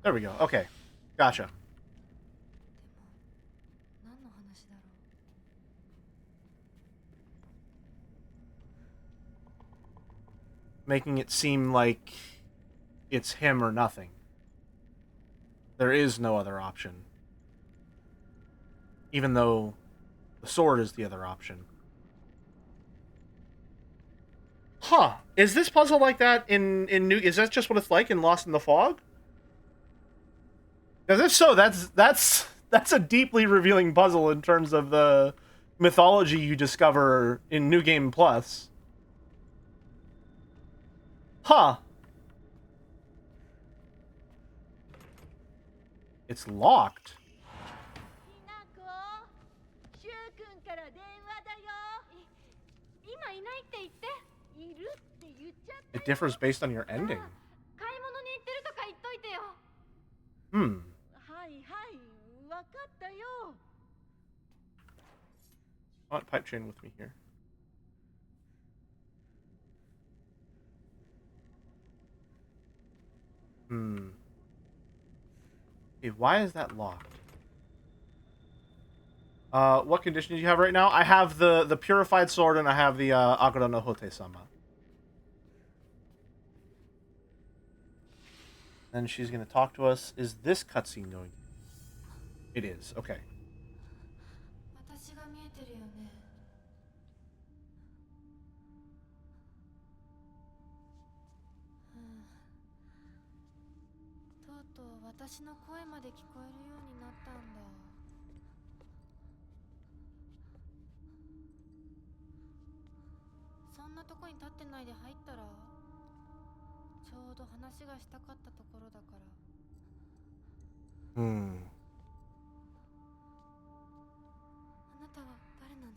There we go. Okay. Gotcha. でも何の話だろう。 Making it seem like it's him or nothing. There is no other option. Even though the sword is the other option. Huh. Is this puzzle like that in New... Is that just what it's like in Lost in the Fog? Because if so, that's a deeply revealing puzzle in terms of the mythology you discover in New Game Plus. Huh. It's locked. ひなこ、しゅうくんから電話だよ。今いないって言って。いるって言っちゃった It differs based on your ending. 買い物に行ってるとか言っといてよ。 Hmm. はいはい、わかったよ。 I want pipe chain with me here. Hmm. Okay, why is that locked? What condition do you have right now? I have the purified sword and I have the Agura no Hote-sama. Then she's gonna talk to us. Is this cutscene going? It is. Okay. 私が見えてるよね。とうとう私の声まで聞こえるようになったんだ。そんなとこに立ってないで入ったら、ちょうど話がしたかったところだから。 Hmm. あなたは誰なの？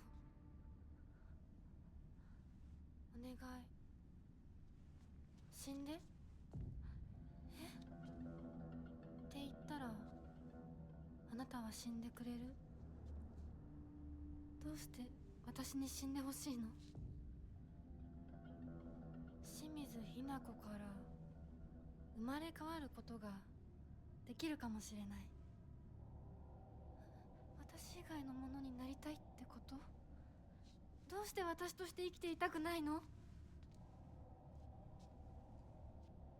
お願い。死んで？え？って言ったら、あなたは死んでくれる？どうして私に死んでほしいの？清水ひな子から生まれ変わることができるかもしれない。私以外のものになりたいってこと？どうして私として生きていたくないの？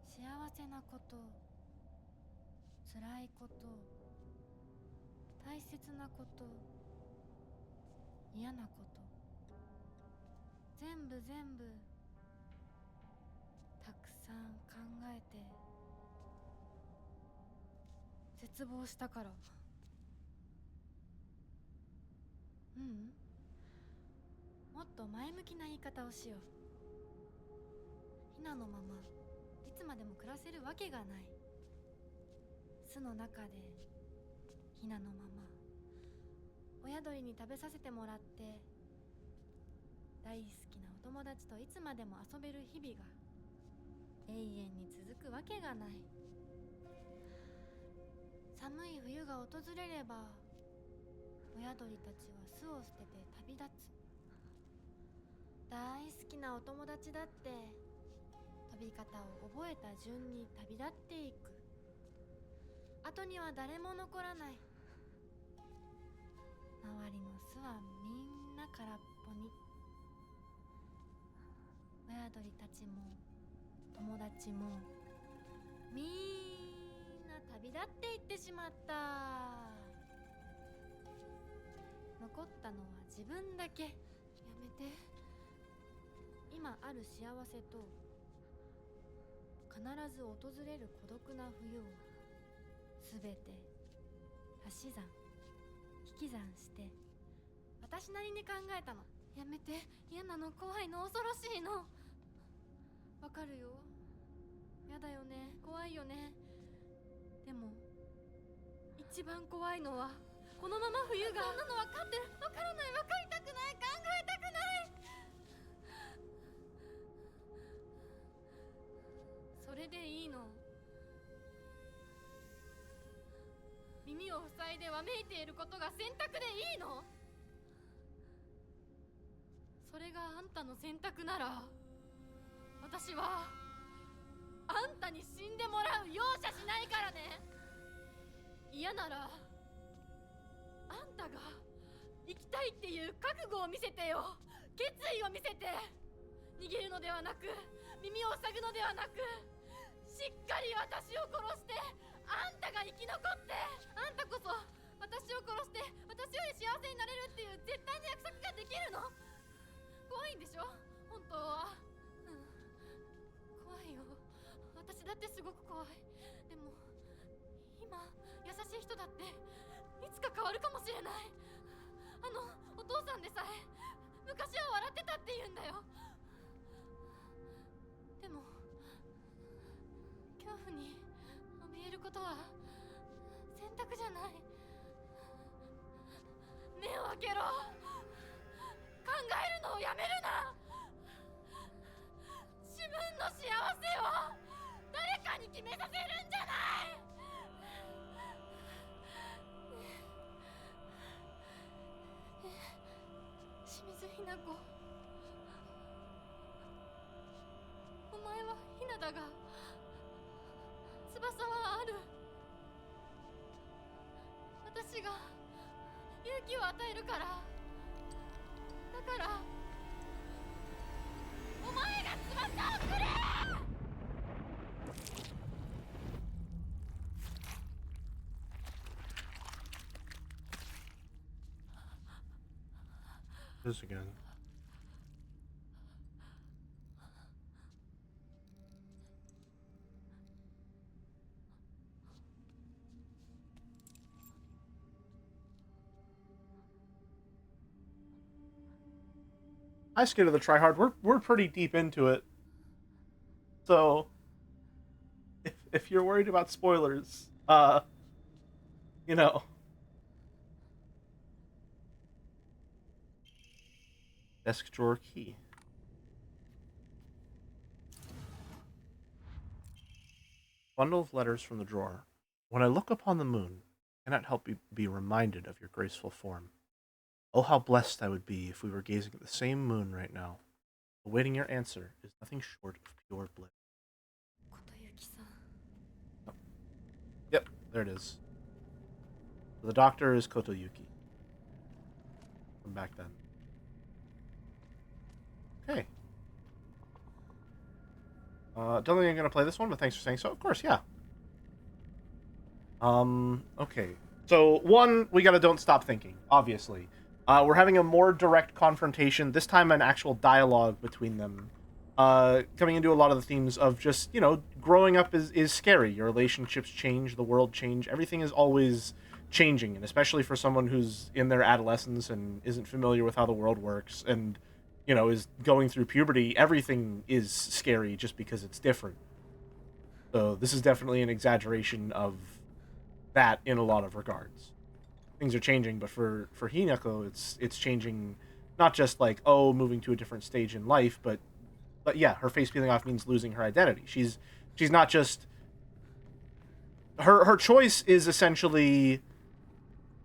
幸せなこと、辛いこと、大切なこと、嫌なこと、全部たくさん考えて絶望したから。ううん、もっと前向きな言い方をしよう。ひなのままいつまでも暮らせるわけがない。巣の中でひなのまま親鳥に食べさせてもらって、大好きなお友達といつまでも遊べる日々が永遠に続くわけがない。寒い冬が訪れれば、親鳥たちは巣を捨てて旅立つ。大好きなお友達だって飛び方を覚えた順に旅立っていく。後には誰も残らない。周りの巣はみんな空っぽに。親鳥たちも友達もみんな旅立っていってしまった。残ったのは自分だけ。やめて。今ある幸せと必ず訪れる孤独な冬をすべて足し算引き算して私なりに考えたの。やめて。嫌なの、怖いの、恐ろしいの。わかるよ。やだよね、怖いよね。でも一番怖いのはこのまま冬が。そんなの分かってる。分からない、分かりたくない、考えたくない。それでいいの。耳を塞いでわめいていることが選択でいいの？それがあんたの選択なら、私はあんたに死んでもらう容赦しないからね。嫌ならあんたが生きたいっていう覚悟を見せてよ。決意を見せて。逃げるのではなく、耳を塞ぐのではなく、しっかり私を殺して、あんたが生き残って、あんたこそ私を殺して私より幸せになれるっていう絶対の約束ができるの。怖いんでしょ本当は。怖いよ。私だってすごく怖い。でも今優しい人だっていつか変わるかもしれない。お父さんでさえ昔は笑ってたって言うんだよ。でも恐怖に怯えることは選択じゃない。目を開けろ。考えるのをやめるな。自分の幸せを誰かに決めさせるんじゃない。清水ひな子、お前はひなだが翼はある。私が勇気を与えるから。だからお前が翼をくれ。This again. Hi, Skid of the Tryhard. We're pretty deep into it, so if you're worried about spoilers, you know, desk drawer key. Bundle of letters from the drawer. When I look upon the moon, I cannot help be reminded of your graceful form. Oh, how blessed I would be if we were gazing at the same moon right now. Awaiting your answer is nothing short of pure bliss. Oh. Yep, there it is. So the doctor is Kotoyuki. From back then. Okay. Don't think I'm gonna play this one, but thanks for saying so. Of course, yeah. Okay. So, one, we gotta don't stop thinking, obviously. We're having a more direct confrontation, this time an actual dialogue between them. Coming into a lot of the themes of just, you know, growing up is scary. Your relationships change, the world change, everything is always changing, and especially for someone who's in their adolescence and isn't familiar with how the world works, and, you know, is going through puberty, everything is scary just because it's different. So this is definitely an exaggeration of that in a lot of regards. Things are changing, but for Hinako, it's changing, not just like, oh, moving to a different stage in life, but yeah, her face peeling off means losing her identity. She's not just her choice is essentially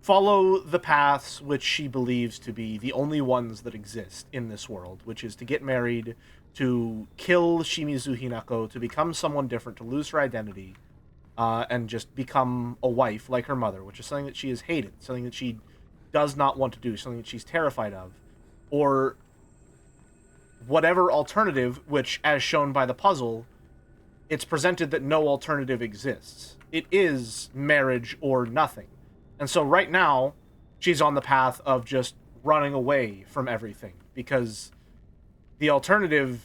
follow the paths which she believes to be the only ones that exist in this world, which is to get married, to kill Shimizu Hinako, to become someone different, to lose her identity, and just become a wife like her mother, which is something that she has hated, something that she does not want to do, something that she's terrified of, or whatever alternative, which, as shown by the puzzle, it's presented that no alternative exists. It is marriage or nothing. And so right now, she's on the path of just running away from everything, because the alternative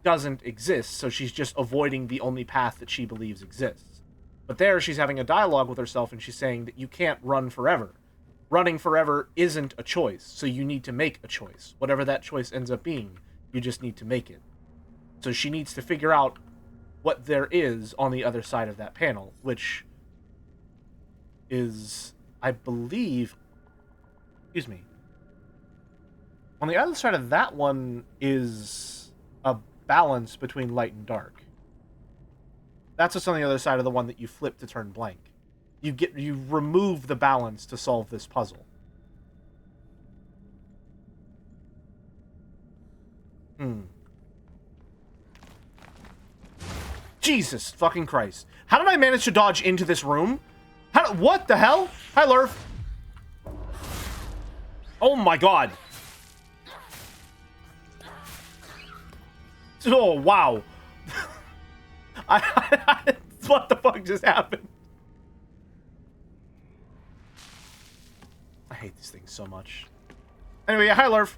doesn't exist, so she's just avoiding the only path that she believes exists. But there, she's having a dialogue with herself, and she's saying that you can't run forever. Running forever isn't a choice, so you need to make a choice. Whatever that choice ends up being, you just need to make it. So she needs to figure out what there is on the other side of that panel, which is, I believe... Excuse me. On the other side of that one is a balance between light and dark. That's what's on the other side of the one that you flip to turn blank. You remove the balance to solve this puzzle. Jesus fucking Christ. How did I manage to dodge into this room? What the hell? Hi, Lurf. Oh my god. Oh, wow. What the fuck just happened? I hate these things so much. Anyway, hi, Lurf.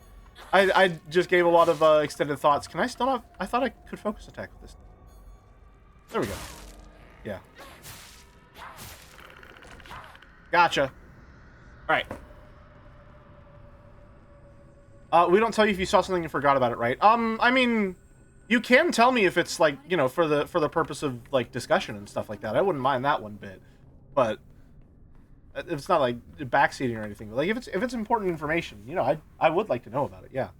I just gave a lot of extended thoughts. Can I still not? I thought I could focus attack with this. There we go. Yeah. Gotcha. Alright. We don't tell you if you saw something and forgot about it, right? I mean, you can tell me if it's like, you know, for the purpose of like discussion and stuff like that. I wouldn't mind that one bit. But it's not like backseating or anything. But like if it's important information, you know, I would like to know about it, yeah.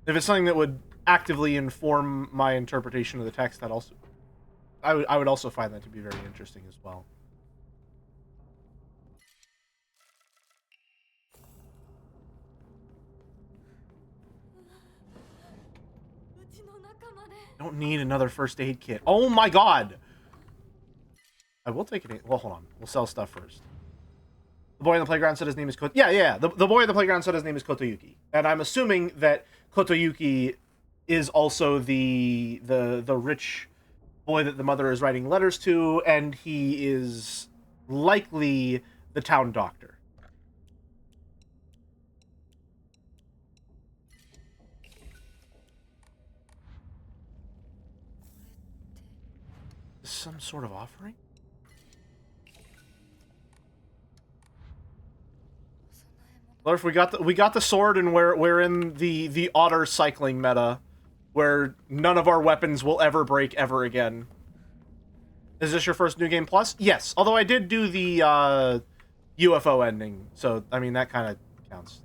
If it's something that would actively inform my interpretation of the text, that also I would also find that to be very interesting as well. Don't need another first aid kit. Oh my god! I will take it. Well, hold on. We'll sell stuff first. The boy on the playground said his name is Koto. Yeah. The boy on the playground said his name is Kotoyuki, and I'm assuming that Kotoyuki is also the rich boy that the mother is writing letters to, and he is likely the town doctor. Some sort of offering? Well, if we got the sword, and we're in the otter cycling meta, where none of our weapons will ever break ever again. Is this your first New Game Plus? Yes, although I did do the UFO ending, so I mean that kind of counts.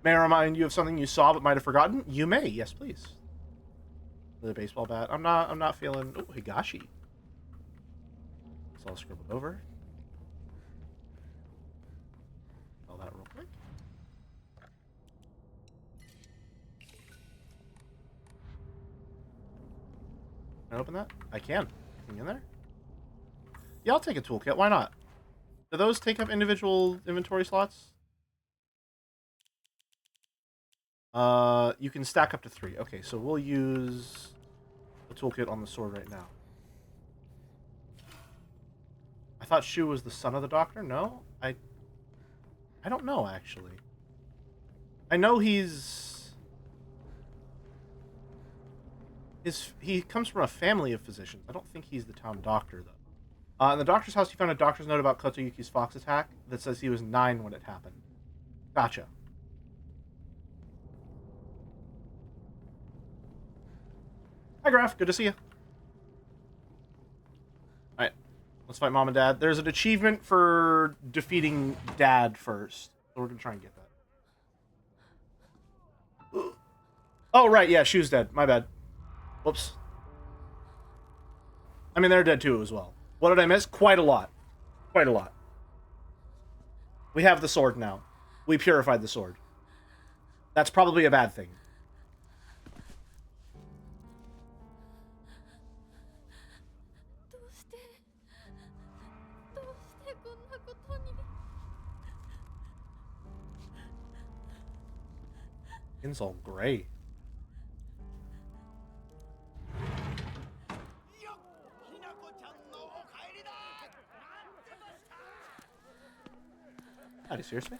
May I remind you of something you saw but might have forgotten? You may, yes, please. The baseball bat. I'm not feeling. Oh, Higashi. So I'll scribble it over. Spell that real quick. Can I open that? I can. Anything in there? Yeah, I'll take a toolkit. Why not? Do those take up individual inventory slots? You can stack up to 3. Okay, so we'll use the toolkit on the sword right now. I thought Shu was the son of the doctor? No? I don't know, actually. I know he comes from a family of physicians. I don't think he's the town doctor, though. In the doctor's house, you found a doctor's note about Kotoyuki's fox attack that says he was 9 when it happened. Gotcha. Hi, Graf. Good to see you. Alright. Let's fight Mom and Dad. There's an achievement for defeating Dad first. So we're gonna try and get that. Oh, right. Yeah, Shu's dead. My bad. Whoops. I mean, they're dead too as well. What did I miss? Quite a lot. Quite a lot. We have the sword now. We purified the sword. That's probably a bad thing. It's all gray. Are you serious, man?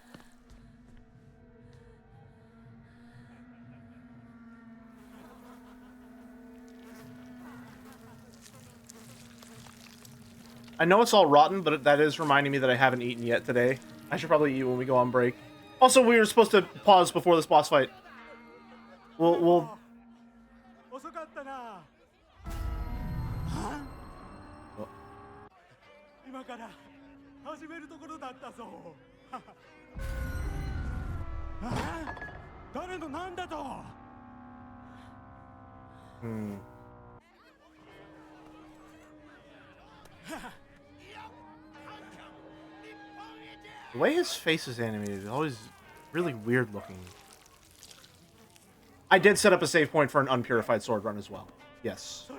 I know it's all rotten, but that is reminding me that I haven't eaten yet today. I should probably eat when we go on break. Also, we were supposed to pause before this boss fight. We'll... 遅かったな。今から始めるところだったぞ。誰のなんだと。The way his face is animated is always really weird looking. I did set up a save point for an unpurified sword run as well. Yes.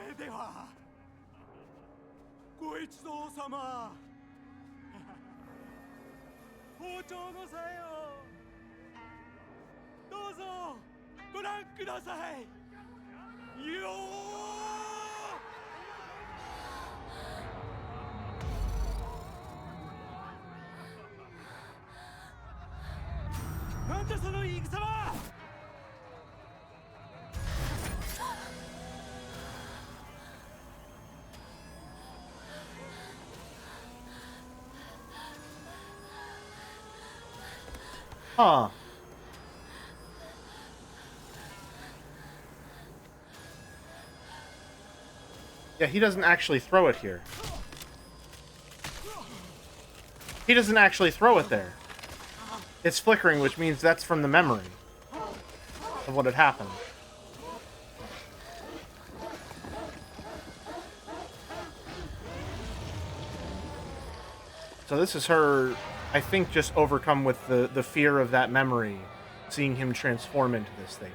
ちそうさま包丁のさえをどうぞご覧くださいよーなんだその戦はHuh. Yeah, he doesn't actually throw it here. He doesn't actually throw it there. It's flickering, which means that's from the memory of what had happened. So this is her, I think, just overcome with the fear of that memory, seeing him transform into this thing.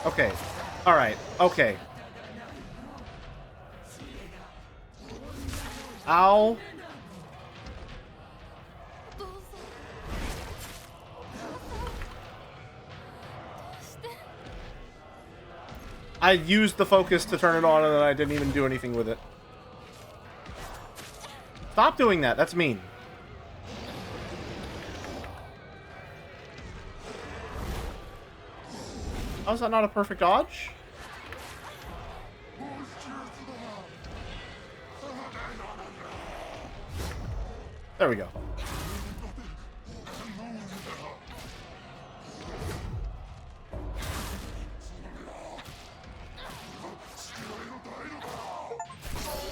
Okay. Alright. Okay. Ow. I used the focus to turn it on and then I didn't even do anything with it. Stop doing that. That's mean. How is that not a perfect dodge? There we go.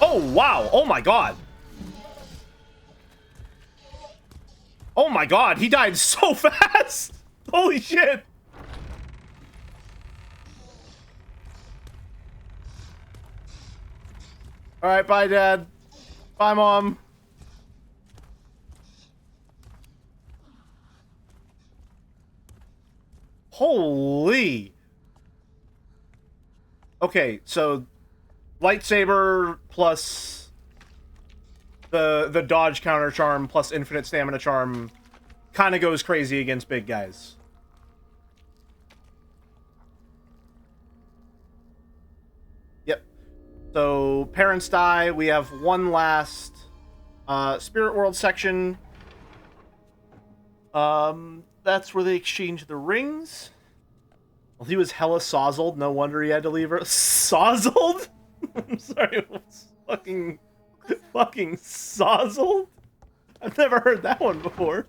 Oh, wow. Oh, my God. Oh, my God. He died so fast. Holy shit. All right, bye, Dad. Bye, Mom. Holy. Okay, so lightsaber plus the dodge counter charm plus infinite stamina charm kind of goes crazy against big guys. Yep. So parents die. We have one last Spirit World section. That's where they exchange the rings. Well, he was hella sozzled. No wonder he had to leave her. Sozzled? I'm sorry. Fucking sozzled? I've never heard that one before.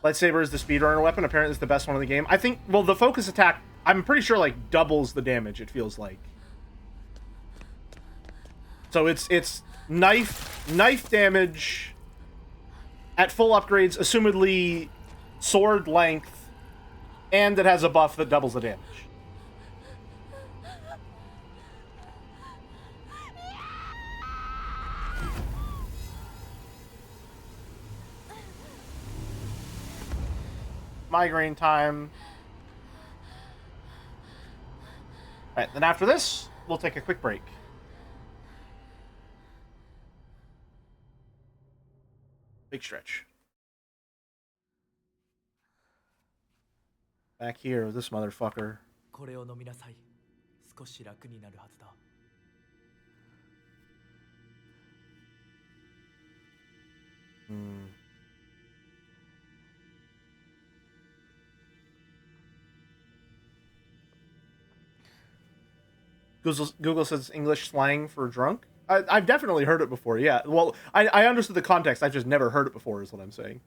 Lightsaber is the speedrunner weapon. Apparently it's the best one in the game. I think, well, the focus attack, I'm pretty sure, like, doubles the damage, it feels like. So it's knife damage at full upgrades, assumedly sword length, and it has a buff that doubles the damage. Migraine time. Alright, then after this, we'll take a quick break. Big stretch. Back here, this motherfucker. これを飲みなさい。少し楽になるはずだ。Google says English slang for drunk. I've definitely heard it before, yeah. Well, I understood the context, I've just never heard it before, is what I'm saying.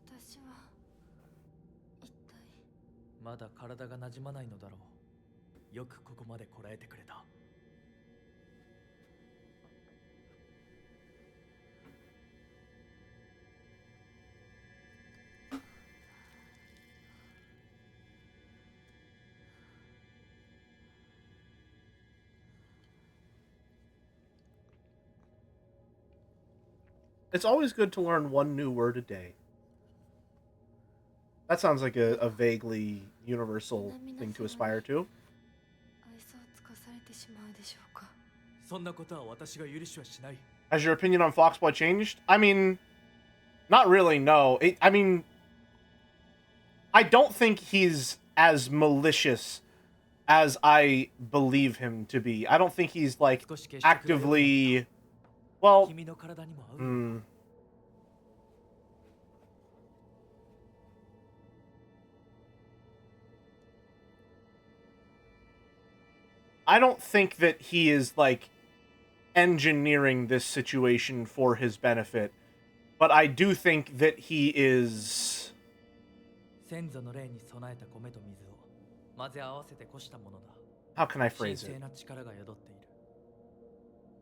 私は一体まだ体が馴染まないのだろう。よくここまでこらえてくれた。It's always good to learn one new word a day. That sounds like a vaguely universal thing to aspire to. 愛想をつかされてしまうでしょうか。そんなことは私が許しはしない。 Has your opinion on Foxboy changed? I mean, not really, no. I mean, I don't think he's as malicious as I believe him to be. I don't think he's, like, 少し消してくれるようになっ actively... Well, た君の体にも合う。 hmm. I don't think that he is, like, engineering this situation for his benefit, but I do think that he is... 先祖の霊に備えた米と水を混ぜ合わせてこしたものだ。 How can I 神 phrase 聖 it? な力が宿っている。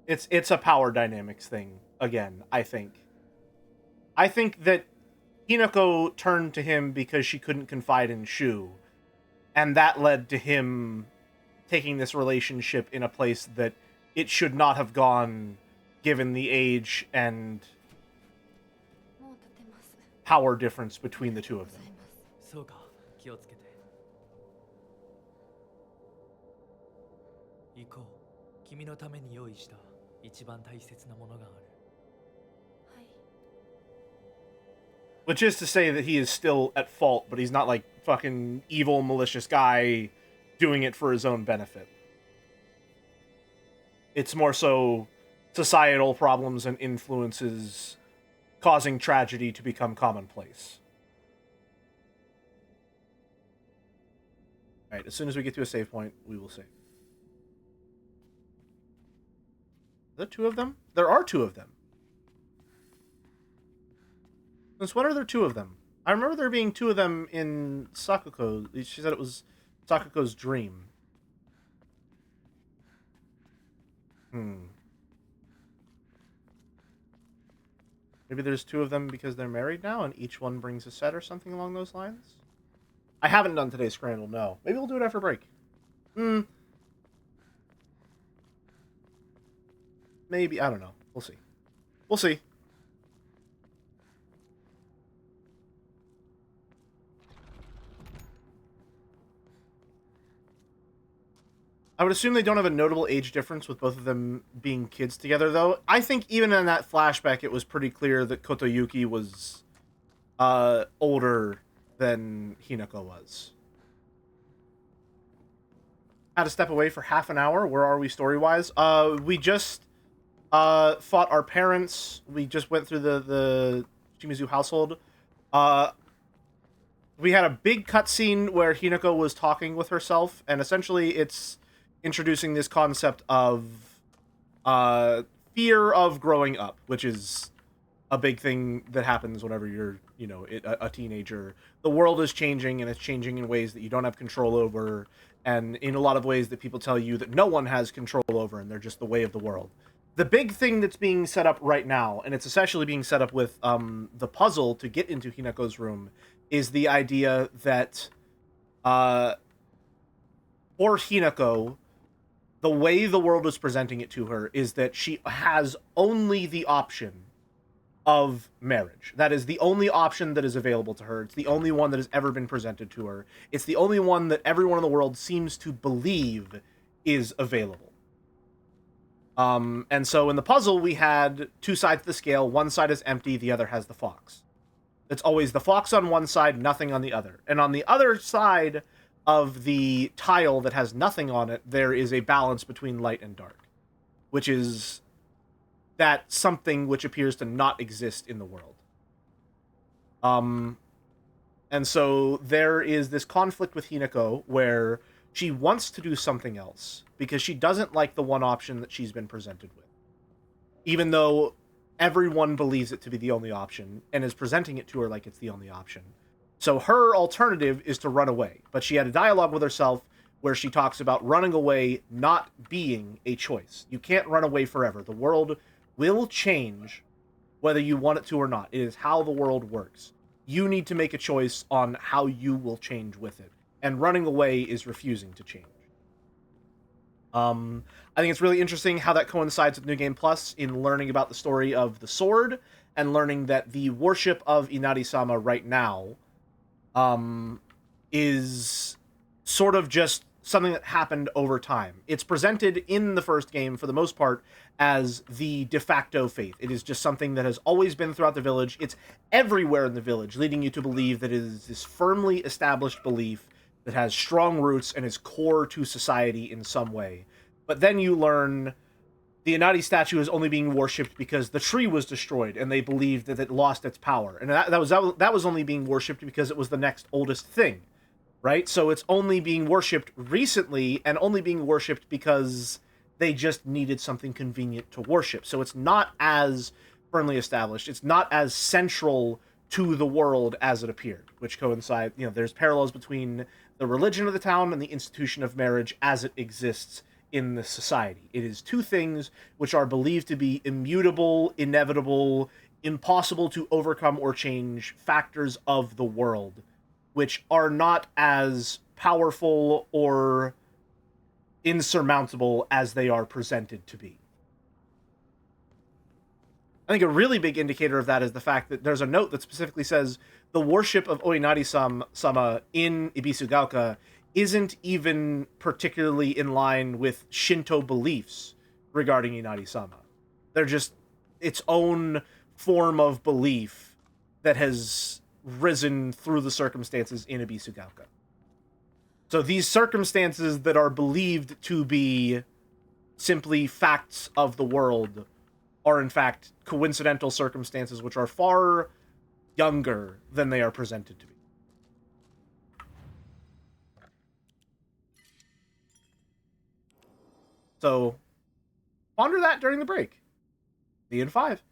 It's a power dynamics thing, again, I think. I think that Hinako turned to him because she couldn't confide in Shu, and that led to him taking this relationship in a place that it should not have gone, given the age and もう立てます。 power difference between the two of ござ them. います。そうか、気をつけて。行こう。君のために用意した一番大切なものがある。はい。 Which is to say that he is still at fault, but he's not like fucking evil, malicious guy doing it for his own benefit. It's more so societal problems and influences causing tragedy to become commonplace. Alright, as soon as we get to a save point, we will save. Are there two of them? There are two of them. Since when are there two of them? I remember there being two of them in Sakuko. She said it was Sakuko's dream. Maybe there's two of them because they're married now and each one brings a set or something along those lines? I haven't done today's Scramble, no. Maybe we'll do it after break. Maybe, I don't know. We'll see. We'll see. I would assume they don't have a notable age difference with both of them being kids together, though. I think even in that flashback, it was pretty clear that Kotoyuki was older than Hinako was. Had to step away for half an hour. Where are we story-wise? We just fought our parents. We just went through the Shimizu household. We had a big cutscene where Hinako was talking with herself, and essentially it's introducing this concept of fear of growing up, which is a big thing that happens whenever you're, you know, a teenager. The world is changing, and it's changing in ways that you don't have control over, and in a lot of ways that people tell you that no one has control over, and they're just the way of the world. The big thing that's being set up right now, and it's essentially being set up with the puzzle to get into Hinako's room, is the idea that for Hinako, the way the world is presenting it to her is that she has only the option of marriage. That is the only option that is available to her. It's the only one that has ever been presented to her. It's the only one that everyone in the world seems to believe is available. And so in the puzzle, we had two sides of the scale. One side is empty, the other has the fox. It's always the fox on one side, nothing on the other. And on the other side of the tile that has nothing on it, there is a balance between light and dark, which is that something which appears to not exist in the world. And so there is this conflict with Hinako where she wants to do something else because she doesn't like the one option that she's been presented with, even though everyone believes it to be the only option and is presenting it to her like it's the only option. So her alternative is to run away. But she had a dialogue with herself where she talks about running away not being a choice. You can't run away forever. The world will change whether you want it to or not. It is how the world works. You need to make a choice on how you will change with it. And running away is refusing to change. I think it's really interesting how that coincides with New Game Plus in learning about the story of the sword and learning that the worship of Inari-sama right now is sort of just something that happened over time. It's presented in the first game, for the most part, as the de facto faith. It is just something that has always been throughout the village. It's everywhere in the village, leading you to believe that it is this firmly established belief that has strong roots and is core to society in some way. But then you learn the Inari statue is only being worshipped because the tree was destroyed, and they believed that it lost its power, and that was only being worshipped because it was the next oldest thing, right? So it's only being worshipped recently, and only being worshipped because they just needed something convenient to worship. So it's not as firmly established. It's not as central to the world as it appeared, which coincide. There's parallels between the religion of the town and the institution of marriage as it exists in the society. It is two things which are believed to be immutable, inevitable, impossible to overcome or change factors of the world, which are not as powerful or insurmountable as they are presented to be. I think a really big indicator of that is the fact that there's a note that specifically says the worship of Oinari-sama in Ibisugaoka isn't even particularly in line with Shinto beliefs regarding Inari-sama. They're just its own form of belief that has risen through the circumstances in Ibisugaoka. So these circumstances that are believed to be simply facts of the world are in fact coincidental circumstances which are far younger than they are presented to be. So ponder that during the break. The in 5.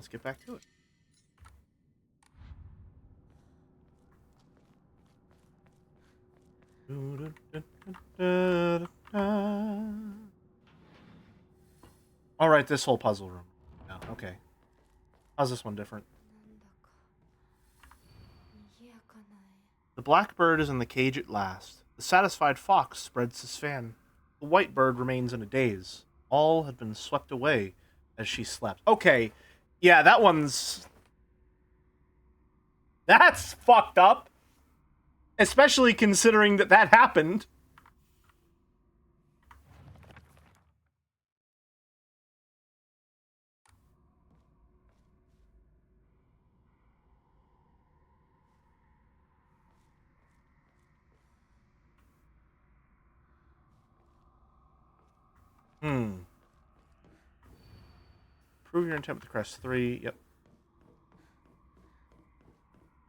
let's get back to it. All right, this whole puzzle room. Yeah, okay. How's this one different? The black bird is in the cage at last. The satisfied fox spreads his fan. The white bird remains in a daze. All had been swept away as she slept. Okay, yeah, that one's... That's fucked up. Especially considering that that happened. Prove your intent with the crest 3. Yep.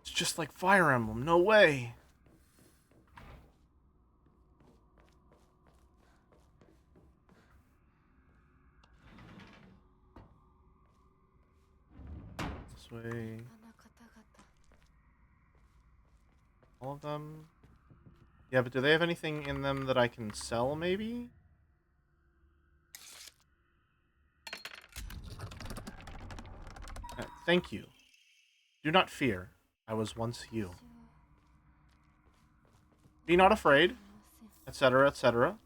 It's just like Fire Emblem. No way. This way. All of them. Yeah, but do they have anything in them that I can sell, maybe? Thank you. Do not fear. I was once you. Be not afraid, etc., etc.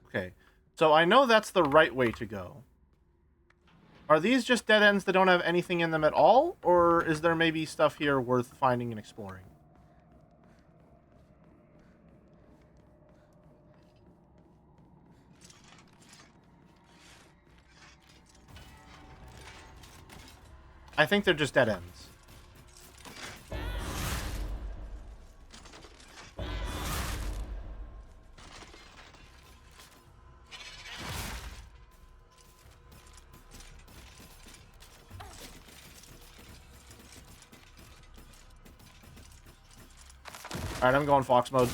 Okay, so I know that's the right way to go. Are these just dead ends that don't have anything in them at all? Or is there maybe stuff here worth finding and exploring? I think they're just dead ends. Alright, I'm going Fox mode.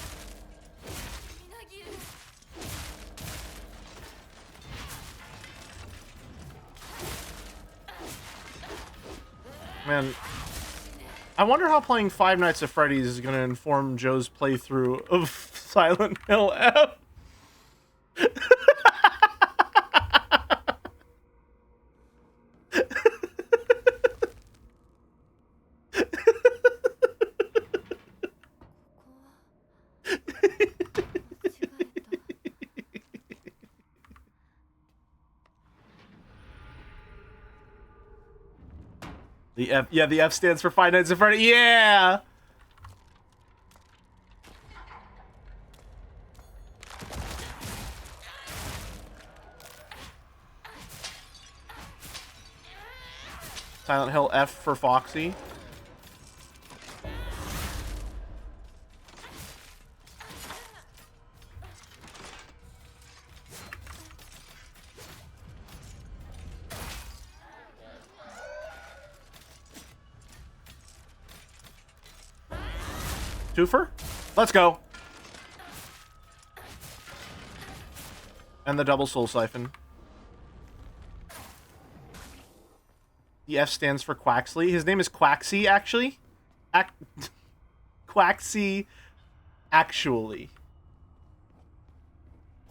Man, I wonder how playing Five Nights at Freddy's is going to inform Joe's playthrough of Silent Hill F. The F, yeah, the F stands for Five Nights at Freddy's. Yeah! Silent Hill F for Foxy. Twofer? Let's go. And the double soul siphon. The F stands for Quaxley. His name is Quaxy, actually. Quaxy, actually.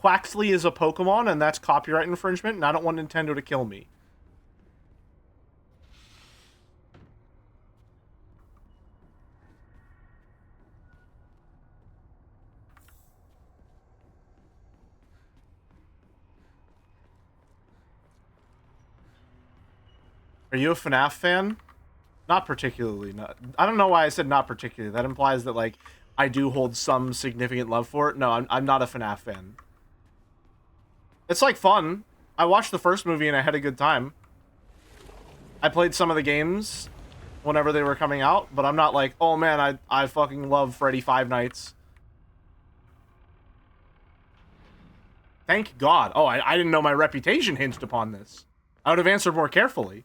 Quaxley is a Pokemon, and that's copyright infringement, and I don't want Nintendo to kill me. Are you a FNAF fan? Not particularly. Not. I don't know why I said not particularly. That implies that, like, I do hold some significant love for it. No, I'm not a FNAF fan. It's, like, fun. I watched the first movie and I had a good time. I played some of the games whenever they were coming out, but I'm not like, oh man, I fucking love Freddy Five Nights. Thank God. Oh, I didn't know my reputation hinged upon this. I would have answered more carefully.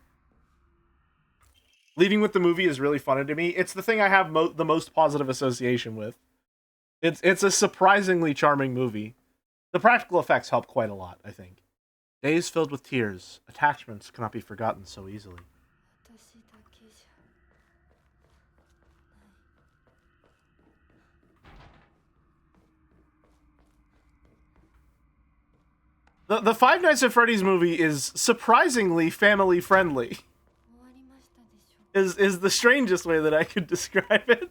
Leading with the movie is really funny to me. It's the thing I have the most positive association with. It's a surprisingly charming movie. The practical effects help quite a lot, I think. Days filled with tears. Attachments cannot be forgotten so easily. 私だけじゃ The Five Nights at Freddy's movie is surprisingly family friendly. 終わりましたでしょう Is the strangest way that I could describe it.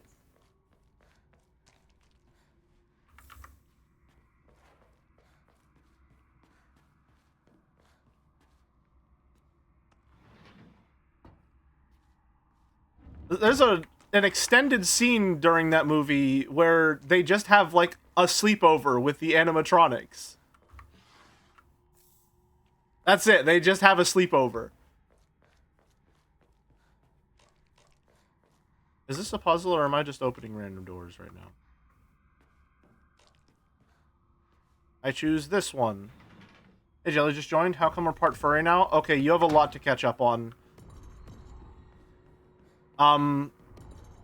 There's an extended scene during that movie where they just have like a sleepover with the animatronics. That's it. They just have a sleepover. Is this a puzzle or am I just opening random doors right now? I choose this one. Hey, Jelly just joined. How come we're part furry now? Okay, you have a lot to catch up on.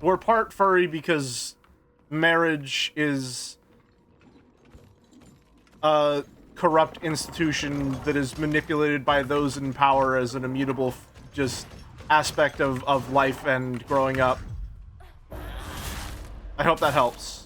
We're part furry because marriage is a corrupt institution that is manipulated by those in power as an immutable just aspect of life and growing up. I hope that helps.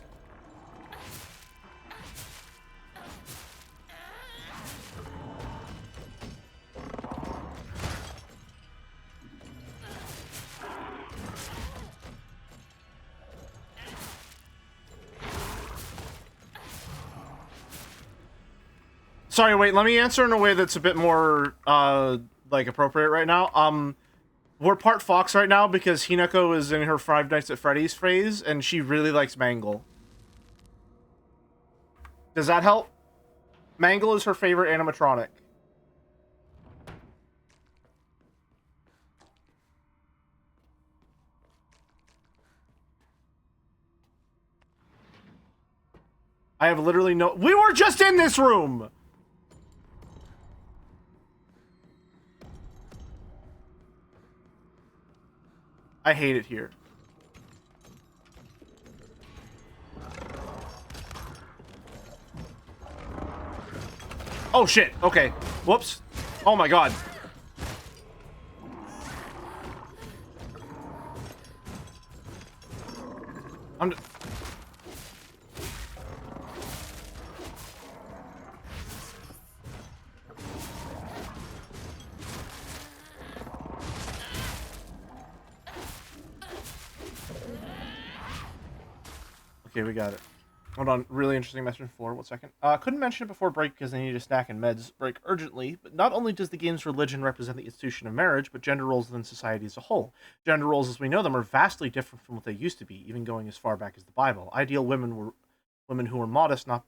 Sorry, wait, let me answer in a way that's a bit more, like, appropriate right now. We're part fox right now because Hinako is in her Five Nights at Freddy's phase, and she really likes Mangle. Does that help? Mangle is her favorite animatronic. I have literally no- We were just in this room! I hate it here. Oh shit, okay. Whoops. Oh my god. Okay, we got it. Hold on, really interesting message for 1 second. Couldn't mention it before break because I need a snack and meds break urgently, but not only does the game's religion represent the institution of marriage, but gender roles within society as a whole. Gender roles as we know them are vastly different from what they used to be, even going as far back as the Bible. Ideal women were women who were modest, not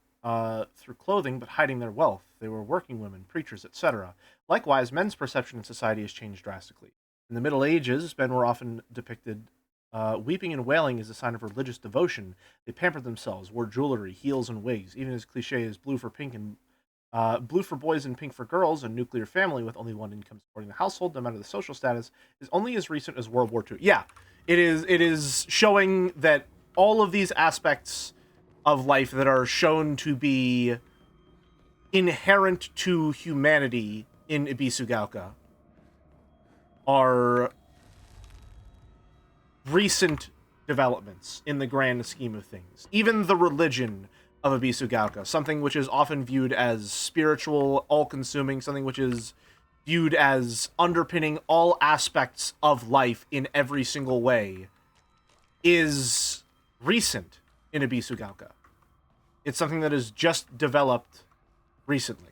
through clothing, but hiding their wealth. They were working women, preachers, etc. Likewise, men's perception in society has changed drastically. In the Middle Ages, men were often depicted weeping and wailing is a sign of religious devotion. They pampered themselves, wore jewelry, heels, and wigs, even as cliche as blue for boys and pink for girls. A nuclear family with only one income supporting the household, no matter the social status, is only as recent as World War II. Yeah, it is. It is showing that all of these aspects of life that are shown to be inherent to humanity in Ibisugaoka are recent developments in the grand scheme of things. Even the religion of Ibisugaoka, something which is often viewed as spiritual, all-consuming, something which is viewed as underpinning all aspects of life in every single way, is recent in Ibisugaoka. It's something that has just developed recently.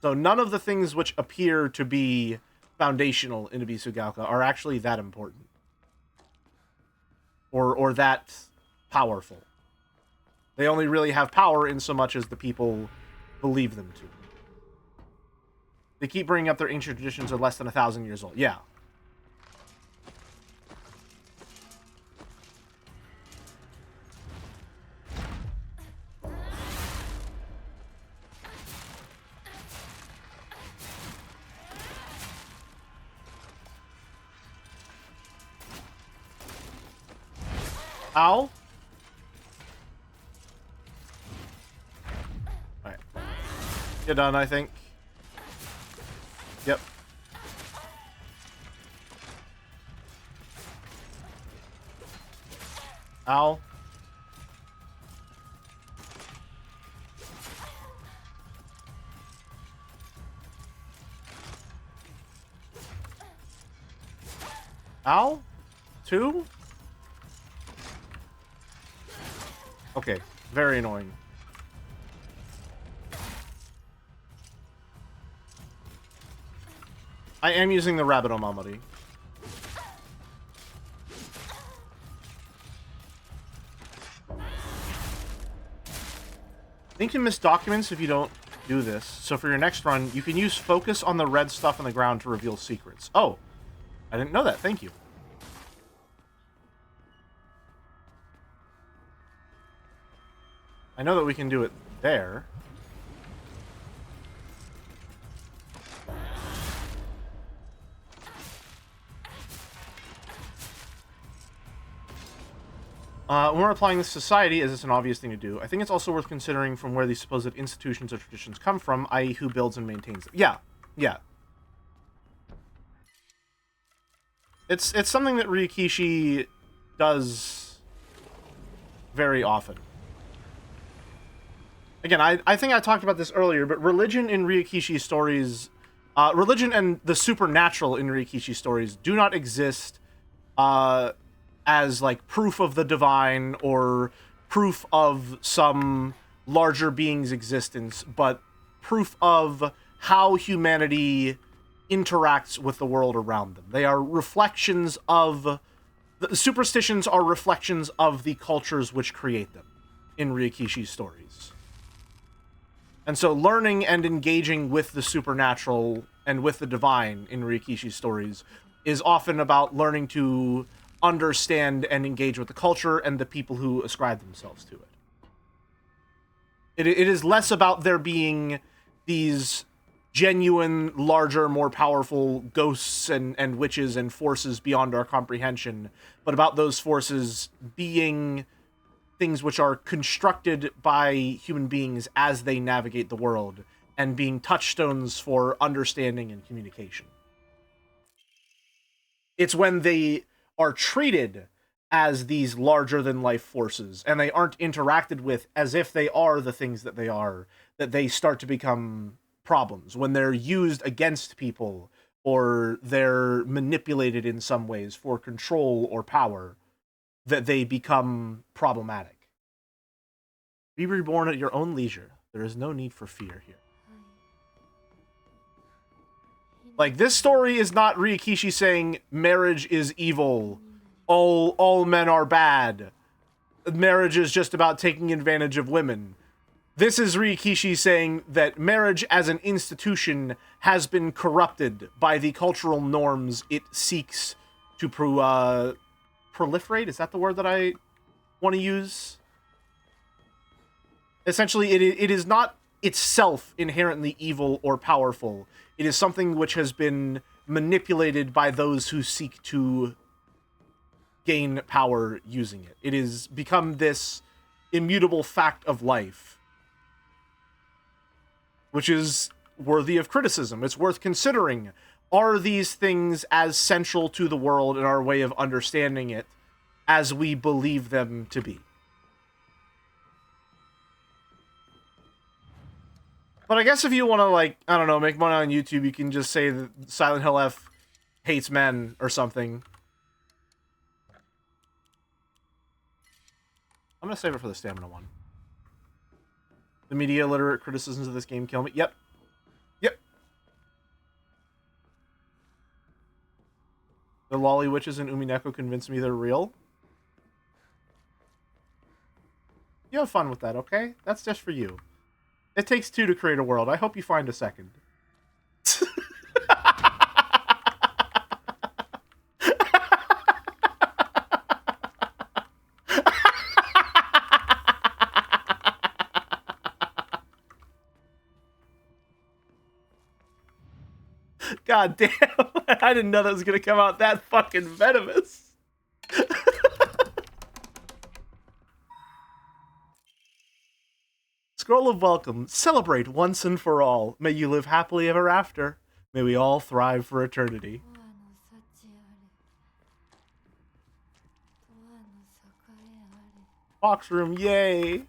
So none of the things which appear to be foundational in Ibisugaoka are actually that important. Or that powerful. They only really have power in so much as the people believe them to. They keep bringing up their ancient traditions are less than 1,000 years old. Yeah. Ow. Alright. You're done, I think. Yep. Ow. Ow? 2? Okay, very annoying. I am using the rabbit omamori. I think you miss documents if you don't do this. So for your next run, you can use focus on the red stuff on the ground to reveal secrets. Oh, I didn't know that. Thank you. I know that we can do it there. When we're applying this to society, is this an obvious thing to do? I think it's also worth considering from where these supposed institutions or traditions come from, i.e. who builds and maintains them. Yeah, yeah. It's something that Ryukishi does very often. Again, I think I talked about this earlier, but religion in Ryukishi stories, religion and the supernatural in Ryukishi stories do not exist as like proof of the divine or proof of some larger being's existence, but proof of how humanity interacts with the world around them. They are reflections of the superstitions are reflections of the cultures which create them in Ryukishi's stories. And so learning and engaging with the supernatural and with the divine in Ryukishi's stories is often about learning to understand and engage with the culture and the people who ascribe themselves to it. It is less about there being these genuine, larger, more powerful ghosts and witches and forces beyond our comprehension, but about those forces being things which are constructed by human beings as they navigate the world and being touchstones for understanding and communication. It's when they are treated as these larger than life forces and they aren't interacted with as if they are the things that they are, that they start to become problems. When they're used against people or they're manipulated in some ways for control or power, that they become problematic. Be reborn at your own leisure. There is no need for fear here. Like, this story is not Ryukishi saying marriage is evil, all men are bad, marriage is just about taking advantage of women. This is Ryukishi saying that marriage as an institution has been corrupted by the cultural norms it seeks to proliferate. Is that the word that I want to use? Essentially, it is not itself inherently evil or powerful. It is something which has been manipulated by those who seek to gain power using it. It has become this immutable fact of life, which is worthy of criticism. It's worth considering. Are these things as central to the world and our way of understanding it as we believe them to be? But I guess if you want to, like, I don't know, make money on YouTube, you can just say that Silent Hill F hates men or something. I'm going to save it for the stamina one. The media literate criticisms of this game kill me. Yep. Yep. The lolly witches and Umineko convinced me they're real. You have fun with that, okay? That's just for you. It takes two to create a world. I hope you find a second. God damn. I didn't know that was going to come out that fucking venomous. Scroll of welcome. Celebrate once and for all. May you live happily ever after. May we all thrive for eternity. 永遠の幸あれ永遠の栄あれ Box room, yay!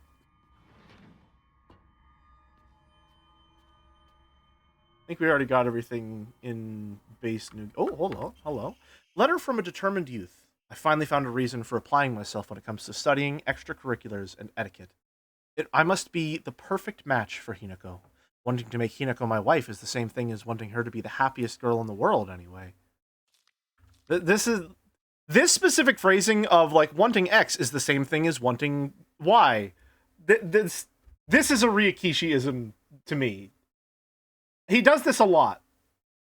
I think we already got everything in base new. Oh, hello, hello. Letter from a determined youth. I finally found a reason for applying myself when it comes to studying, extracurriculars, and etiquette. I must be the perfect match for Hinako. Wanting to make Hinako my wife is the same thing as wanting her to be the happiest girl in the world, anyway. This specific phrasing of like wanting X is the same thing as wanting Y. This is a Ryukishiism to me. He does this a lot.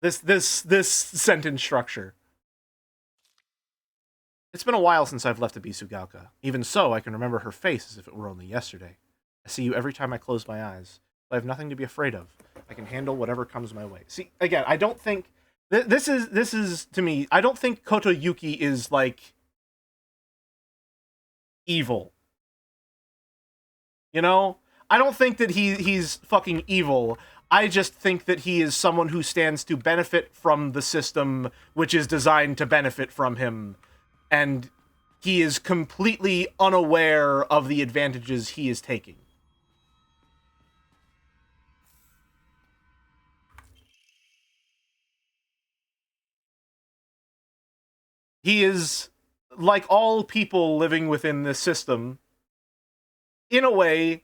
This sentence structure. It's been a while since I've left Abisugaoka. Even so, I can remember her face as if it were only yesterday. I see you every time I close my eyes. I have nothing to be afraid of. I can handle whatever comes my way. See, again, I don't think this is to me. I don't think Koto Yuki is like evil. You know, I don't think that he's fucking evil. I just think that he is someone who stands to benefit from the system, which is designed to benefit from him, and he is completely unaware of the advantages he is taking. He is, like all people living within this system, in a way,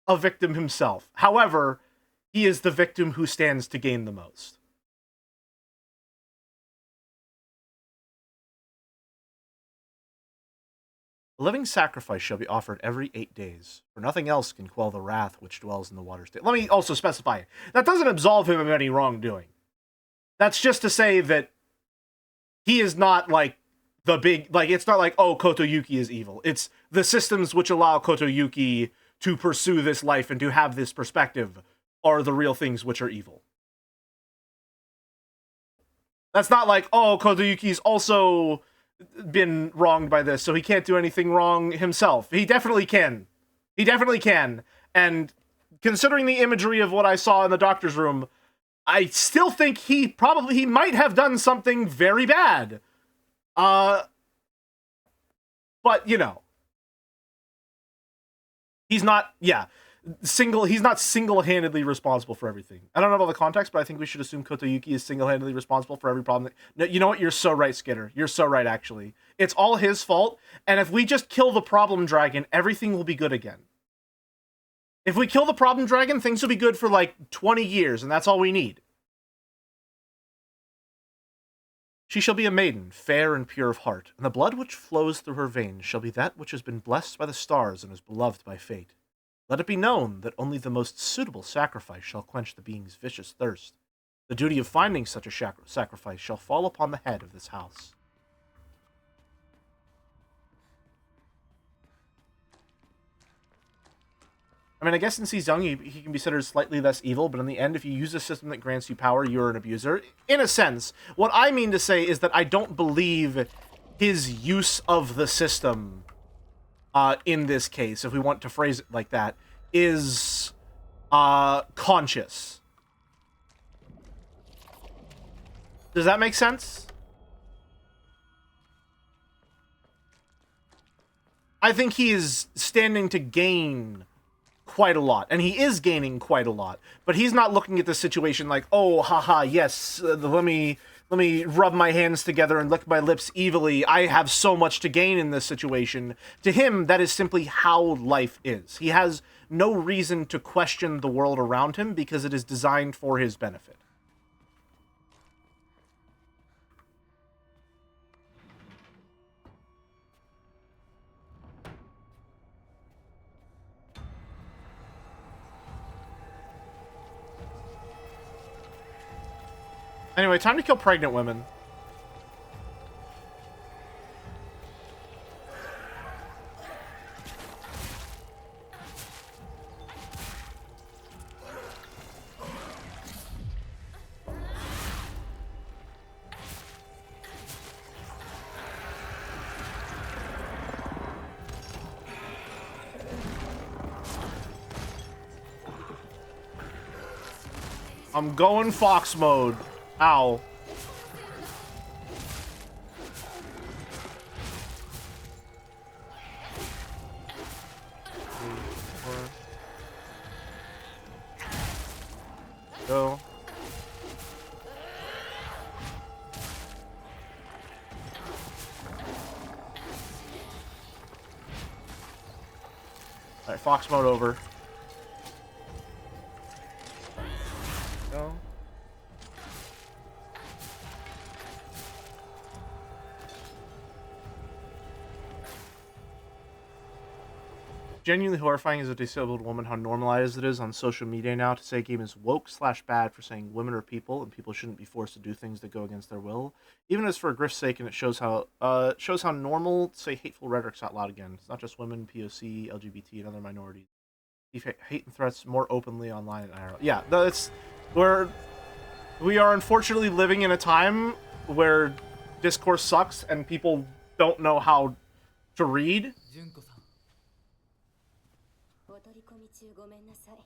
a victim himself. However, he is the victim who stands to gain the most. A living sacrifice shall be offered every 8 days, for nothing else can quell the wrath which dwells in the water state. Let me also specify, that doesn't absolve him of any wrongdoing. That's just to say that he is not like the big, like, it's not like, oh, Koto Yuki is evil. It's the systems which allow Koto Yuki to pursue this life and to have this perspective are the real things which are evil. That's not like, oh, Koto Yuki's also been wronged by this, so he can't do anything wrong himself. He definitely can. He definitely can. And considering the imagery of what I saw in the doctor's room, I still think he might have done something very bad. But, you know. He's not, he's not single-handedly responsible for everything. I don't know about the context, but I think we should assume Koto Yuki is single-handedly responsible for every problem. No, you know what? You're so right, Skitter. You're so right, actually. It's all his fault, and if we just kill the problem dragon, everything will be good again. If we kill the problem dragon, things will be good for, like, 20 years, and that's all we need. She shall be a maiden, fair and pure of heart, and the blood which flows through her veins shall be that which has been blessed by the stars and is beloved by fate. Let it be known that only the most suitable sacrifice shall quench the being's vicious thirst. The duty of finding such a sacrifice shall fall upon the head of this house. I mean, I guess since he's young, he can be considered slightly less evil, but in the end, if you use a system that grants you power, you're an abuser. In a sense, what I mean to say is that I don't believe his use of the system, in this case, if we want to phrase it like that, is conscious. Does that make sense? I think he is standing to gain quite a lot, and he is gaining quite a lot, but he's not looking at the situation like, oh, haha, yes, let me rub my hands together and lick my lips evilly. I have so much to gain in this situation. To him, that is simply how life is. He has no reason to question the world around him because it is designed for his benefit. Anyway, time to kill pregnant women. I'm going fox mode. Ow. Go. Alright, fox mode over. Go. Genuinely horrifying as a disabled woman how normalized it is on social media now to say a game is woke/bad for saying women are people and people shouldn't be forced to do things that go against their will, even as for a grift's sake, and it shows how normal to say hateful rhetoric's out loud again. It's not just women, POC, LGBT, and other minorities. Hate and threats more openly online and IRL. Yeah, that's where we are unfortunately living in a time where discourse sucks and people don't know how to read. 純子さん、お取り込み中ごめんなさい。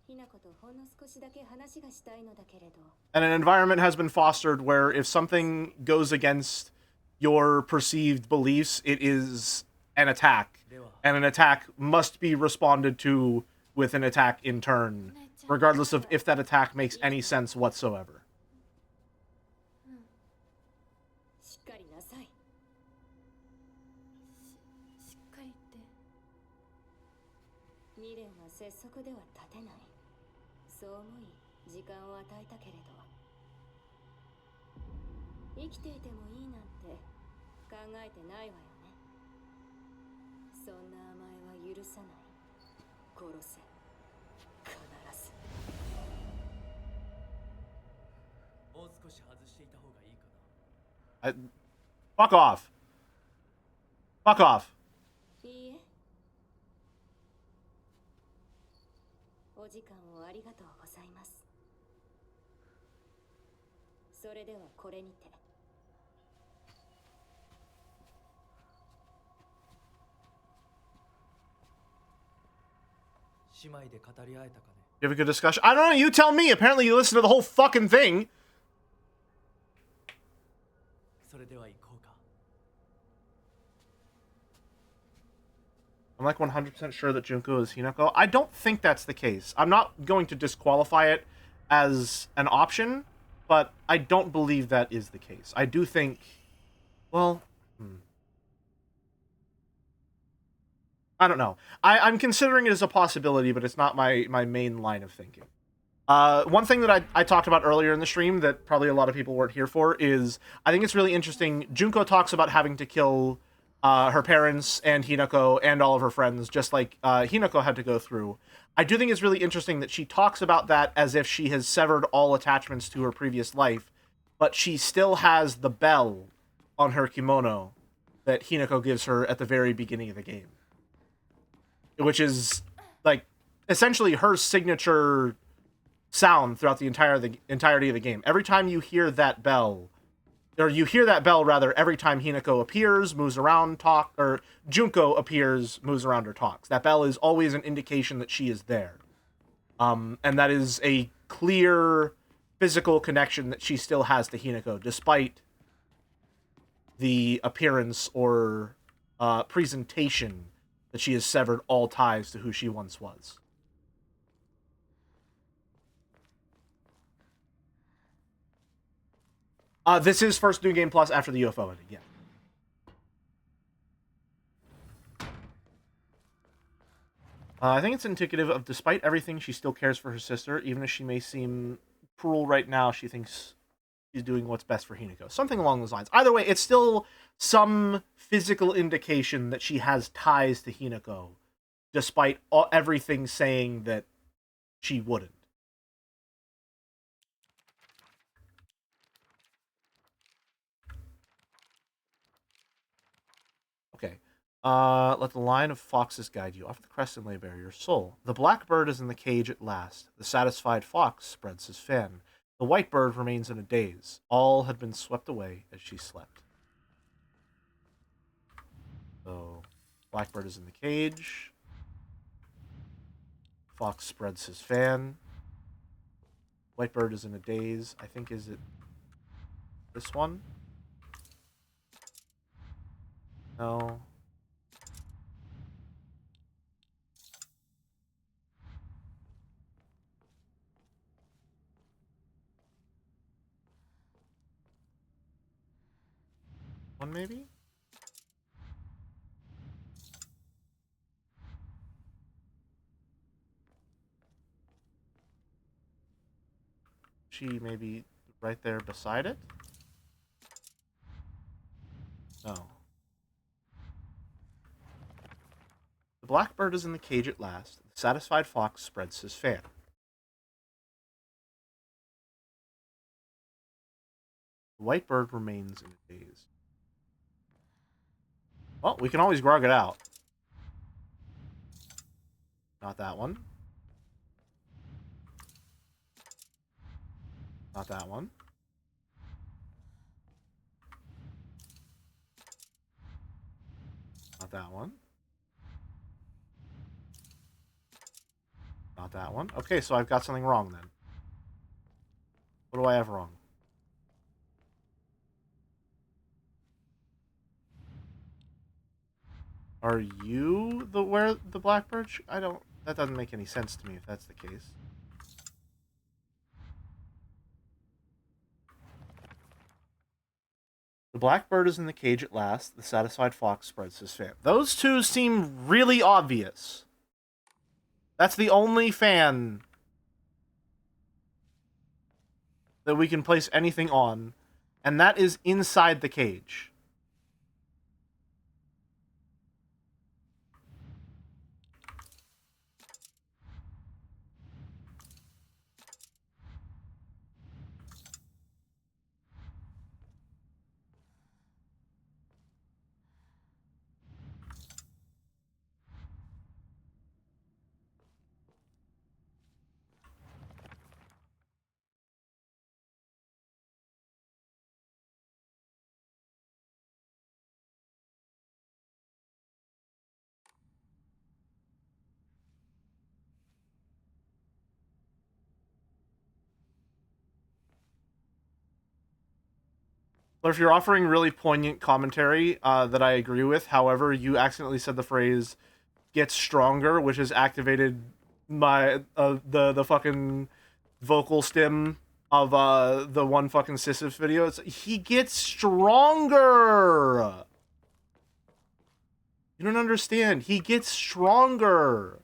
ひなことほんの少しだけ話がしたいのだけれど。 And an environment has been fostered where if something goes against your perceived beliefs, it is an attack. And an attack must be responded to with an attack in turn, regardless of if that attack makes any sense whatsoever. しっかりなさい。しっかりって。未練は拙速では立てない。そう思い時間を与えたけれど。生きていてもいいなんて考えてないわよね。そんな甘えは許さない。殺せ。必ず。もう少し外していた方がいいかな。Fuck off. Fuck off. いいえ。お時間をありがとうございます。それではこれにて。姉妹で語り合えたかね。 You have a good discussion? I don't know, you tell me. Apparently you listen to the whole fucking thing. それでは行こうか。 I'm like 100% sure that Junko is Hinako. I don't think that's the case. I'm not going to disqualify it as an option, but I don't believe that is the case. I do think, well, I don't know. I'm considering it as a possibility, but it's not my main line of thinking. One thing that I talked about earlier in the stream that probably a lot of people weren't here for is I think it's really interesting. Junko talks about having to kill her parents and Hinako and all of her friends, just like Hinako had to go through. I do think it's really interesting that she talks about that as if she has severed all attachments to her previous life, but she still has the bell on her kimono that Hinako gives her at the very beginning of the game. Which is, like, essentially her signature sound throughout the entirety of the game. Every time you hear that bell, or you hear that bell, rather, every time Hinako appears, moves around, or Junko appears, moves around, or talks. That bell is always an indication that she is there. And that is a clear physical connection that she still has to Hinako, despite the appearance or presentation that she has severed all ties to who she once was. This is first New Game Plus after the UFO ended, yeah. I think it's indicative of, despite everything, she still cares for her sister. Even as she may seem cruel right now, she thinks she's doing what's best for Hinako. Something along those lines. Either way, it's still some physical indication that she has ties to Hinako, despite everything saying that she wouldn't. Okay. Let the line of foxes guide you. Off the crest and lay bare your soul. The black bird is in the cage at last. The satisfied fox spreads his fan. The white bird remains in a daze. All had been swept away as she slept. So, blackbird is in the cage. Fox spreads his fan. White bird is in a daze. I think, is it this one? No. One maybe? She maybe right there beside it? No. The blackbird is in the cage at last. The satisfied fox spreads his fan. The white bird remains in a daze. Well, we can always grog it out. Not that one. Not that one. Not that one. Not that one. Okay, so I've got something wrong then. What do I have wrong? Are you where the blackbird? I don't. That doesn't make any sense to me if that's the case. The blackbird is in the cage at last. The satisfied fox spreads his fan. Those two seem really obvious. That's the only fan that we can place anything on, and that is inside the cage. But if you're offering really poignant commentary that I agree with, however, you accidentally said the phrase "gets stronger," which has activated my the fucking vocal stem of the one fucking Sisyphus video. It's he gets stronger. You don't understand. He gets stronger.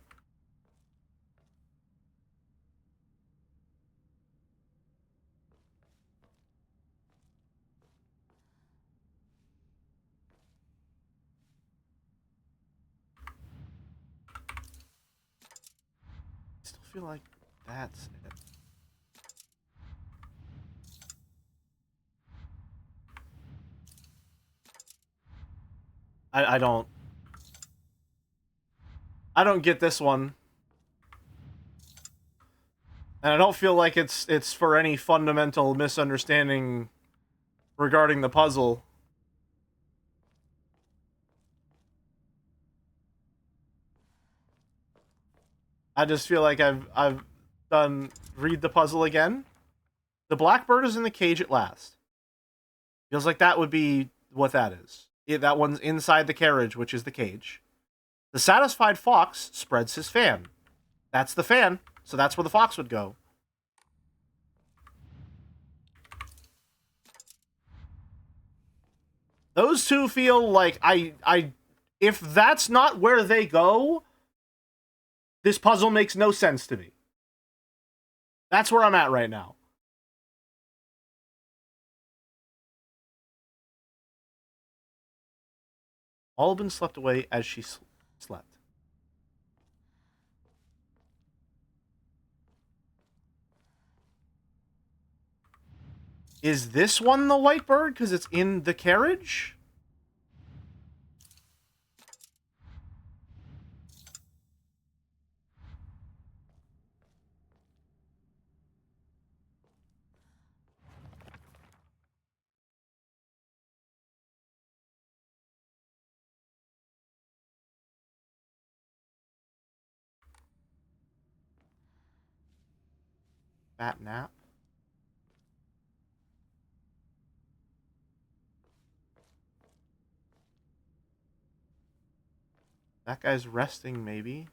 I still feel like that's it. I don't get this one. And I don't feel like it's for any fundamental misunderstanding regarding the puzzle. I just feel like I've done read the puzzle again. The blackbird is in the cage at last. Feels like that would be what that is. That one's inside the carriage, which is the cage. The satisfied fox spreads his fan. That's the fan, so that's where the fox would go. Those two feel like if that's not where they go, this puzzle makes no sense to me. That's where I'm at right now. Alban slept away as she slept. Is this one the white bird because it's in the carriage? Fat nap. That guy's resting, maybe.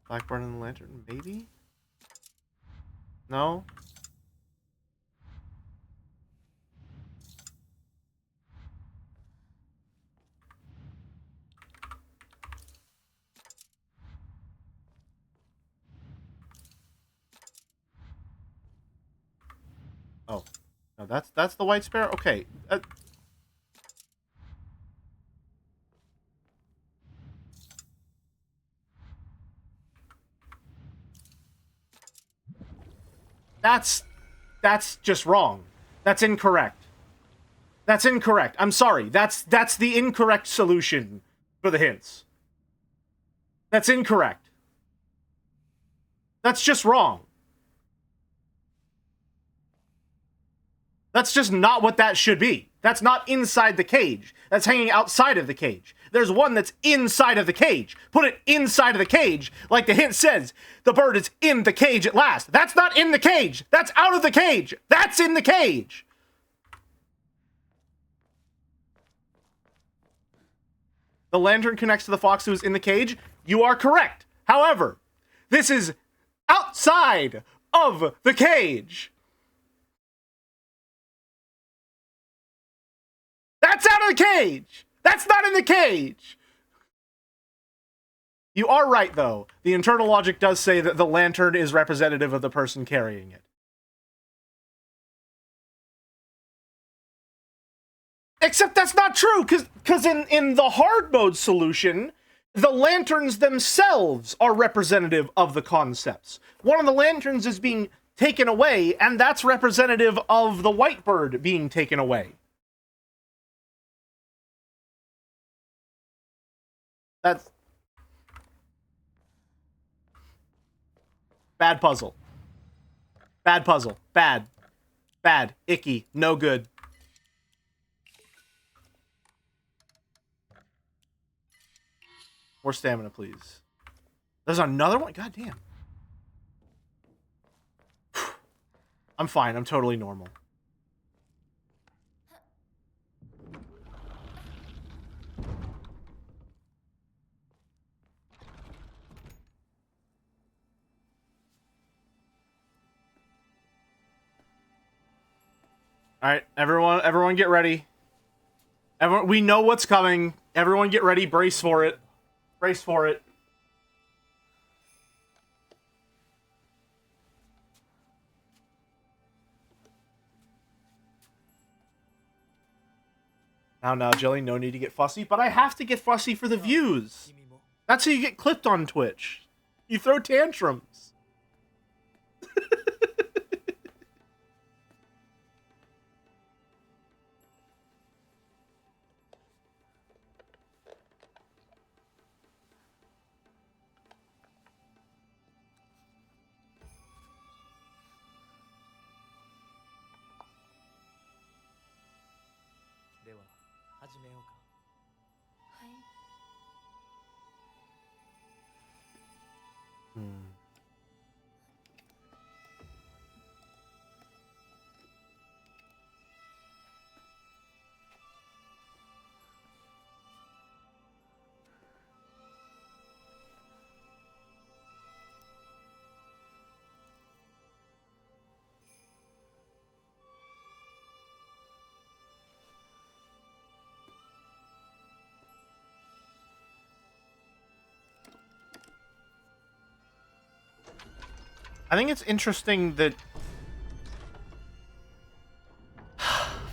Blackbird and the lantern, maybe? No? Oh. No, that's the White Sparrow? Okay. That's just wrong. That's incorrect. That's incorrect. I'm sorry. That's the incorrect solution for the hints. That's incorrect. That's just wrong. That's just not what that should be. That's not inside the cage. That's hanging outside of the cage. There's one that's inside of the cage. Put it inside of the cage, like the hint says. The bird is in the cage at last. That's not in the cage. That's out of the cage. That's in the cage. The lantern connects to the fox who is in the cage. You are correct. However, this is outside of the cage. That's out of the cage! That's not in the cage! You are right, though. The internal logic does say that the lantern is representative of the person carrying it. Except that's not true, because in the hard mode solution, the lanterns themselves are representative of the concepts. One of the lanterns is being taken away, and that's representative of the white bird being taken away. That's bad puzzle. Bad puzzle. Bad. Bad. Icky. No good. More stamina, please. There's another one? God damn. I'm fine. I'm totally normal. All right, everyone get ready. Everyone, we know what's coming. Everyone get ready. Brace for it. Brace for it. Now, Jelly, no need to get fussy, but I have to get fussy for the views. That's how you get clipped on Twitch. You throw tantrums. I think it's interesting that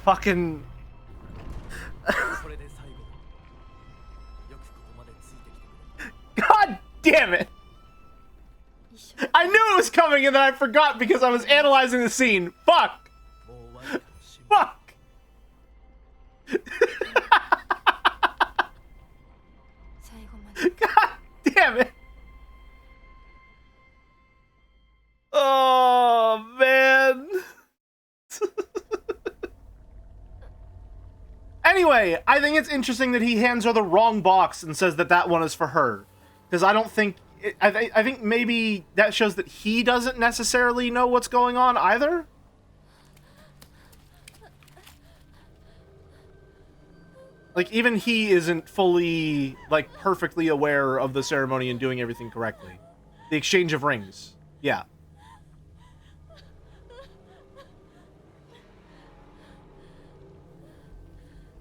fucking God damn it! I knew it was coming and then I forgot because I was analyzing the scene. Fuck! Fuck! God damn it! Oh, man. Anyway, I think it's interesting that he hands her the wrong box and says that that one is for her. Because I don't think... I think maybe that shows that he doesn't necessarily know what's going on either. Like, even he isn't fully, like, perfectly aware of the ceremony and doing everything correctly. The exchange of rings. Yeah.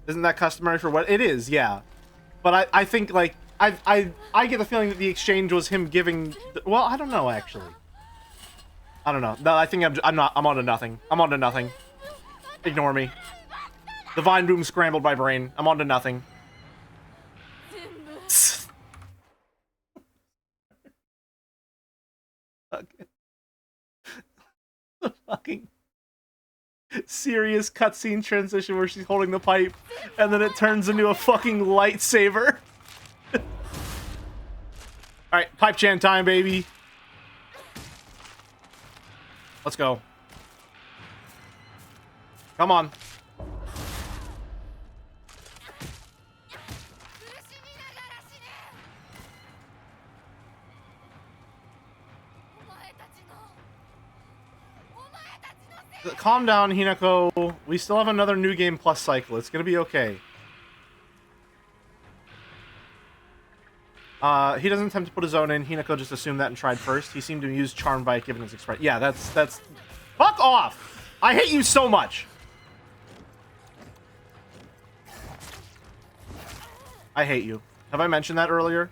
Isn't that customary for what? It is, yeah. But I think, like, I get the feeling that the exchange was him giving... Well, I don't know, actually. I don't know. No, I think I'm on to nothing. I'm on to nothing. Ignore me. The vine boom scrambled my brain. I'm on to nothing. Okay. The fucking serious cutscene transition where she's holding the pipe, and then it turns into a fucking lightsaber. Alright, pipe jam time, baby. Let's go. Come on. Calm down, Hinako. We still have another New Game Plus cycle. It's gonna be okay. He doesn't attempt to put his own in. Hinako just assumed that and tried first. He seemed to use charmed by it given his expression. Yeah, that's... Fuck off! I hate you so much! I hate you. Have I mentioned that earlier?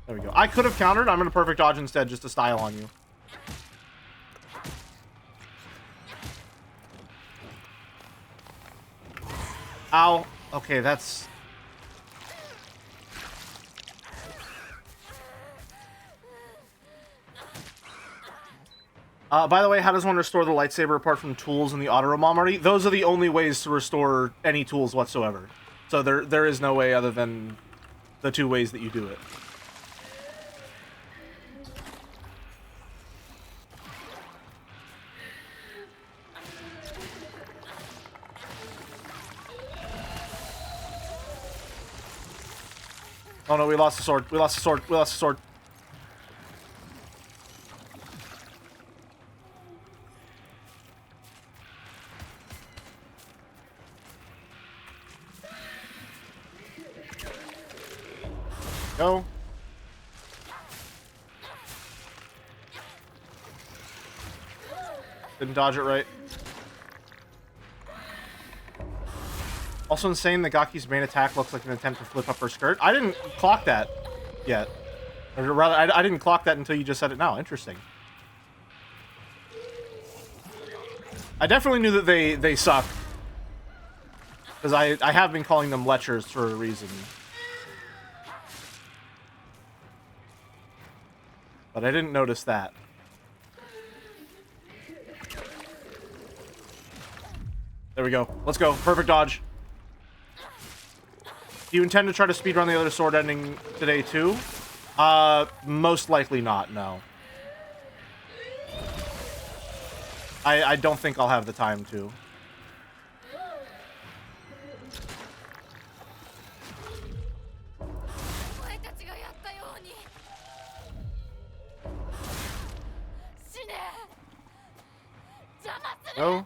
There we go. I could have countered. I'm gonna perfect dodge instead just to style on you. Ow. Okay, that's... by the way, how does one restore the lightsaber apart from tools and the auto-remomery? Those are the only ways to restore any tools whatsoever. So there is no way other than the two ways that you do it. Oh no, we lost the sword. We lost the sword. We lost the sword. Go. Didn't dodge it right. Also insane that Gaki's main attack looks like an attempt to flip up her skirt. I didn't clock that yet. Or rather, I didn't clock that until you just said it now. Interesting. I definitely knew that they suck. Because I have been calling them lechers for a reason. But I didn't notice that. There we go. Let's go. Perfect dodge. Do you intend to try to speedrun the other sword ending today too? Most likely not, no. I don't think I'll have the time to. Oh.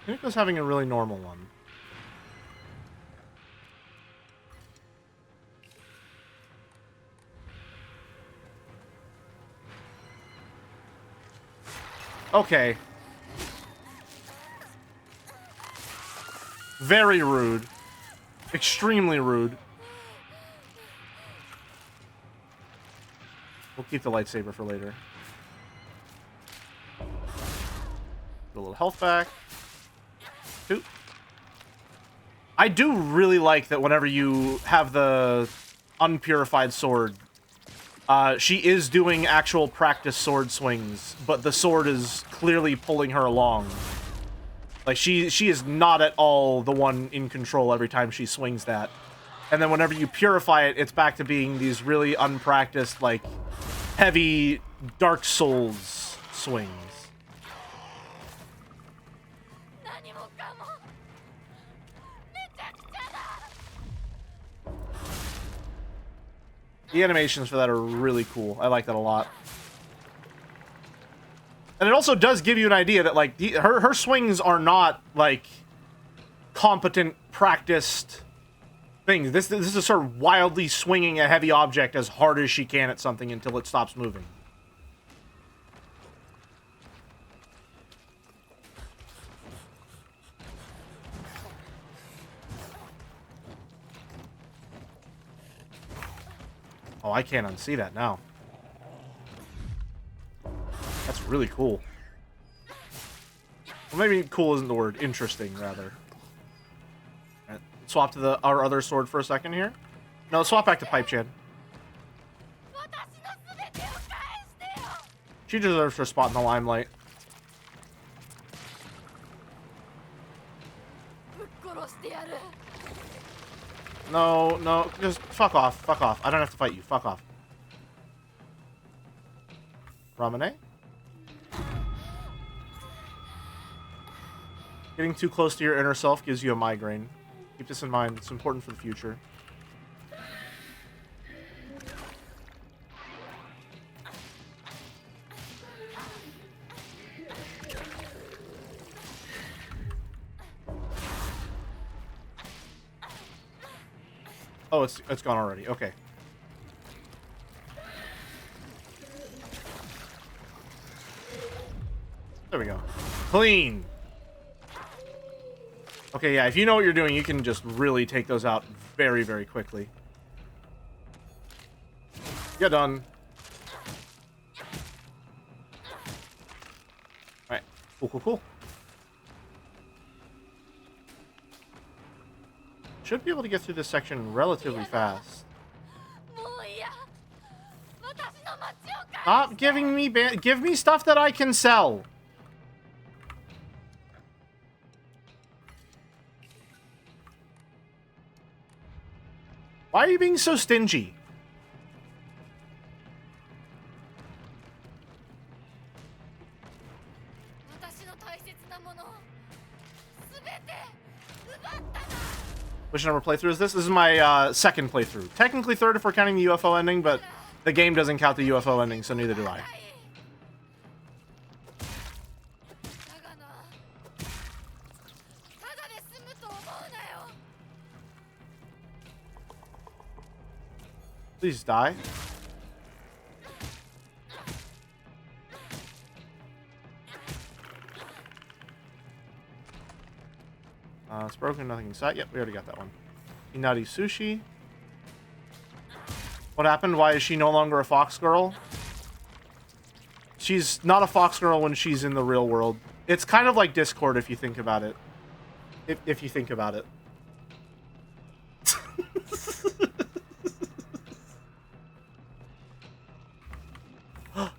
Hiniko's having a really normal one. Okay. Very rude. Extremely rude. We'll keep the lightsaber for later. Get a little health back. Shoot. I do really like that whenever you have the unpurified sword, she is doing actual practice sword swings, but the sword is clearly pulling her along. Like, she is not at all the one in control every time she swings that. And then whenever you purify it, it's back to being these really unpracticed, like, heavy Dark Souls swings. The animations for that are really cool. I like that a lot. And it also does give you an idea that, like, her swings are not, like, competent, practiced things. This is sort of wildly swinging a heavy object as hard as she can at something until it stops moving. Oh, I can't unsee that now. That's really cool. Well, maybe cool isn't the word. Interesting, rather. Right, swap to our other sword for a second here. No, swap back to Pipe Chan. She deserves her spot in the limelight. No, no, just fuck off, fuck off. I don't have to fight you, fuck off. Ramune? Getting too close to your inner self gives you a migraine. Keep this in mind, it's important for the future. Oh, it's gone already. Okay. There we go. Clean. Okay, yeah, if you know what you're doing, you can just really take those out very, very quickly. You're done. Alright. Cool, cool, cool. Should be able to get through this section relatively fast. Stop giving me give me stuff that I can sell. Why are you being so stingy? Which number playthrough is this? This is my second playthrough. Technically third if we're counting the UFO ending, but the game doesn't count the UFO ending, so neither do I. Please die. It's broken, nothing inside. Yep, we already got that one. Inari Sushi. What happened? Why is she no longer a fox girl? She's not a fox girl when she's in the real world. It's kind of like Discord if you think about it. If you think about it.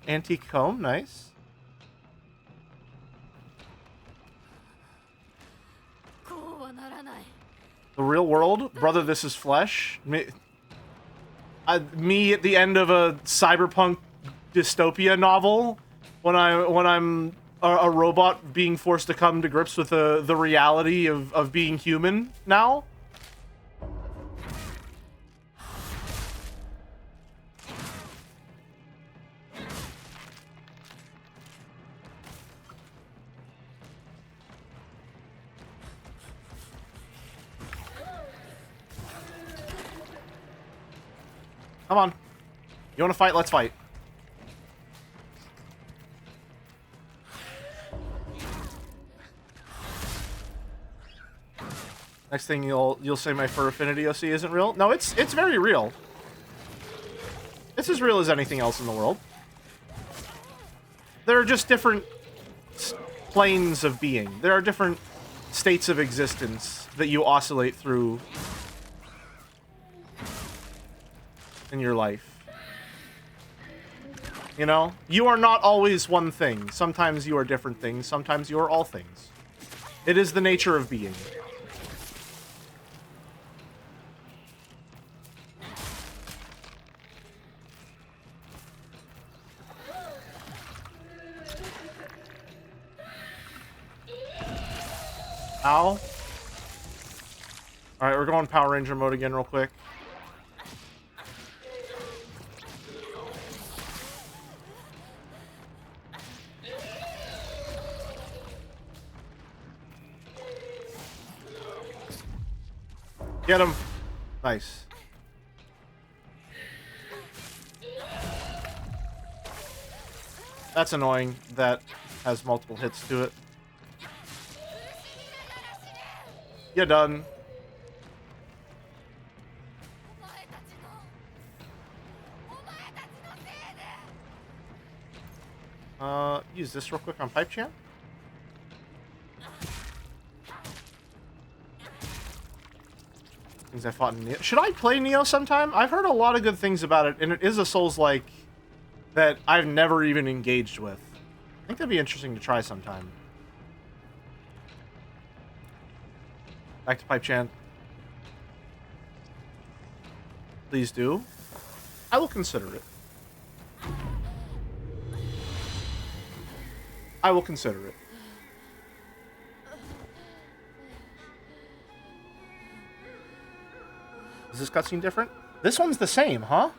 Antique comb, nice. The real world? Brother, this is flesh. Me at the end of a cyberpunk dystopia novel when I'm a robot being forced to come to grips with the reality of being human now. Come on. You want to fight? Let's fight. Next thing you'll say my fur affinity OC isn't real? No, it's very real. It's as real as anything else in the world. There are just different planes of being. There are different states of existence that you oscillate through in your life. You know? You are not always one thing. Sometimes you are different things. Sometimes you are all things. It is the nature of being. Ow. Alright, we're going Power Ranger mode again real quick. Get him. Nice. That's annoying. That has multiple hits to it. You're done. Use this real quick on Pipe Champ. Things I fought in Neo. Should I play Neo sometime? I've heard a lot of good things about it, and it is a Souls-like that I've never even engaged with. I think that'd be interesting to try sometime. Back to Pipe Champ. Please do. I will consider it. I will consider it. Is this cutscene different? This one's the same, huh?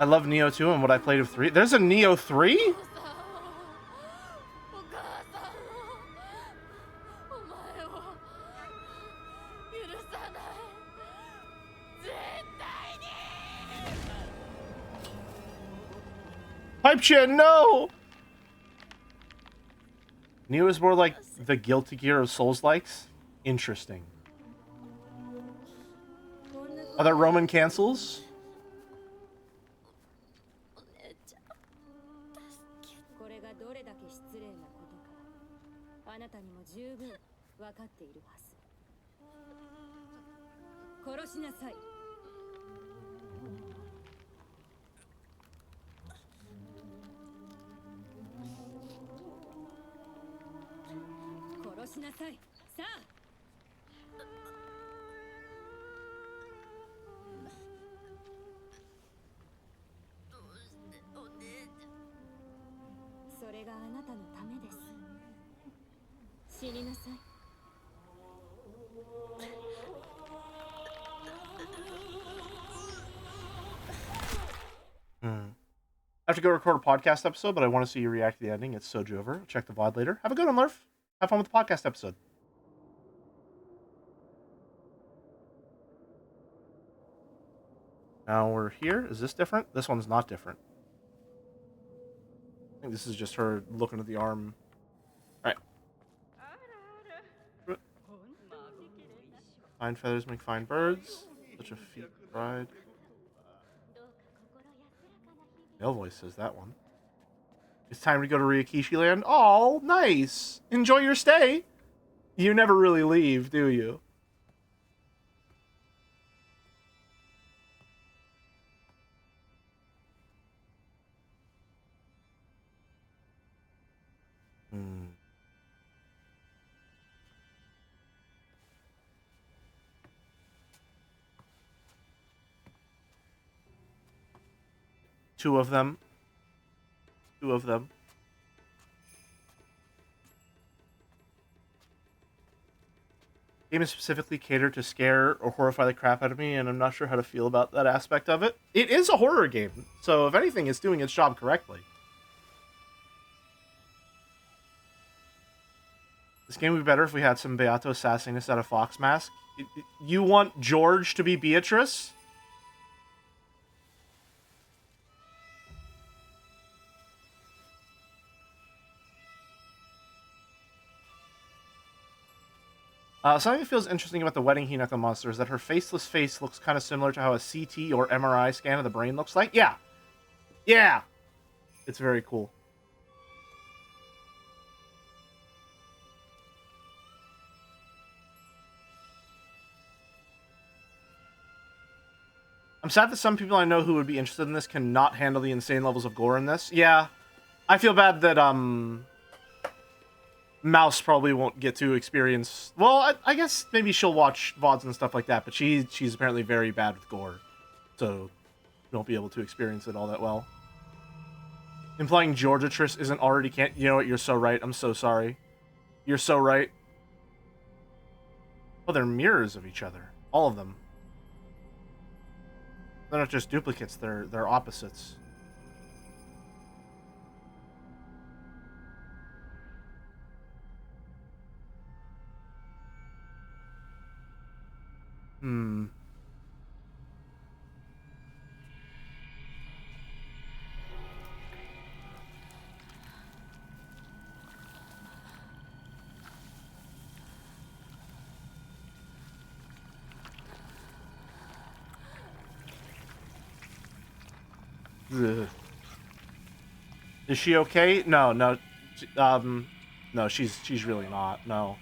I love Neo 2 and what I played of 3. There's a Neo 3? Pipe Chan, no! Neo is more like the Guilty Gear of Souls-likes? Interesting. Are there Roman cancels? これがどれだけ失礼なことかあなたにも十分分かっているはず殺しなさい殺しなさいさあそれがあなたのためです死になさい I have to go record a podcast episode, but I want to see you react to the ending. It's Soju over. Check the VOD later. Have a good one, Lurf. Have fun with the podcast episode. Now we're here. Is this different? This one's not different. I think this is just her looking at the arm. Alright. Fine feathers make fine birds. Such a feat pride. Male voice says that one. It's time to go to Ryakishi Land. Oh, nice. Enjoy your stay. You never really leave, do you? Two of them. Two of them. Game is specifically catered to scare or horrify the crap out of me, and I'm not sure how to feel about that aspect of it. It is a horror game, so if anything, it's doing its job correctly. This game would be better if we had some Beato assassing us out of Fox Mask. You want George to be Beatrice? Something that feels interesting about the wedding Hinata monster is that her faceless face looks kind of similar to how a CT or MRI scan of the brain looks like. Yeah. Yeah. It's very cool. I'm sad that some people I know who would be interested in this cannot handle the insane levels of gore in this. Yeah. I feel bad that, Mouse probably won't get to experience... Well, I guess maybe she'll watch VODs and stuff like that, but she's apparently very bad with gore. So, won't be able to experience it all that well. Implying Georgiatrice isn't already can't... You know what? You're so right. I'm so sorry. You're so right. Oh, they're mirrors of each other. All of them. They're not just duplicates, they're opposites. Ugh. Is she okay? No, no. No, she's really not. No.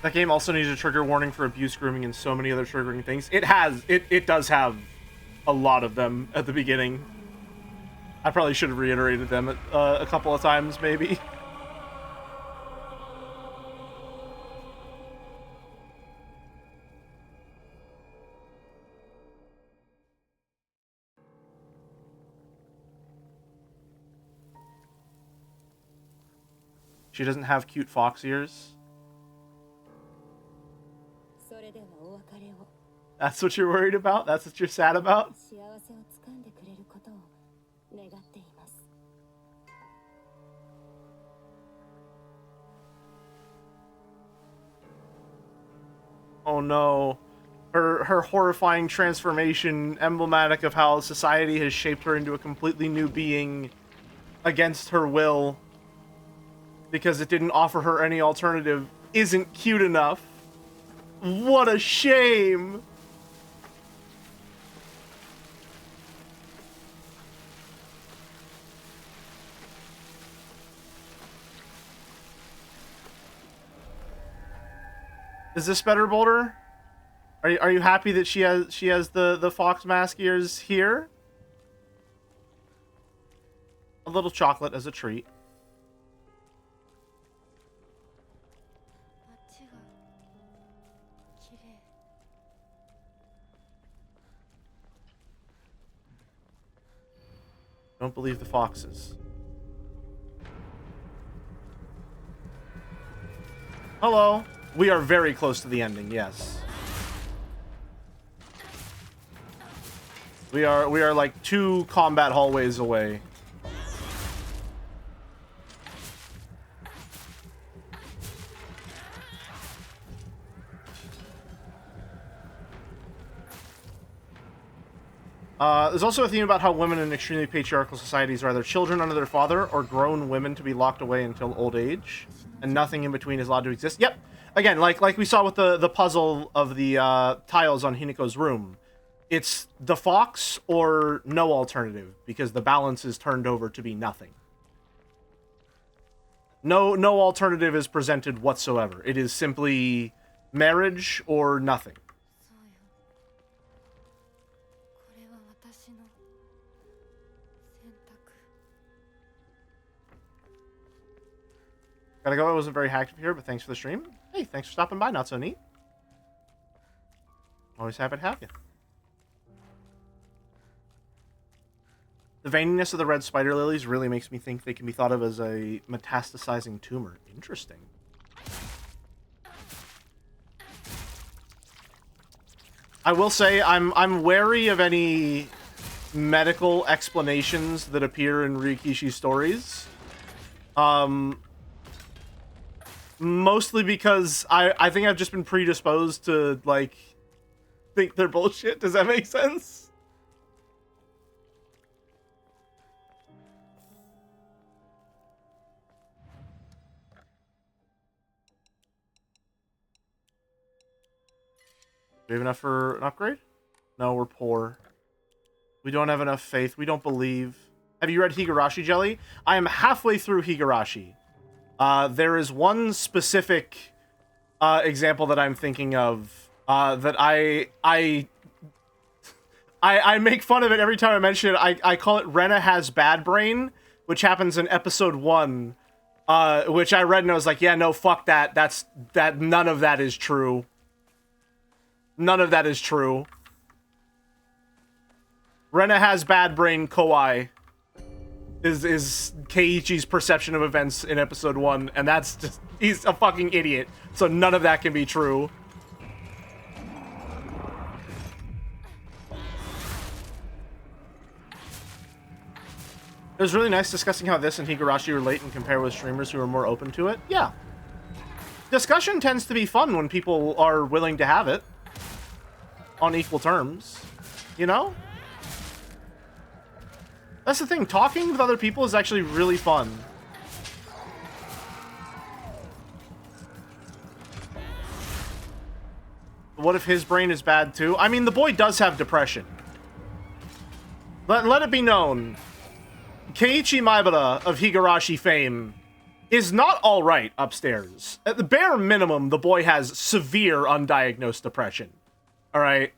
That game also needs a trigger warning for abuse, grooming, and so many other triggering things. It does have a lot of them at the beginning. I probably should have reiterated them a couple of times, maybe. She doesn't have cute fox ears. That's what you're worried about? That's what you're sad about? Oh no. Her horrifying transformation, emblematic of how society has shaped her into a completely new being against her will because it didn't offer her any alternative, isn't cute enough. What a shame! Is this better, Boulder? Are you happy that she has the fox mask ears here? A little chocolate as a treat. Don't believe the foxes. Hello. We are very close to the ending, yes. We are like 2 combat hallways away. There's also a theme about how women in extremely patriarchal societies are either children under their father or grown women to be locked away until old age, and nothing in between is allowed to exist. Yep. Again, like we saw with the puzzle of the tiles on Hinako's room. It's the fox or no alternative, because the balance is turned over to be nothing. No alternative is presented whatsoever. It is simply marriage or nothing. Gotta go, I wasn't very active here, but thanks for the stream. Hey, thanks for stopping by, not so neat. Always happy to have you. The veininess of the red spider lilies really makes me think they can be thought of as a metastasizing tumor. Interesting. I will say I'm wary of any medical explanations that appear in Ryukishi's stories. Mostly because I think I've just been predisposed to, like, think they're bullshit. Does that make sense? Do we have enough for an upgrade? No, we're poor. We don't have enough faith. We don't believe. Have you read Higurashi Jelly? I am halfway through Higurashi. There is one specific example that I'm thinking of that I make fun of it every time I mention it. I call it Rena has bad brain, which happens in episode 1, which I read and I was like, yeah, no, fuck that. None of that is true. None of that is true. Rena has bad brain, Kowai is Keiichi's perception of events in episode 1, and that's just, he's a fucking idiot. So none of that can be true. It was really nice discussing how this and Higurashi relate and compare with streamers who are more open to it. Yeah. Discussion tends to be fun when people are willing to have it on equal terms, you know? That's the thing. Talking with other people is actually really fun. What if his brain is bad too? I mean, the boy does have depression. Let it be known, Keiichi Maibara of Higurashi fame is not alright upstairs. At the bare minimum, the boy has severe undiagnosed depression. Alright?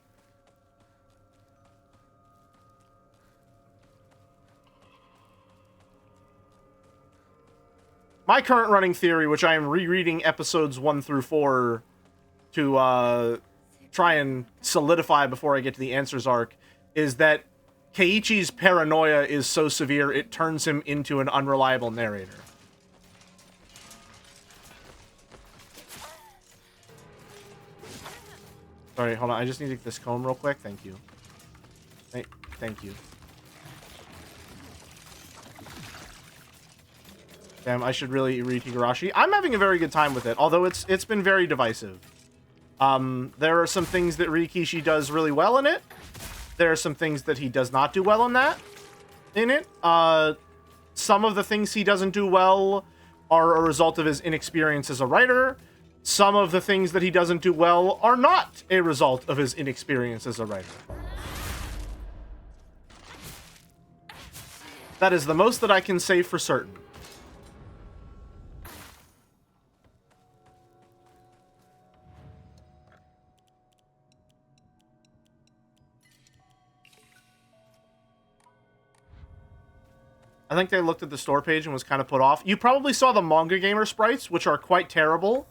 My current running theory, which I am rereading episodes 1 through 4 to try and solidify before I get to the Answers arc, is that Keiichi's paranoia is so severe it turns him into an unreliable narrator. Sorry, hold on. I just need to get this comb real quick. Thank you. Thank you. Damn, I should really read Higurashi. I'm having a very good time with it, although it's been very divisive. There are some things that Rikishi does really well in it. There are some things that he does not do well in it. Some of the things he doesn't do well are a result of his inexperience as a writer. Some of the things that he doesn't do well are not a result of his inexperience as a writer. That is the most that I can say for certain. I think they looked at the store page and was kind of put off. You probably saw the Manga Gamer sprites, which are quite terrible.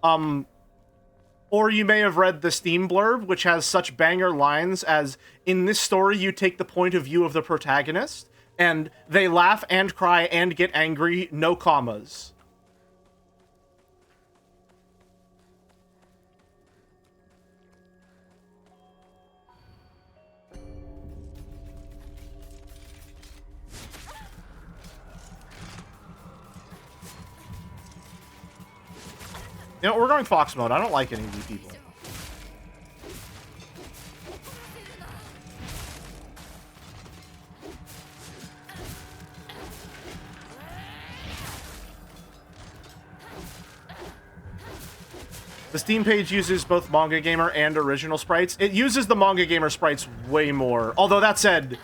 Or you may have read the Steam blurb, which has such banger lines as, in this story, you take the point of view of the protagonist, and they laugh and cry and get angry, no commas. You know, we're going Fox mode. I don't like any of these people. The Steam page uses both Manga Gamer and original sprites. It uses the Manga Gamer sprites way more. Although, that said,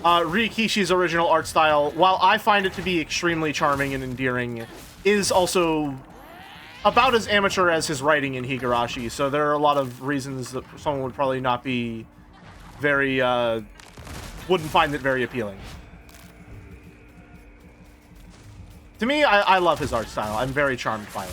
Rikishi's original art style, while I find it to be extremely charming and endearing, is also about as amateur as his writing in Higurashi, so there are a lot of reasons that someone would probably not be very, wouldn't find it very appealing. To me, I love his art style. I'm very charmed by it.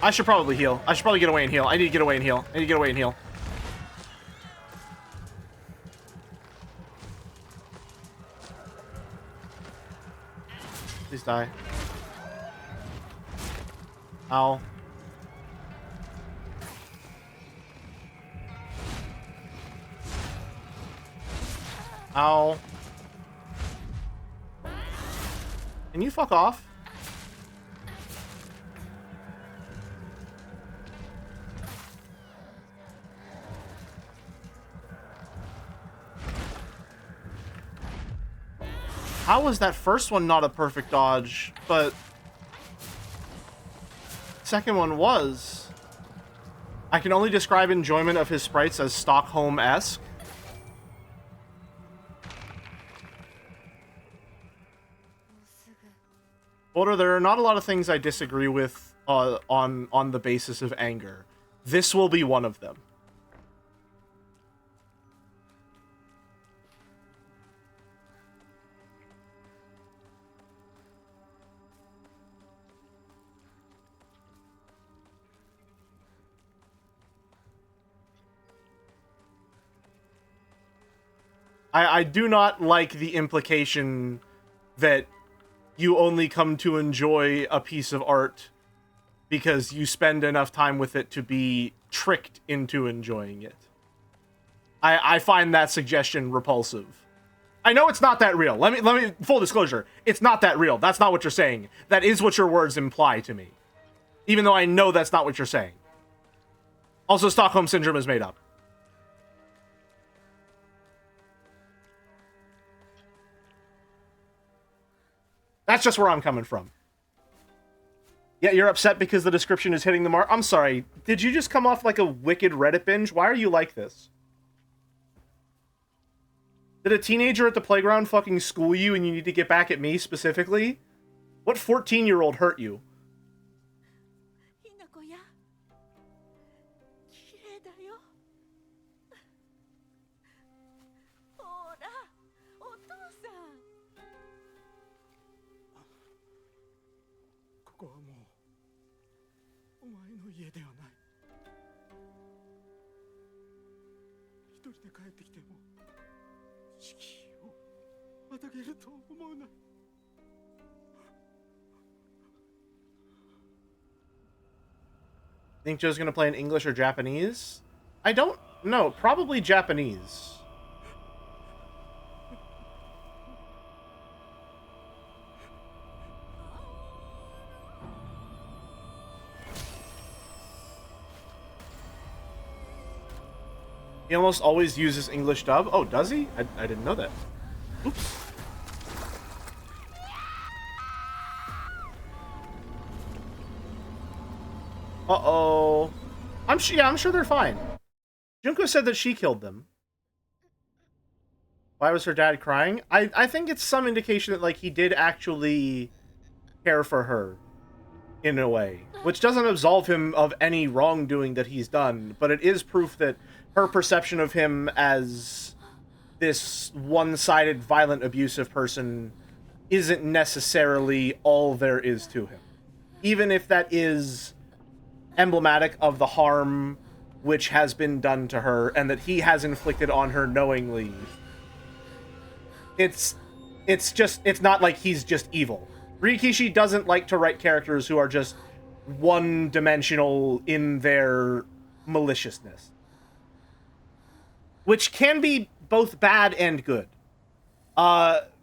I should probably heal. I should probably get away and heal. I need to get away and heal. I need to get away and heal. Please die. Ow. Ow. Can you fuck off? How was that first one not a perfect dodge, but second one was? I can only describe enjoyment of his sprites as Stockholm-esque. Oda, there are not a lot of things I disagree with on the basis of anger. This will be one of them. I do not like the implication that you only come to enjoy a piece of art because you spend enough time with it to be tricked into enjoying it. I find that suggestion repulsive. I know it's not that real. Let me full disclosure. It's not that real. That's not what you're saying. That is what your words imply to me. Even though I know that's not what you're saying. Also, Stockholm Syndrome is made up. That's just where I'm coming from. Yeah, you're upset because the description is hitting the mark. I'm sorry. Did you just come off like a wicked Reddit binge? Why are you like this? Did a teenager at the playground fucking school you and you need to get back at me specifically? What 14-year-old hurt you? ひなこや綺麗だよほらお父さんここはもうお前の家ではない。一人で帰ってきても敷居をまたげると思うな。Think Joe's gonna play in English or Japanese? I don't know. Probably Japanese. He almost always uses English dub. Oh, does he? I didn't know that. Oops. Uh-oh. I'm sure they're fine. Junko said that she killed them. Why was her dad crying? I think it's some indication that, like, he did actually care for her in a way, which doesn't absolve him of any wrongdoing that he's done, but it is proof that her perception of him as this one-sided, violent, abusive person isn't necessarily all there is to him. Even if that is emblematic of the harm which has been done to her and that he has inflicted on her knowingly. It's not like he's just evil. Rikishi doesn't like to write characters who are just one-dimensional in their maliciousness. Which can be both bad and good.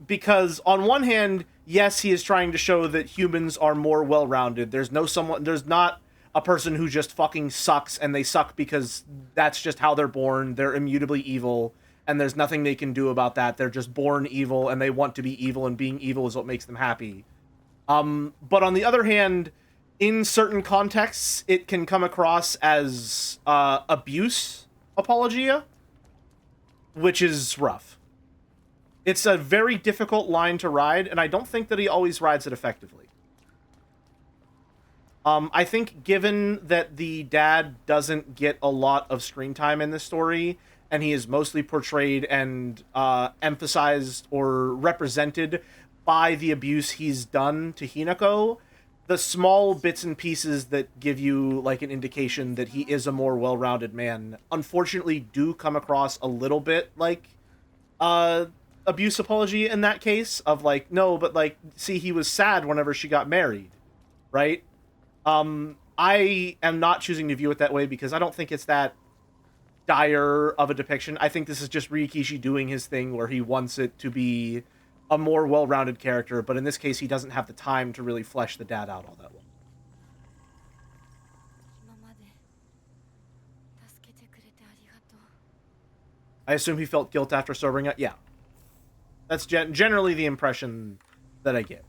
Because on one hand, yes, he is trying to show that humans are more well-rounded. There's not a person who just fucking sucks, and they suck because that's just how they're born. They're immutably evil, and there's nothing they can do about that. They're just born evil, and they want to be evil, and being evil is what makes them happy. But on the other hand, in certain contexts, it can come across as abuse apologia, which is rough. It's a very difficult line to ride, and I don't think that he always rides it effectively. I think given that the dad doesn't get a lot of screen time in this story, and he is mostly portrayed and emphasized or represented by the abuse he's done to Hinako, the small bits and pieces that give you like an indication that he is a more well-rounded man, unfortunately do come across a little bit like abuse apology in that case of like, no, but like, see, he was sad whenever she got married, right? I am not choosing to view it that way because I don't think it's that dire of a depiction. I think this is just Rikishi doing his thing where he wants it to be a more well-rounded character, but in this case, he doesn't have the time to really flesh the dad out all that well. I assume he felt guilt after sobering up? Yeah. That's generally the impression that I get.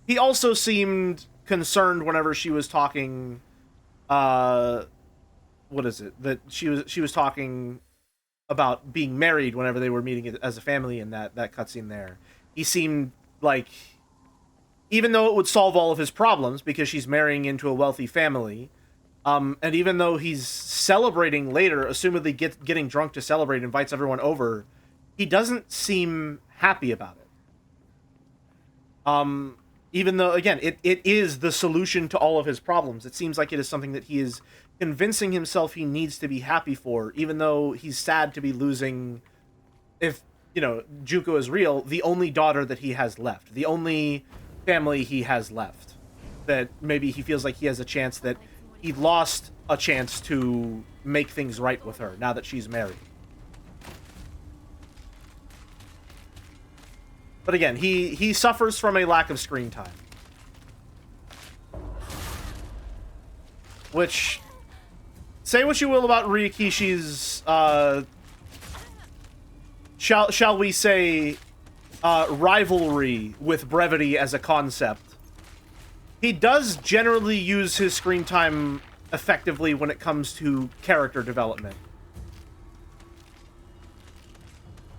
He also seemed concerned whenever she was talking, what is it? That she was talking about being married whenever they were meeting as a family in that cutscene there. He seemed like, even though it would solve all of his problems because she's marrying into a wealthy family, and even though he's celebrating later, assumedly getting drunk to celebrate, invites everyone over, he doesn't seem happy about it. Even though, again, it is the solution to all of his problems. It seems like it is something that he is convincing himself he needs to be happy for, even though he's sad to be losing, if, you know, Junko is real, the only daughter that he has left. The only family he has left. That maybe he feels like he has a chance, that he lost a chance to make things right with her now that she's married. But again, he suffers from a lack of screen time. Which, say what you will about Ryukishi's, shall we say, rivalry with brevity as a concept, he does generally use his screen time effectively when it comes to character development.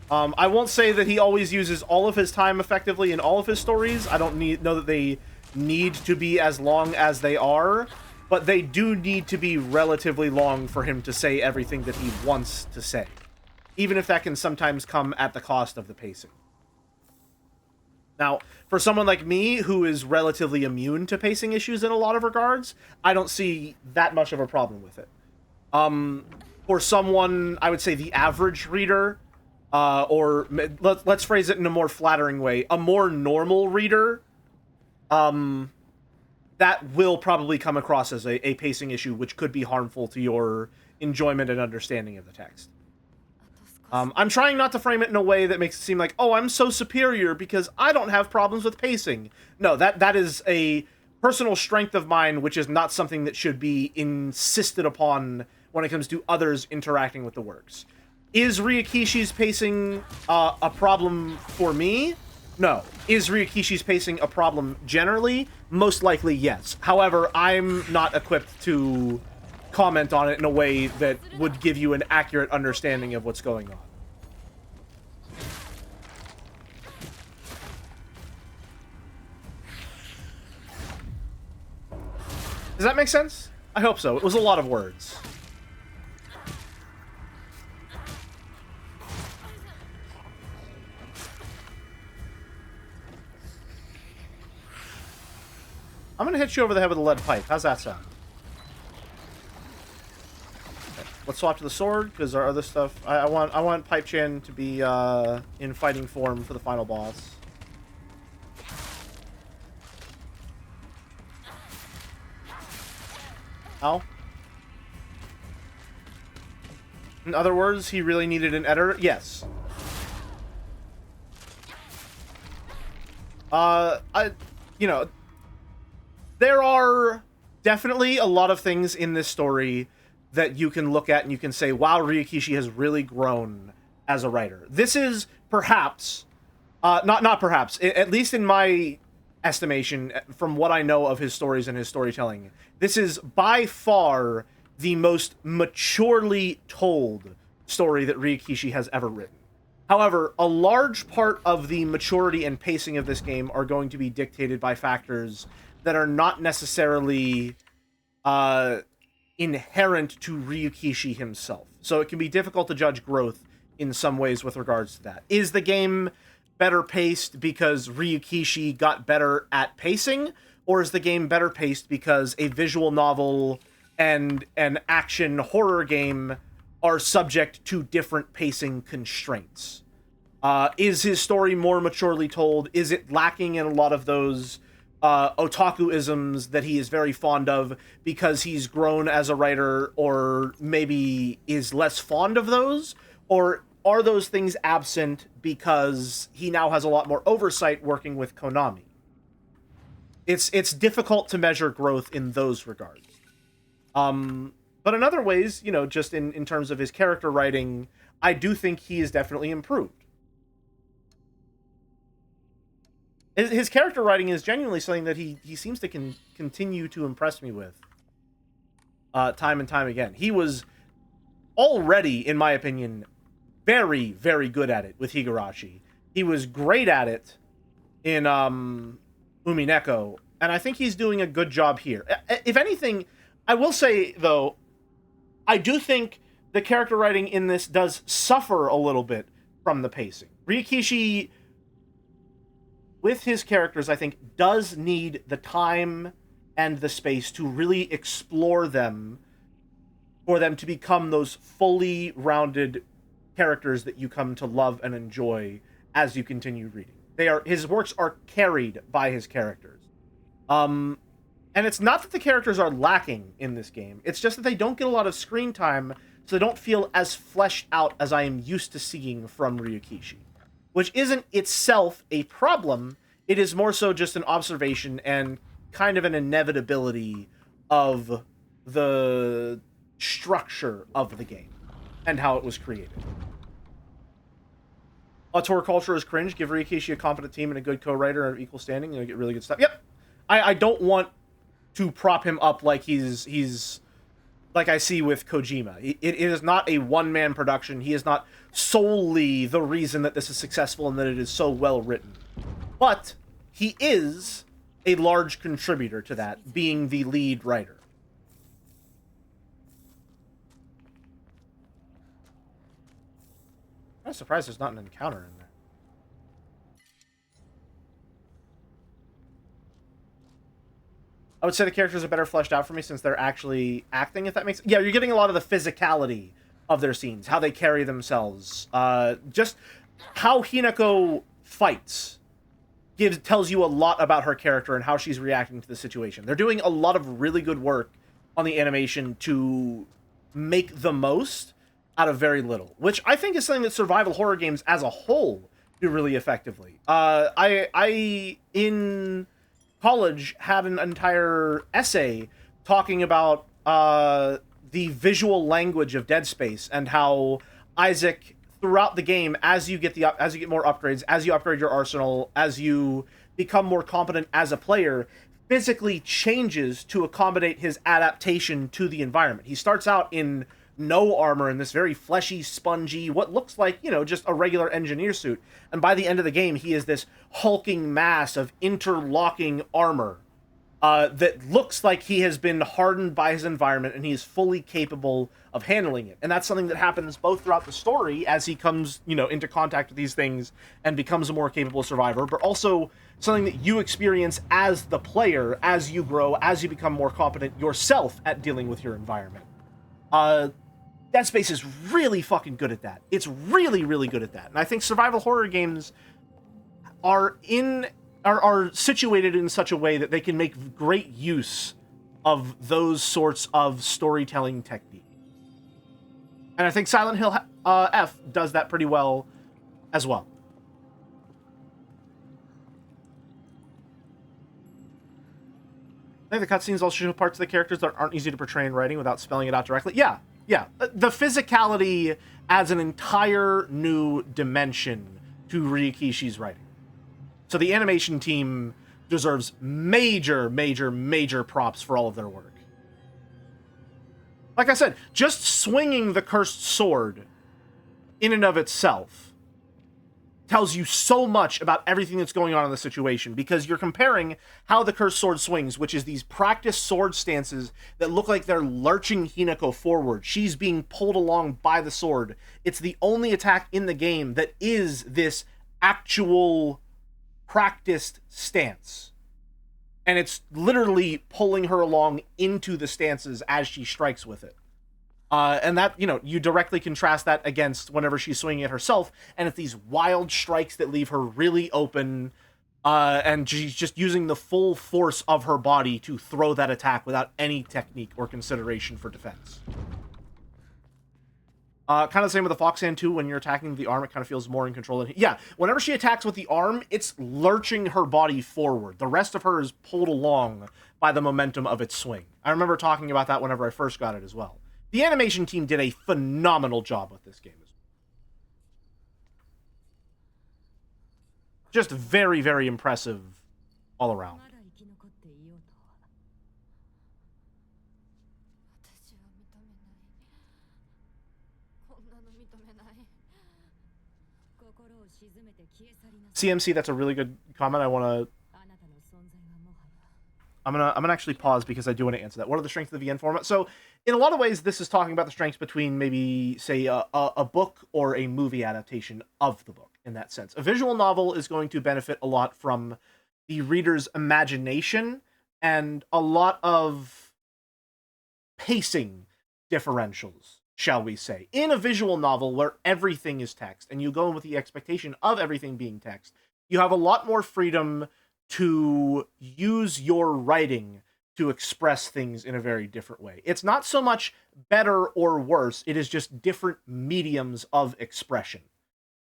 I won't say that he always uses all of his time effectively in all of his stories. I don't know that they need to be as long as they are, but they do need to be relatively long for him to say everything that he wants to say, even if that can sometimes come at the cost of the pacing. Now, for someone like me, who is relatively immune to pacing issues in a lot of regards, I don't see that much of a problem with it. For someone, I would say the average reader, or let's phrase it in a more flattering way, a more normal reader, that will probably come across as a pacing issue, which could be harmful to your enjoyment and understanding of the text. I'm trying not to frame it in a way that makes it seem like, oh, I'm so superior because I don't have problems with pacing. No, that is a personal strength of mine, which is not something that should be insisted upon when it comes to others interacting with the works. Is Ryukishi's pacing a problem for me? No. Is Ryukishi's pacing a problem generally? Most likely, yes. However, I'm not equipped to comment on it in a way that would give you an accurate understanding of what's going on. Does that make sense? I hope so. It was a lot of words. I'm gonna hit you over the head with a lead pipe. How's that sound? Okay. Let's swap to the sword, because our other stuff... I want Pipe Chan to be in fighting form for the final boss. Ow. In other words, he really needed an editor? Yes. You know, there are definitely a lot of things in this story that you can look at and you can say, wow, Ryukishi has really grown as a writer. This is perhaps, not perhaps, at least in my estimation, from what I know of his stories and his storytelling, this is by far the most maturely told story that Ryukishi has ever written. However, a large part of the maturity and pacing of this game are going to be dictated by factors that are not necessarily inherent to Ryukishi himself. So it can be difficult to judge growth in some ways with regards to that. Is the game better paced because Ryukishi got better at pacing? Or is the game better paced because a visual novel and an action horror game are subject to different pacing constraints? Is his story more maturely told? Is it lacking in a lot of those otaku-isms that he is very fond of because he's grown as a writer, or maybe is less fond of those? Or are those things absent because he now has a lot more oversight working with Konami? It's difficult to measure growth in those regards. But in other ways, you know, just in terms of his character writing, I do think he is definitely improved. His character writing is genuinely something that he seems to continue to impress me with time and time again. He was already, in my opinion, very, very good at it with Higurashi. He was great at it in Umineko, and I think he's doing a good job here. If anything, I will say, though, I do think the character writing in this does suffer a little bit from the pacing. Ryukishi, with his characters, I think, does need the time and the space to really explore them for them to become those fully rounded characters that you come to love and enjoy as you continue reading. His works are carried by his characters. And it's not that the characters are lacking in this game. It's just that they don't get a lot of screen time, so they don't feel as fleshed out as I am used to seeing from Ryukishi. which isn't itself a problem. It is more so just an observation and kind of an inevitability of the structure of the game and how it was created. Auteur culture is cringe. Give Rikishi a competent team and a good co-writer of equal standing, and you'll get really good stuff. Yep. I don't want to prop him up like he's like I see with Kojima. It is not a one-man production. He is not solely the reason that this is successful and that it is so well written. But he is a large contributor to that, being the lead writer. I'm surprised there's not an encounter in there. I would say the characters are better fleshed out for me since they're actually acting, if that makes sense. Yeah, you're getting a lot of the physicality of their scenes, how they carry themselves. Just how Hinako fights tells you a lot about her character and how she's reacting to the situation. They're doing a lot of really good work on the animation to make the most out of very little, which I think is something that survival horror games as a whole do really effectively. I in college had an entire essay talking about the visual language of Dead Space and how Isaac, throughout the game, as you get more upgrades, as you upgrade your arsenal, as you become more competent as a player, physically changes to accommodate his adaptation to the environment. He starts out in no armor in this very fleshy, spongy, what looks like, just a regular engineer suit. And by the end of the game, he is this hulking mass of interlocking armor that looks like he has been hardened by his environment and he is fully capable of handling it. And that's something that happens both throughout the story as he comes, into contact with these things and becomes a more capable survivor, but also something that you experience as the player, as you grow, as you become more competent yourself at dealing with your environment. Dead Space is really fucking good at that. It's really, really good at that. And I think survival horror games are situated in such a way that they can make great use of those sorts of storytelling techniques. And I think Silent Hill F does that pretty well as well. I think the cutscenes also show parts of the characters that aren't easy to portray in writing without spelling it out directly. Yeah. The physicality adds an entire new dimension to Ryukishi's writing. So the animation team deserves major, major, major props for all of their work. Like I said, just swinging the cursed sword in and of itself tells you so much about everything that's going on in the situation, because you're comparing how the cursed sword swings, which is these practice sword stances that look like they're lurching Hinako forward. She's being pulled along by the sword. It's the only attack in the game that is this actual practiced stance. And it's literally pulling her along into the stances as she strikes with it. And that, you directly contrast that against whenever she's swinging it herself, and it's these wild strikes that leave her really open, and she's just using the full force of her body to throw that attack without any technique or consideration for defense. Kind of the same with the Foxhand too. When you're attacking with the arm, it kind of feels more in control than... Yeah, whenever she attacks with the arm, it's lurching her body forward. The rest of her is pulled along by the momentum of its swing. I remember talking about that whenever I first got it as well. The animation team did a phenomenal job with this game. Just very, very impressive all around. CMC, that's a really good comment. I'm gonna actually pause because I do want to answer that. What are the strengths of the VN format? So, in a lot of ways, this is talking about the strengths between maybe, say, a book or a movie adaptation of the book, in that sense. A visual novel is going to benefit a lot from the reader's imagination and a lot of pacing differentials, shall we say. In a visual novel where everything is text, and you go in with the expectation of everything being text, you have a lot more freedom to use your writing to express things in a very different way. It's not so much better or worse, it is just different mediums of expression.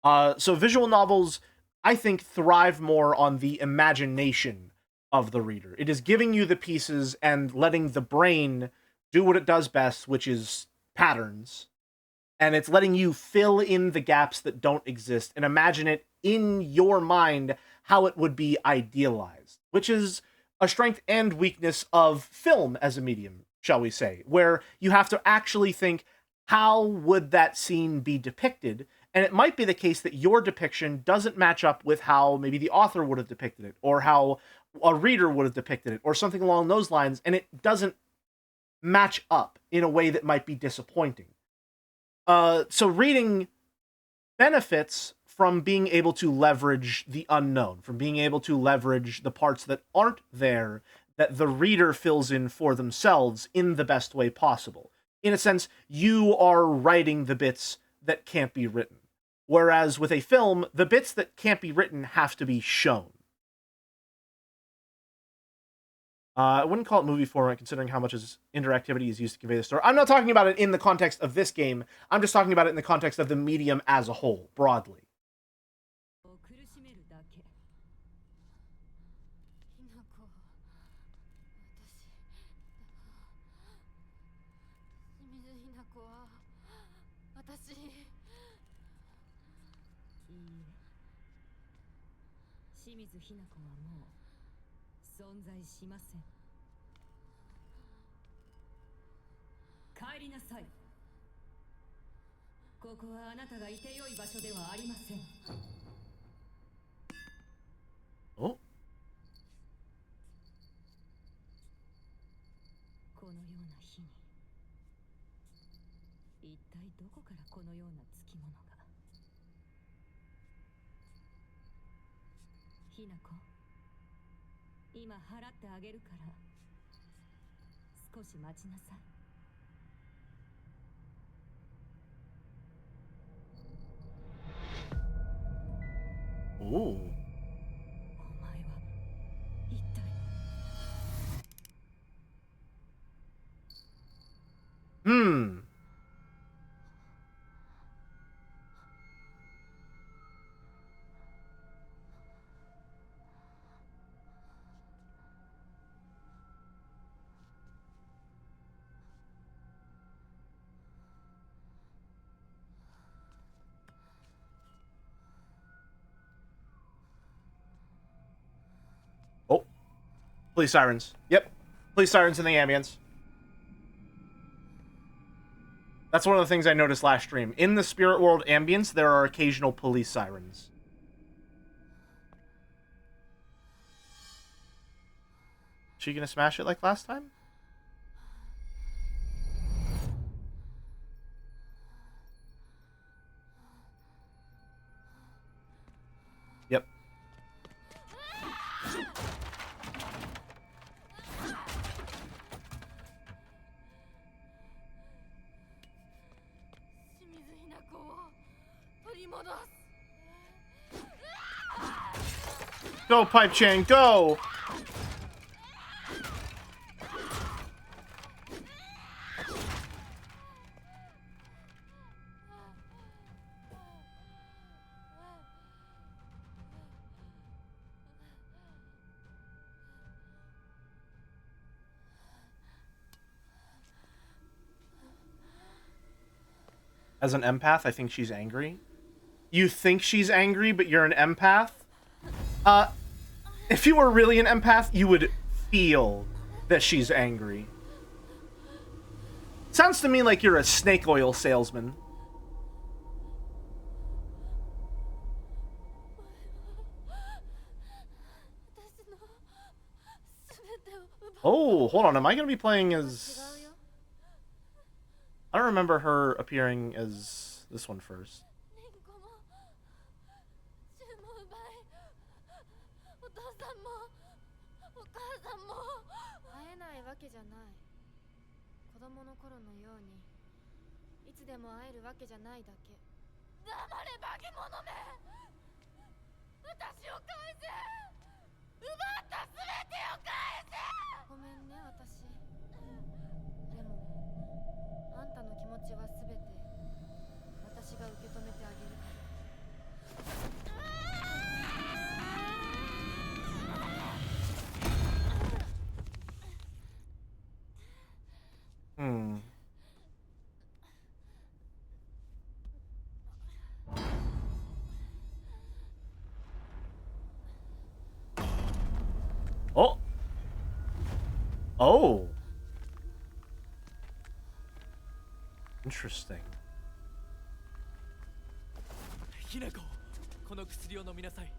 So visual novels, I think, thrive more on the imagination of the reader. It is giving you the pieces and letting the brain do what it does best, which is patterns. And it's letting you fill in the gaps that don't exist and imagine it in your mind how it would be idealized, which is a strength and weakness of film as a medium, shall we say, where you have to actually think, how would that scene be depicted? And it might be the case that your depiction doesn't match up with how maybe the author would have depicted it, or how a reader would have depicted it, or something along those lines, and it doesn't match up in a way that might be disappointing. So reading benefits from being able to leverage the unknown, from being able to leverage the parts that aren't there, that the reader fills in for themselves in the best way possible. In a sense, you are writing the bits that can't be written. Whereas with a film, the bits that can't be written have to be shown. I wouldn't call it movie format, considering how much interactivity is used to convey the story. I'm not talking about it in the context of this game. I'm just talking about it in the context of the medium as a whole, broadly. 清水ひな子はもう存在しません。帰りなさい。ここはあなたがいてよい場所ではありません。お？このような日に、一体どこからこのようなつきものが。ひな子、今払ってあげるから少し待ちなさい。おお。お前は一体。Oh. Police sirens. Yep. Police sirens in the ambience. That's one of the things I noticed last stream. In the Spirit World ambience, there are occasional police sirens. She gonna smash it like last time? Yep. Go, Pipe Chain, go! As an empath, I think she's angry. You think she's angry, but you're an empath? If you were really an empath, you would feel that she's angry. Sounds to me like you're a snake oil salesman. Oh, hold on. Am I going to be playing as... I don't remember her appearing as this one first. Oh. Oh. Interesting. ひなこ、この薬を飲みなさい。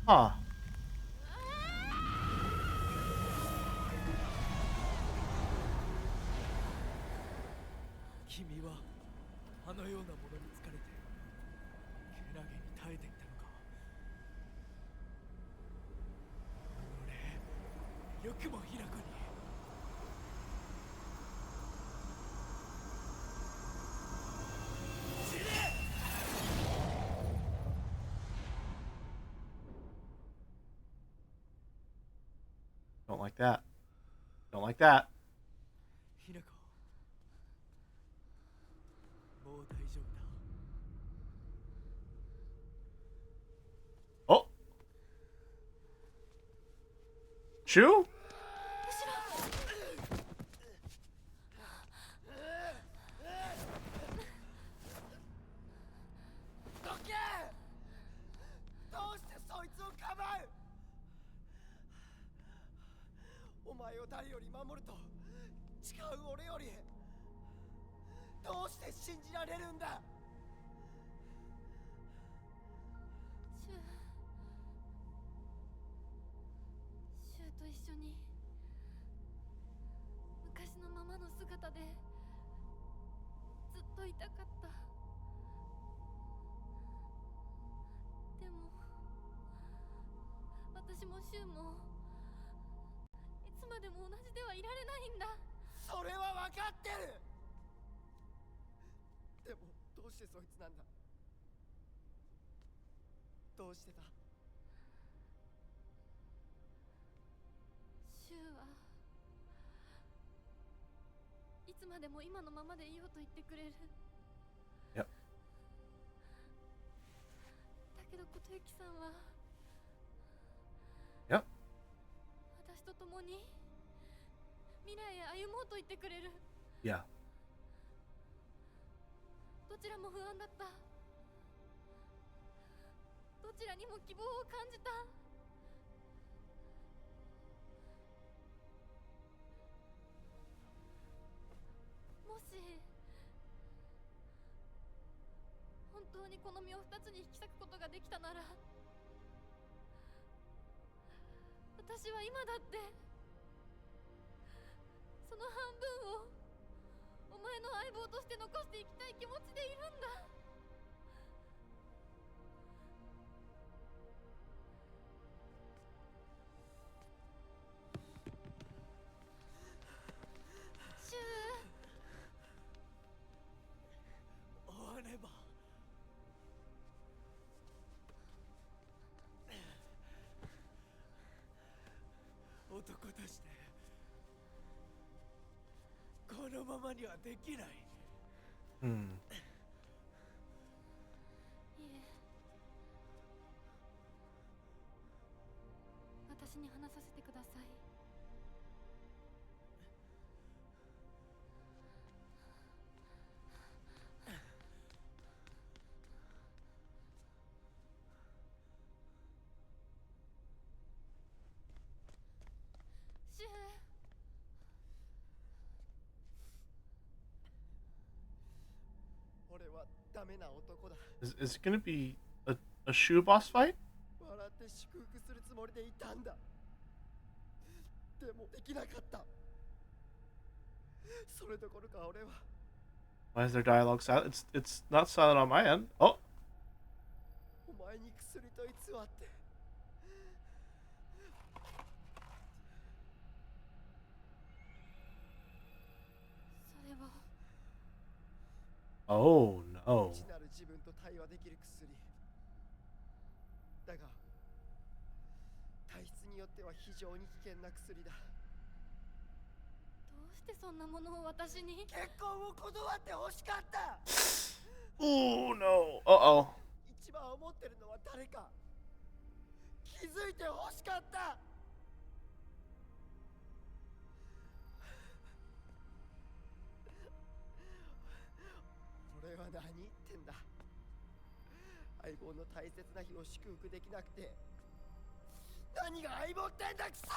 Huh. 君はあのようなものに疲れてけなげに耐えていたのか。俺、よくもひなこに。Don't like that. Don't like that. ひなこ、もう大丈夫だ。 Oh. Chew? どけ！どうしてそいつをかばう！お前を誰より守ると誓う俺よりどうして信じられるんだ！シュウと一緒に昔のままの姿でずっといたかった。でも私もシュウもいつまでも同じではいられないんだ。それは分かってる！でもどうしてそいつなんだ？どうしてだ？シュウはいつまでも今のままでいようと言ってくれる。 Yep. だけど琴雪さんは Yep. 私と共に未来へ歩もうと言ってくれる。 Yeah. どちらも不安だった。どちらにも希望を感じた。もし本当にこの身を二つに引き裂くことができたなら、私は今だってその半分をお前の相棒として残していきたい気持ちでいるんだ。シュウ、終われば。男としてこのままにはできない。Hmm. いえ、私に話させてください。シュウ、俺はダメな男だ。 Is it gonna be a shoe boss fight? 笑って祝福するつもりでいたんだ。でもできなかった。それどころか俺は Why is their dialogue silent? It's not silent on my end. Oh. お前に薬と偽ってそれは Oh no. 内なる自分と対話できる薬だが、体質によっては非常に危険な薬だ。どうしてそんなものを私に。結婚を断って欲しかった。 Oh no. Uh-oh. 一番思ってるのは誰か。気づいて欲しかった。俺は何言ってんだ。相棒の大切な日を祝福できなくて何が相棒ってんだくそ。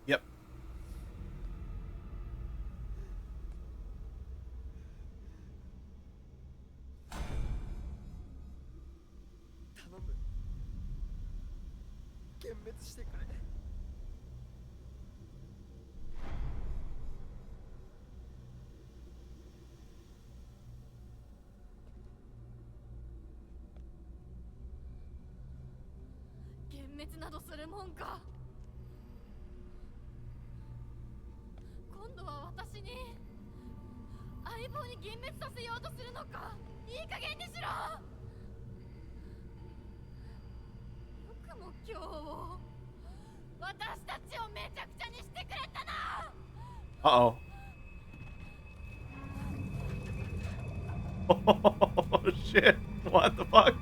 Yep. 頼む、幻滅してくれ。幻滅などするもんか。今度は私に相棒に幻滅させようとするのか。いい加減にしろ。よくも今日を私たちをめちゃくちゃにしてくれたな。Uh-oh. Oh shit. What the fuck?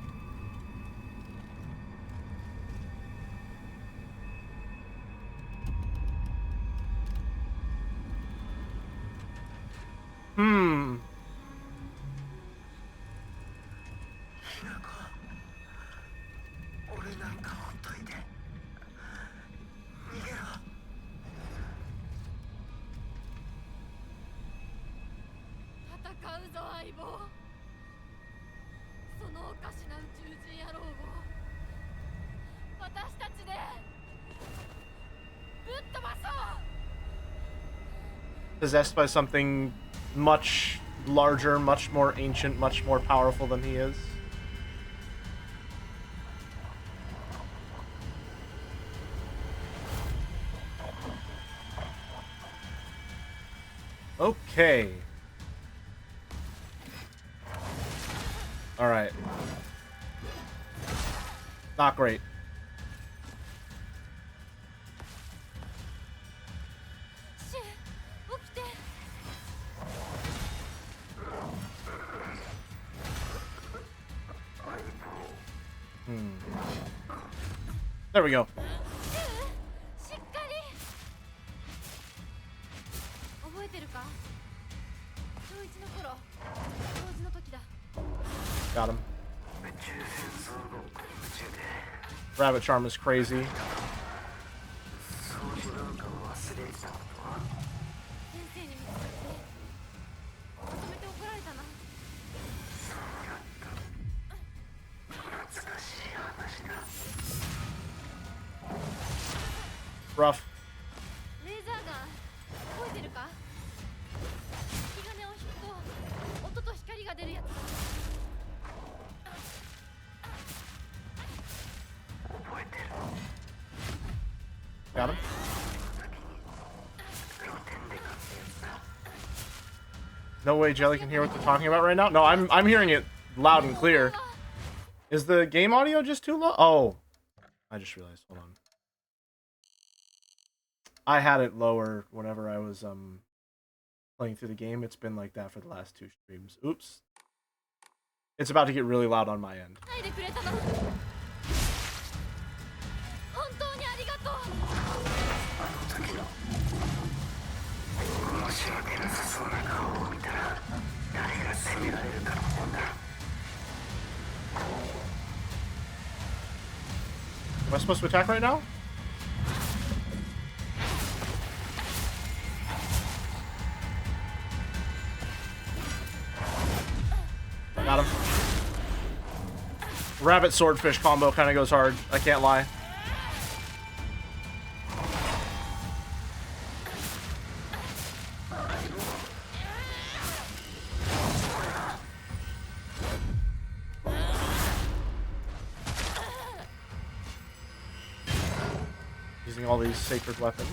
Hmm. 俺なんかほっといて。逃げろ。戦うぞ相棒。そのおかしな宇宙人野郎を私たちでぶっ飛ばそう。 Possessed by something much larger, much more ancient, much more powerful than he is. Okay. All right. Not great. There we go. しっかり覚えてるか。小一の頃、当時の時だ。 Got him. Rabbit charm is crazy. 先生に見つかってまとめて怒られたな。 Rough. レーザーガン覚えてるか。引き金を引くと音と光が出るやつだ。 Got him. No way Jelly can hear what they're talking about right now? No, I'm hearing it loud and clear. Is the game audio just too low? Oh. I just realized. Hold on. I had it lower whenever I was playing through the game. It's been like that for the last 2 streams. Oops. It's about to get really loud on my end. 本当にありがとう。 Am I supposed to attack right now? Got him. Rabbit swordfish combo kind of goes hard. I can't lie. Using all these sacred weapons.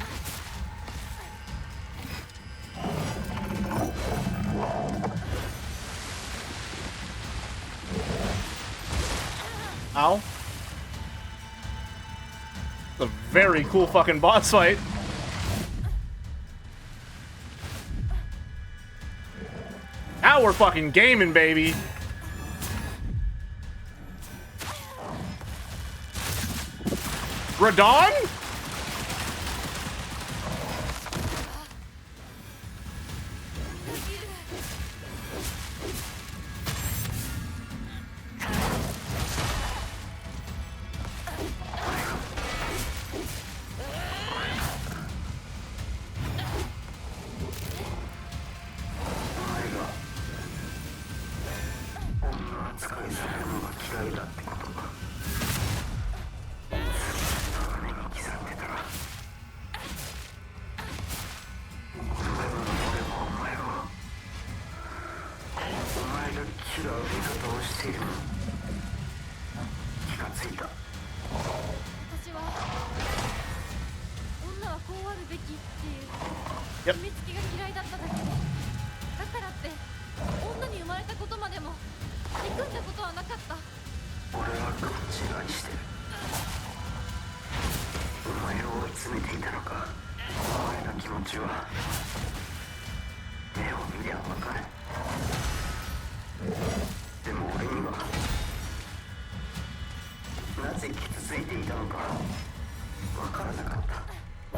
Ow. It's a very cool fucking boss fight. Now we're fucking gaming, baby. Radon? Yep.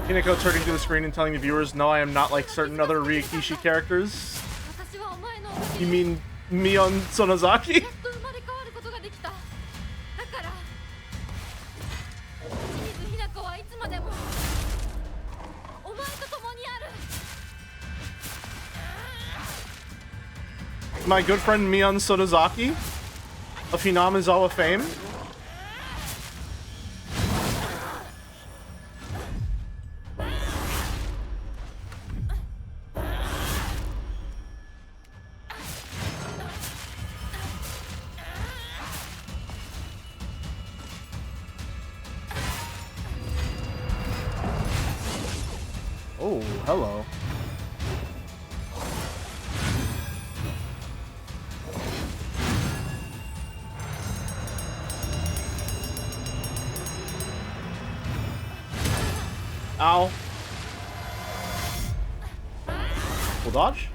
Hinako turning to the screen and telling the viewers, no, I am not like certain other Ryokishi characters. You mean Mion Sonozaki? My good friend Mion Sonozaki of Hinamizawa fame. Oh, hello. Ow. Full dodge?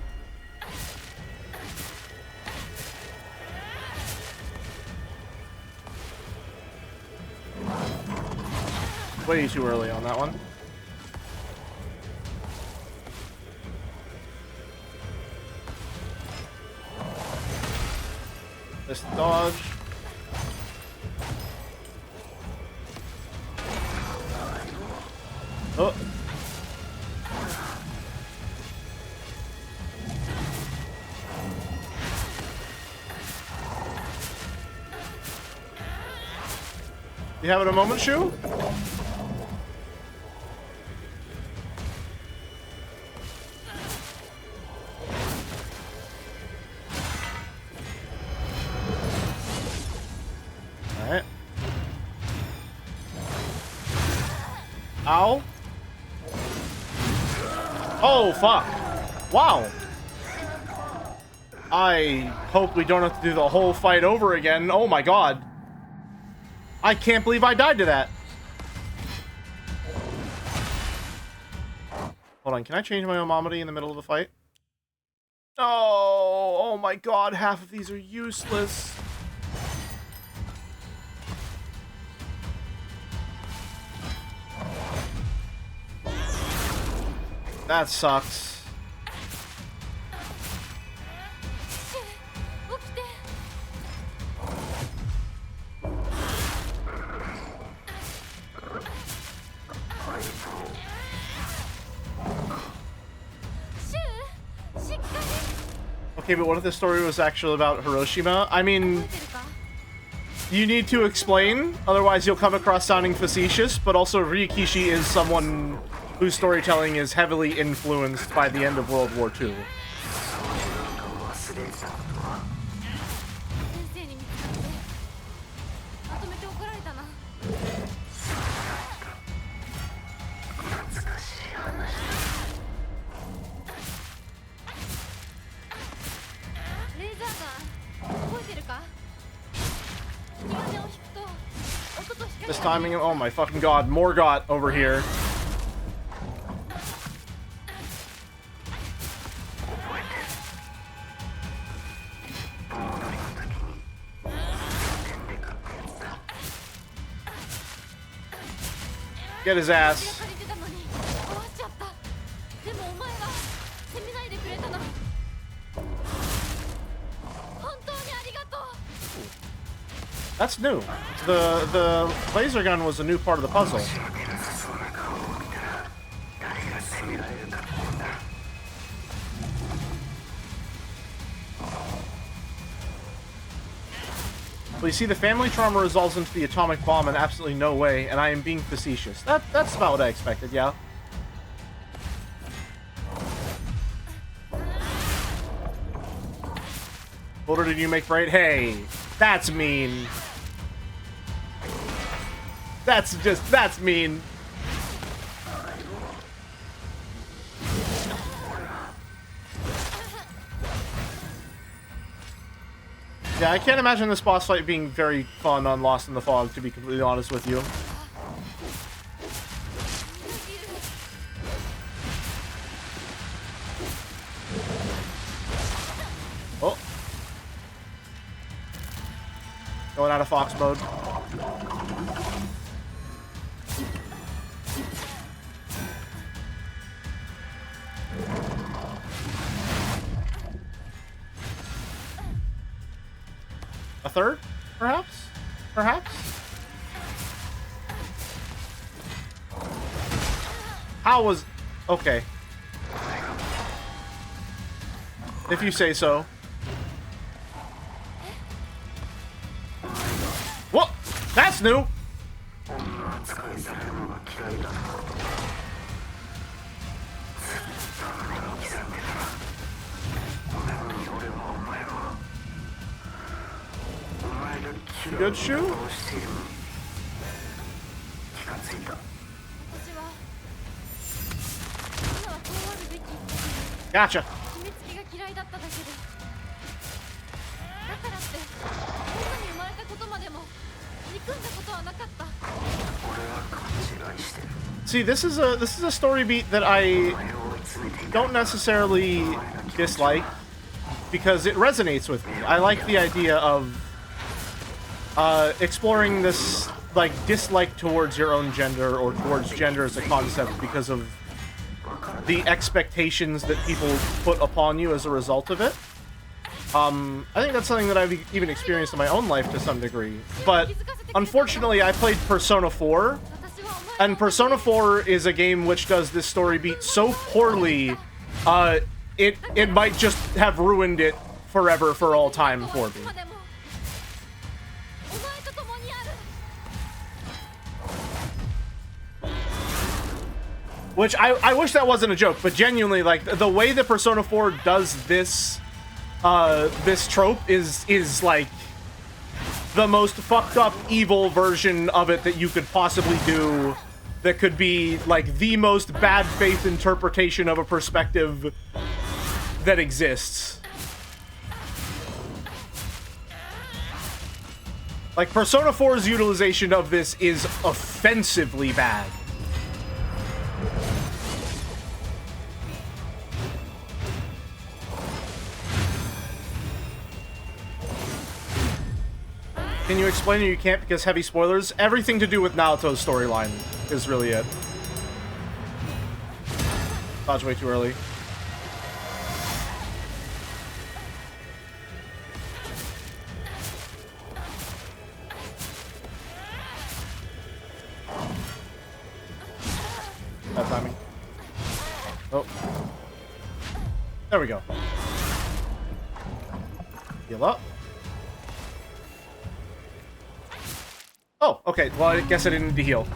Way too early on that one. This dodge. Oh. You having a moment, Shu? Alright. Ow. Oh, fuck. Wow. I hope we don't have to do the whole fight over again. Oh my god. I can't believe I died to that. Hold on, can I change my Omamori in the middle of the fight? Oh my god, half of these are useless. That sucks. Okay, but what if the story was actually about Hiroshima? I mean, you need to explain, otherwise you'll come across sounding facetious, but also Ryokishi is someone whose storytelling is heavily influenced by the end of World War II. This timing, oh my fucking god, Morgott over here. Get his ass. That's new. The laser gun was a new part of the puzzle. Well, you see, the family trauma resolves into the atomic bomb in absolutely no way, and I am being facetious. That's about what I expected, yeah. What order did you make right? Hey, that's mean. That's mean. Yeah, I can't imagine this boss fight being very fun on Lost in the Fog, to be completely honest with you. Oh. Going out of Fox mode. A third? Perhaps? Perhaps? How was... Okay. If you say so. What? That's new! Good shoe? Gotcha. See, this is a story beat that I don't necessarily dislike because it resonates with me. I like the idea of exploring this, like, dislike towards your own gender or towards gender as a concept because of the expectations that people put upon you as a result of it. I think that's something that I've even experienced in my own life to some degree. But unfortunately, I played Persona 4, and Persona 4 is a game which does this story beat so poorly, it might just have ruined it forever for all time for me. Which I wish that wasn't a joke, but genuinely, like, the way that Persona 4 does this this trope is like the most fucked up evil version of it that you could possibly do, that could be like the most bad faith interpretation of a perspective that exists. Like, Persona 4's utilization of this is offensively bad. Can you explain it? You can't because heavy spoilers. Everything to do with Naoto's storyline is really it. Dodge way too early. Bad timing. Oh. There we go. Heal up. Oh, okay. Well, I guess I didn't need to heal.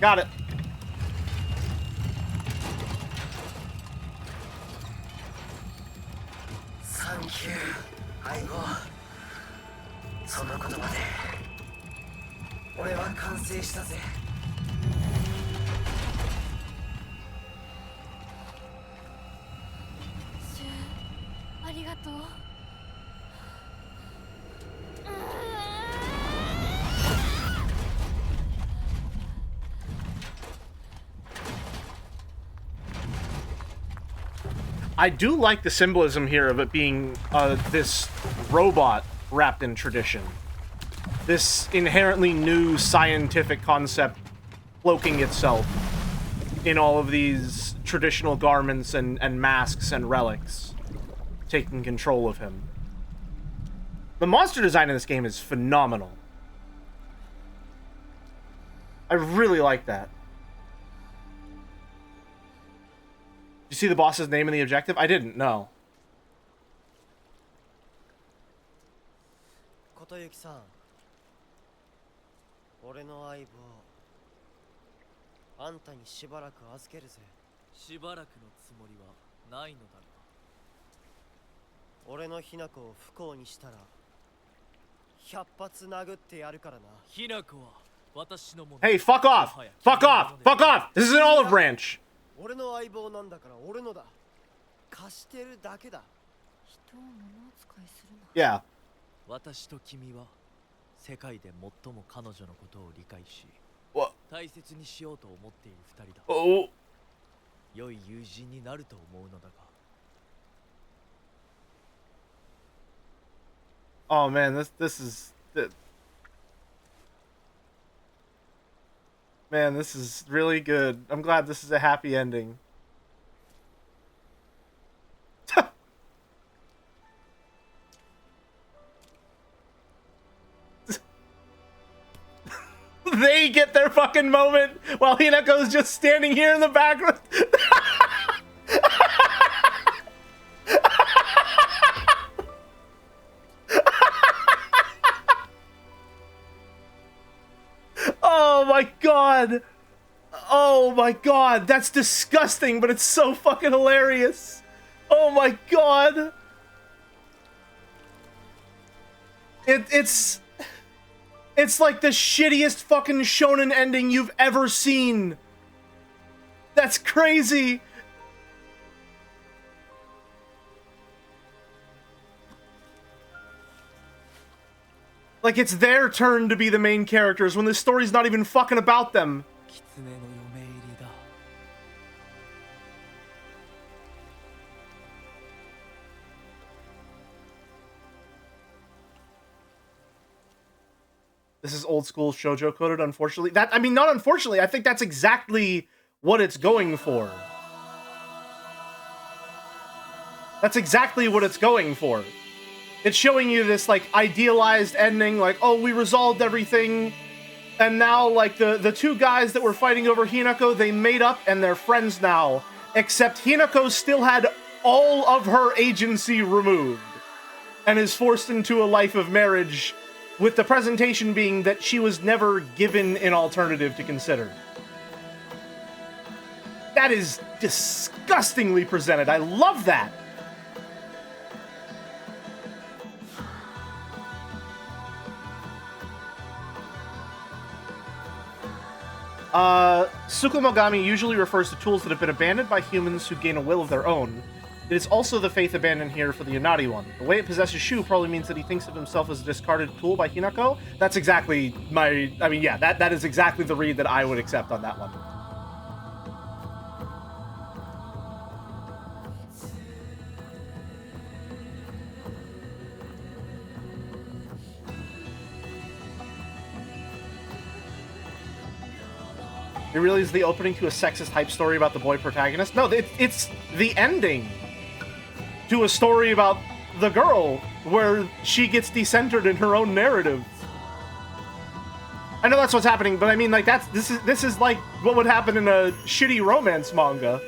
Got it. Thank you, Aigo. そのことまで俺は完成したぜ。シュウ、ありがとう。I do like the symbolism here of it being this robot wrapped in tradition. This inherently new scientific concept cloaking itself in all of these traditional garments and masks and relics, taking control of him. The monster design in this game is phenomenal. I really like that. You see the boss's name in the objective? I didn't, no. 琴行さん、俺の相棒、あんたにしばらく預けるぜ。しばらくのつもりはないのだろう。俺のひな子を不幸にしたら、100発殴ってやるからな。ひな子は私のもの。Hey, fuck off! Fuck off! Fuck off! This is an olive branch! 俺の相棒なんだから俺のだ。貸してるだけだ。人を物扱いするな。Yeah. 私と君は世界で最も彼女のことを理解し、大切にしようと思っている二人だ。Oh. 良い友人になると思うのだが。Oh man, this is man, this is really good. I'm glad this is a happy ending. They get their fucking moment while Hinako's just standing here in the background. Oh my god. Oh my god. That's disgusting, but it's so fucking hilarious. Oh my god. It's like the shittiest fucking shonen ending you've ever seen. That's crazy. Like, it's their turn to be the main characters when this story's not even fucking about them. This is old school shoujo coded, unfortunately. I mean, not unfortunately, I think that's exactly what it's going for. That's exactly what it's going for. It's showing you this, like, idealized ending, like, oh, we resolved everything, and now, like, the two guys that were fighting over Hinako, they made up, and they're friends now. Except Hinako still had all of her agency removed, and is forced into a life of marriage, with the presentation being that she was never given an alternative to consider. That is disgustingly presented. I love that. Tsukumogami usually refers to tools that have been abandoned by humans who gain a will of their own. It is also the faith abandoned here for the Yonari one. The way it possesses Shu probably means that he thinks of himself as a discarded tool by Hinako. That's exactly my... I mean, yeah, that is exactly the read that I would accept on that one. It really is the opening to a sexist hype story about the boy protagonist? No, it's the ending to a story about the girl where she gets decentered in her own narrative. I know that's what's happening, but I mean, like, this is like what would happen in a shitty romance manga.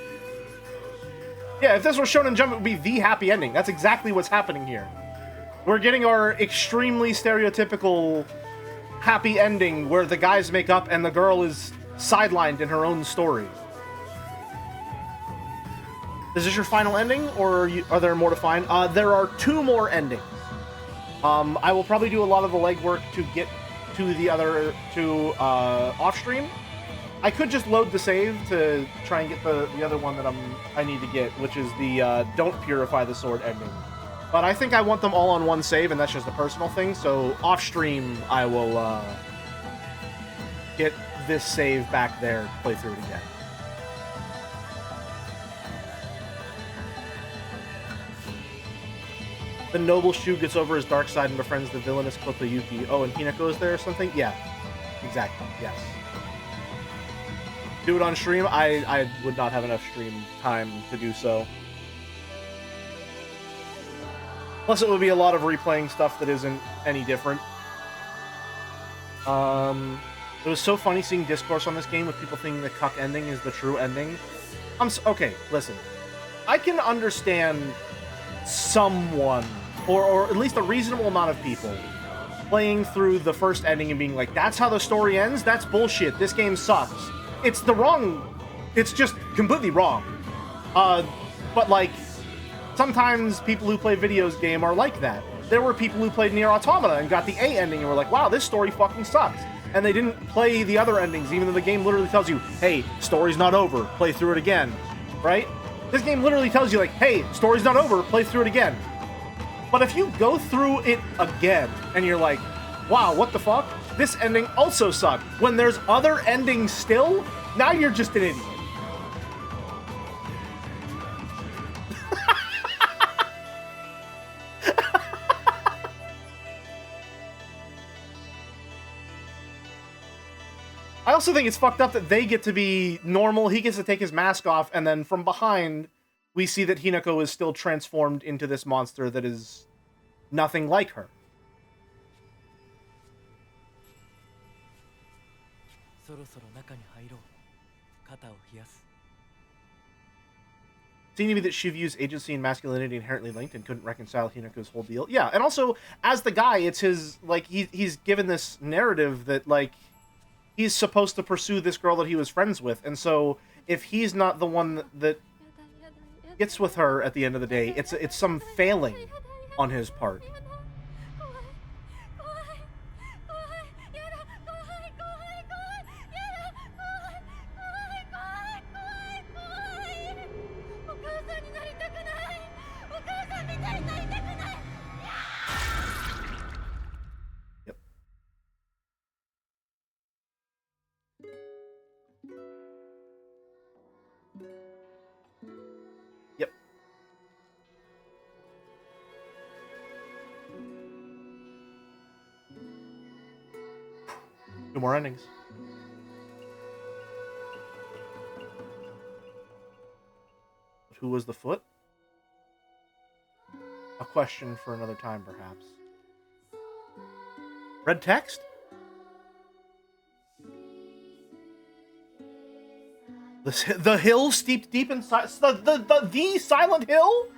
Yeah, if this were Shonen Jump, it would be the happy ending. That's exactly what's happening here. We're getting our extremely stereotypical happy ending where the guys make up and the girl is sidelined in her own story. Is this your final ending, or are there more to find? There are 2 more endings. I will probably do a lot of the legwork to get to the other 2 off-stream. I could just load the save to try and get the other one that I need to get, which is the Don't Purify the Sword ending. But I think I want them all on one save, and that's just a personal thing, so off-stream I will get this save back there to play through it again. The noble Shu gets over his dark side and befriends the villainous Kotoyuki. Oh, and Hinako is there or something? Yeah, exactly, yes. do it on stream, I would not have enough stream time to do so. Plus, it would be a lot of replaying stuff that isn't any different. It was so funny seeing discourse on this game with people thinking the cuck ending is the true ending. Okay, listen. I can understand someone, or at least a reasonable amount of people, playing through the first ending and being like, that's how the story ends? That's bullshit. This game sucks. It's just completely wrong. But like, sometimes people who play videos game are like that. There were people who played Nier Automata and got the A ending and were like, wow, this story fucking sucks. And they didn't play the other endings, even though the game literally tells you, hey, story's not over, play through it again, right? This game literally tells you, like, hey, story's not over, play through it again. But if you go through it again, and you're like, wow, what the fuck? This ending also sucked. When there's other endings still, now you're just an idiot. I also think it's fucked up that they get to be normal, he gets to take his mask off, and then from behind, we see that Hinako is still transformed into this monster that is nothing like her. Seemed to me that Shivyu's agency and masculinity inherently linked and couldn't reconcile Hinako's whole deal. Yeah, and also, as the guy, it's his, like, he's given this narrative that, like, he's supposed to pursue this girl that he was friends with, and so if he's not the one that gets with her at the end of the day, it's some failing on his part. Yep. Two more endings. But who was the foot? A question for another time, perhaps. Red text? The hill steeped deep inside the Silent Hill?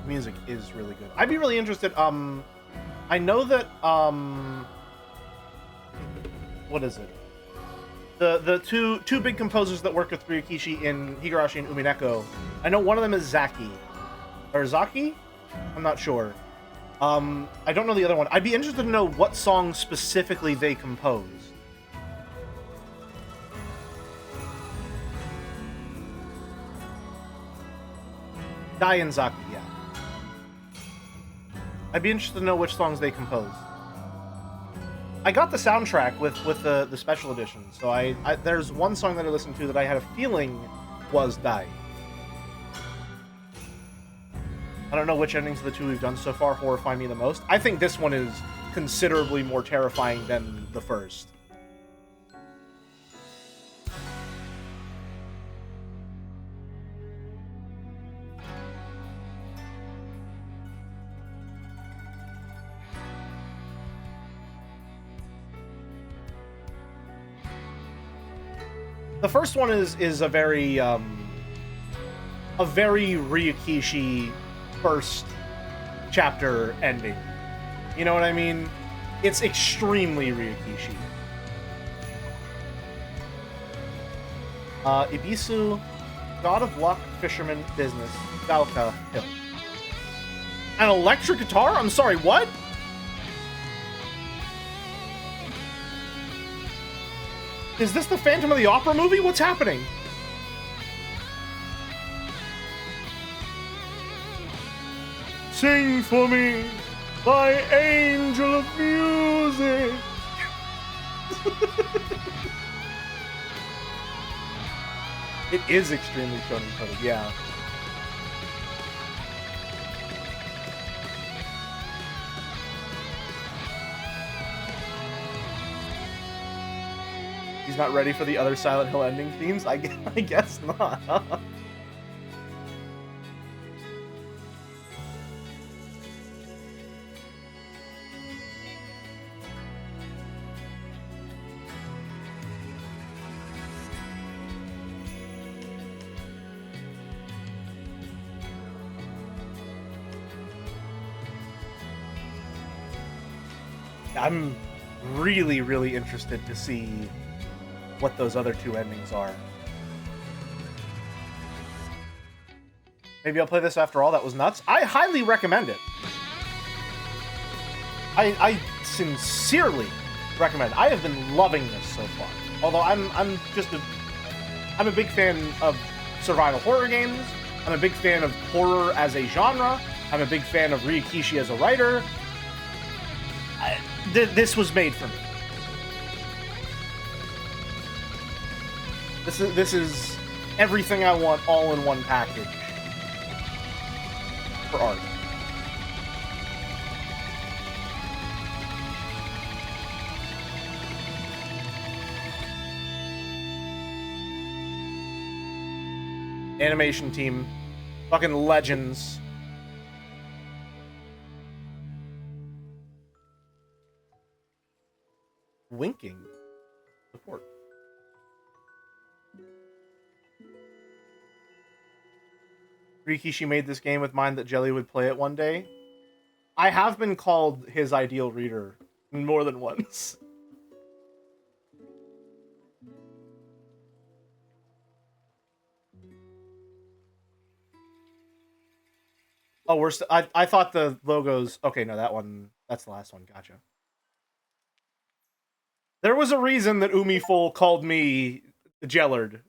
Music is really good. I'd be really interested. I know that what is it? The two big composers that work with Ryukishi in Higurashi and Umineko. I know one of them is Zaki. Or Zaki? I'm not sure. I don't know the other one. I'd be interested to know what song specifically they composed. Dai and Zaki, yeah. I'd be interested to know which songs they composed. I got the soundtrack with the special edition, so there's one song that I listened to that I had a feeling was Dai. I don't know which endings of the two we've done so far horrify me the most. I think this one is considerably more terrifying than the first. The first one is a very Ryukishi first chapter ending. You know what I mean? It's extremely Ryukishi. Ibisu, God of Luck, Fisherman, Business, Valka, Hill. An electric guitar? I'm sorry, what? Is this the Phantom of the Opera movie? What's happening? Sing for me. My angel of music. It is extremely shonen coded, yeah. He's not ready for the other Silent Hill ending themes? I guess not. I'm really, really interested to see what those other two endings are. Maybe I'll play this after all. That was nuts. I highly recommend it. I sincerely recommend it. I have been loving this so far. Although I'm a big fan of survival horror games. I'm a big fan of horror as a genre. I'm a big fan of Ryukishi as a writer. This was made for me. This is everything I want all in one package for art. Animation team, fucking legends. Winking support. Rikishi made this game with mind that Jelly would play it one day. I have been called his ideal reader more than once. Oh, I thought the logos... Okay, no, that's the last one. Gotcha. There was a reason that Umiful called me Jellard.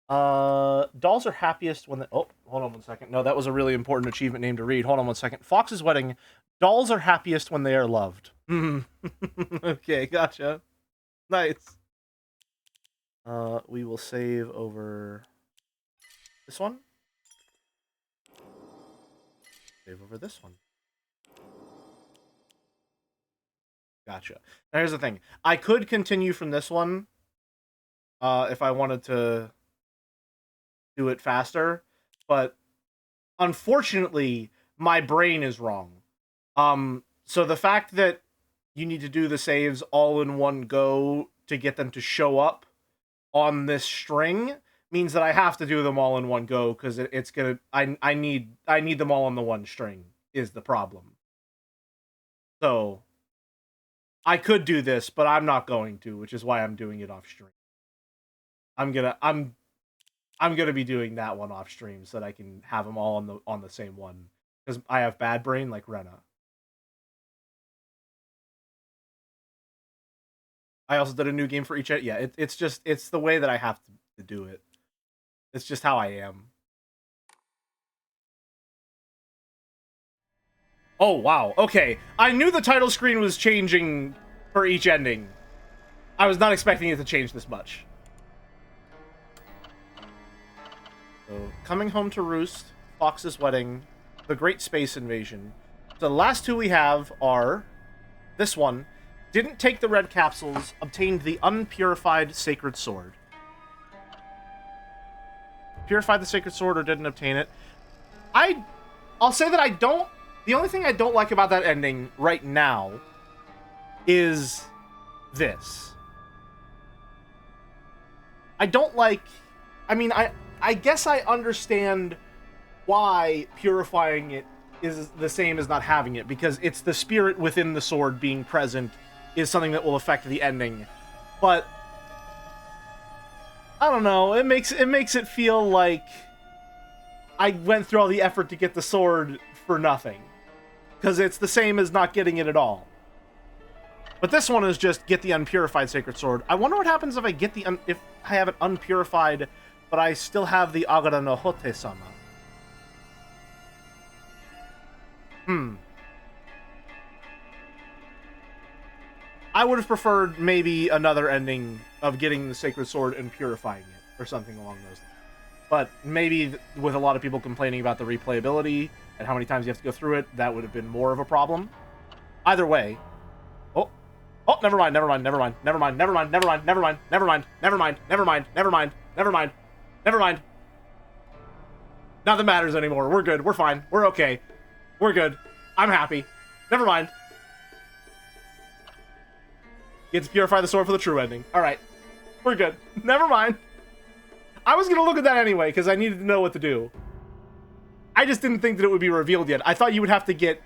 Dolls are happiest when oh, hold on one second. No, that was a really important achievement name to read. Hold on one second. Fox's Wedding. Dolls are happiest when they are loved. Okay, gotcha. Nice. We will save over this one. Save over this one. Gotcha. Now here's the thing. I could continue from this one if I wanted to do it faster, but unfortunately, my brain is wrong. So the fact that you need to do the saves all in one go to get them to show up on this string means that I have to do them all in one go because it's gonna. I need them all on the one string is the problem. So I could do this, but I'm not going to, which is why I'm doing it off stream. I'm gonna be doing that one off stream so that I can have them all on the same one because I have bad brain like Rena. I also did a new game for each. Yeah, it's the way that I have to do it. It's just how I am. Oh wow. Okay, I knew the title screen was changing for each ending. I was not expecting it to change this much. So, Coming Home to Roost, Fox's Wedding, The Great Space Invasion. So the last two we have are this one. Didn't take the red capsules, obtained the unpurified sacred sword. Purified the sacred sword or didn't obtain it. I'll say that I don't... The only thing I don't like about that ending right now is this. I don't like... I mean, I guess I understand why purifying it is the same as not having it, because it's the spirit within the sword being present is something that will affect the ending. But I don't know, it makes it feel like I went through all the effort to get the sword for nothing. Because it's the same as not getting it at all. But this one is just get the unpurified sacred sword. I wonder what happens if I get if I have it unpurified, but I still have the Agara no Hote-sama. I would have preferred maybe another ending of getting the Sacred Sword and purifying it, or something along those lines. But maybe with a lot of people complaining about the replayability and how many times you have to go through it, that would have been more of a problem. Either way. Oh, never mind. Nothing matters anymore. We're good. We're fine. We're okay. We're good. I'm happy. Never mind. Get to purify the sword for the true ending. Alright. We're good. Never mind. I was gonna look at that anyway, because I needed to know what to do. I just didn't think that it would be revealed yet. I thought you would have to get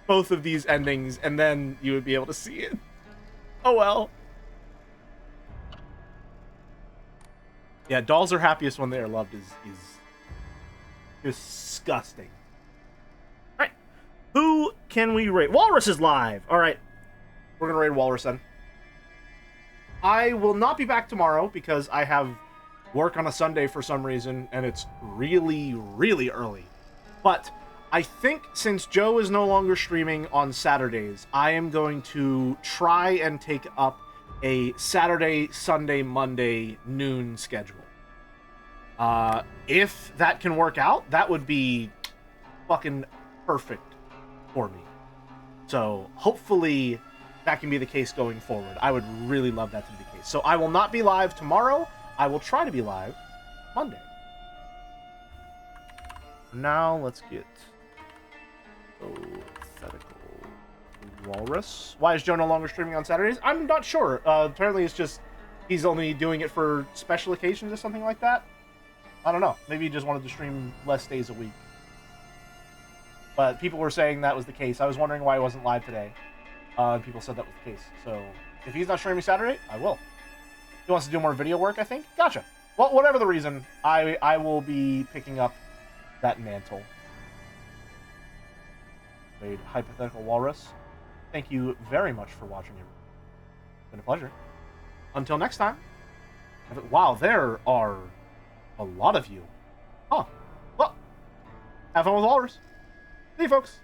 both of these endings, and then you would be able to see it. Oh well. Yeah, dolls are happiest when they are loved is disgusting. Alright. Who can we rate? Walrus is live! Alright. We're gonna raid Walrus then. I will not be back tomorrow because I have work on a Sunday for some reason, and it's really, really early. But I think since Joe is no longer streaming on Saturdays, I am going to try and take up a Saturday, Sunday, Monday noon schedule. If that can work out, that would be fucking perfect for me. So hopefully that can be the case going forward. I would really love that to be the case. So I will not be live tomorrow. I will try to be live Monday. Now let's get hypothetical Walrus. Why is Joe no longer streaming on Saturdays? I'm not sure. Apparently it's just he's only doing it for special occasions or something like that. I don't know. Maybe he just wanted to stream less days a week. But people were saying that was the case. I was wondering why he wasn't live today. People said that was the case. So if he's not streaming Saturday, I will. He wants to do more video work, I think. Gotcha. Well, whatever the reason, I will be picking up that mantle. Played Hypothetical Walrus. Thank you very much for watching. It's been a pleasure. Until next time. Wow, there are a lot of you. Huh. Well, have fun with Walrus. See you, folks.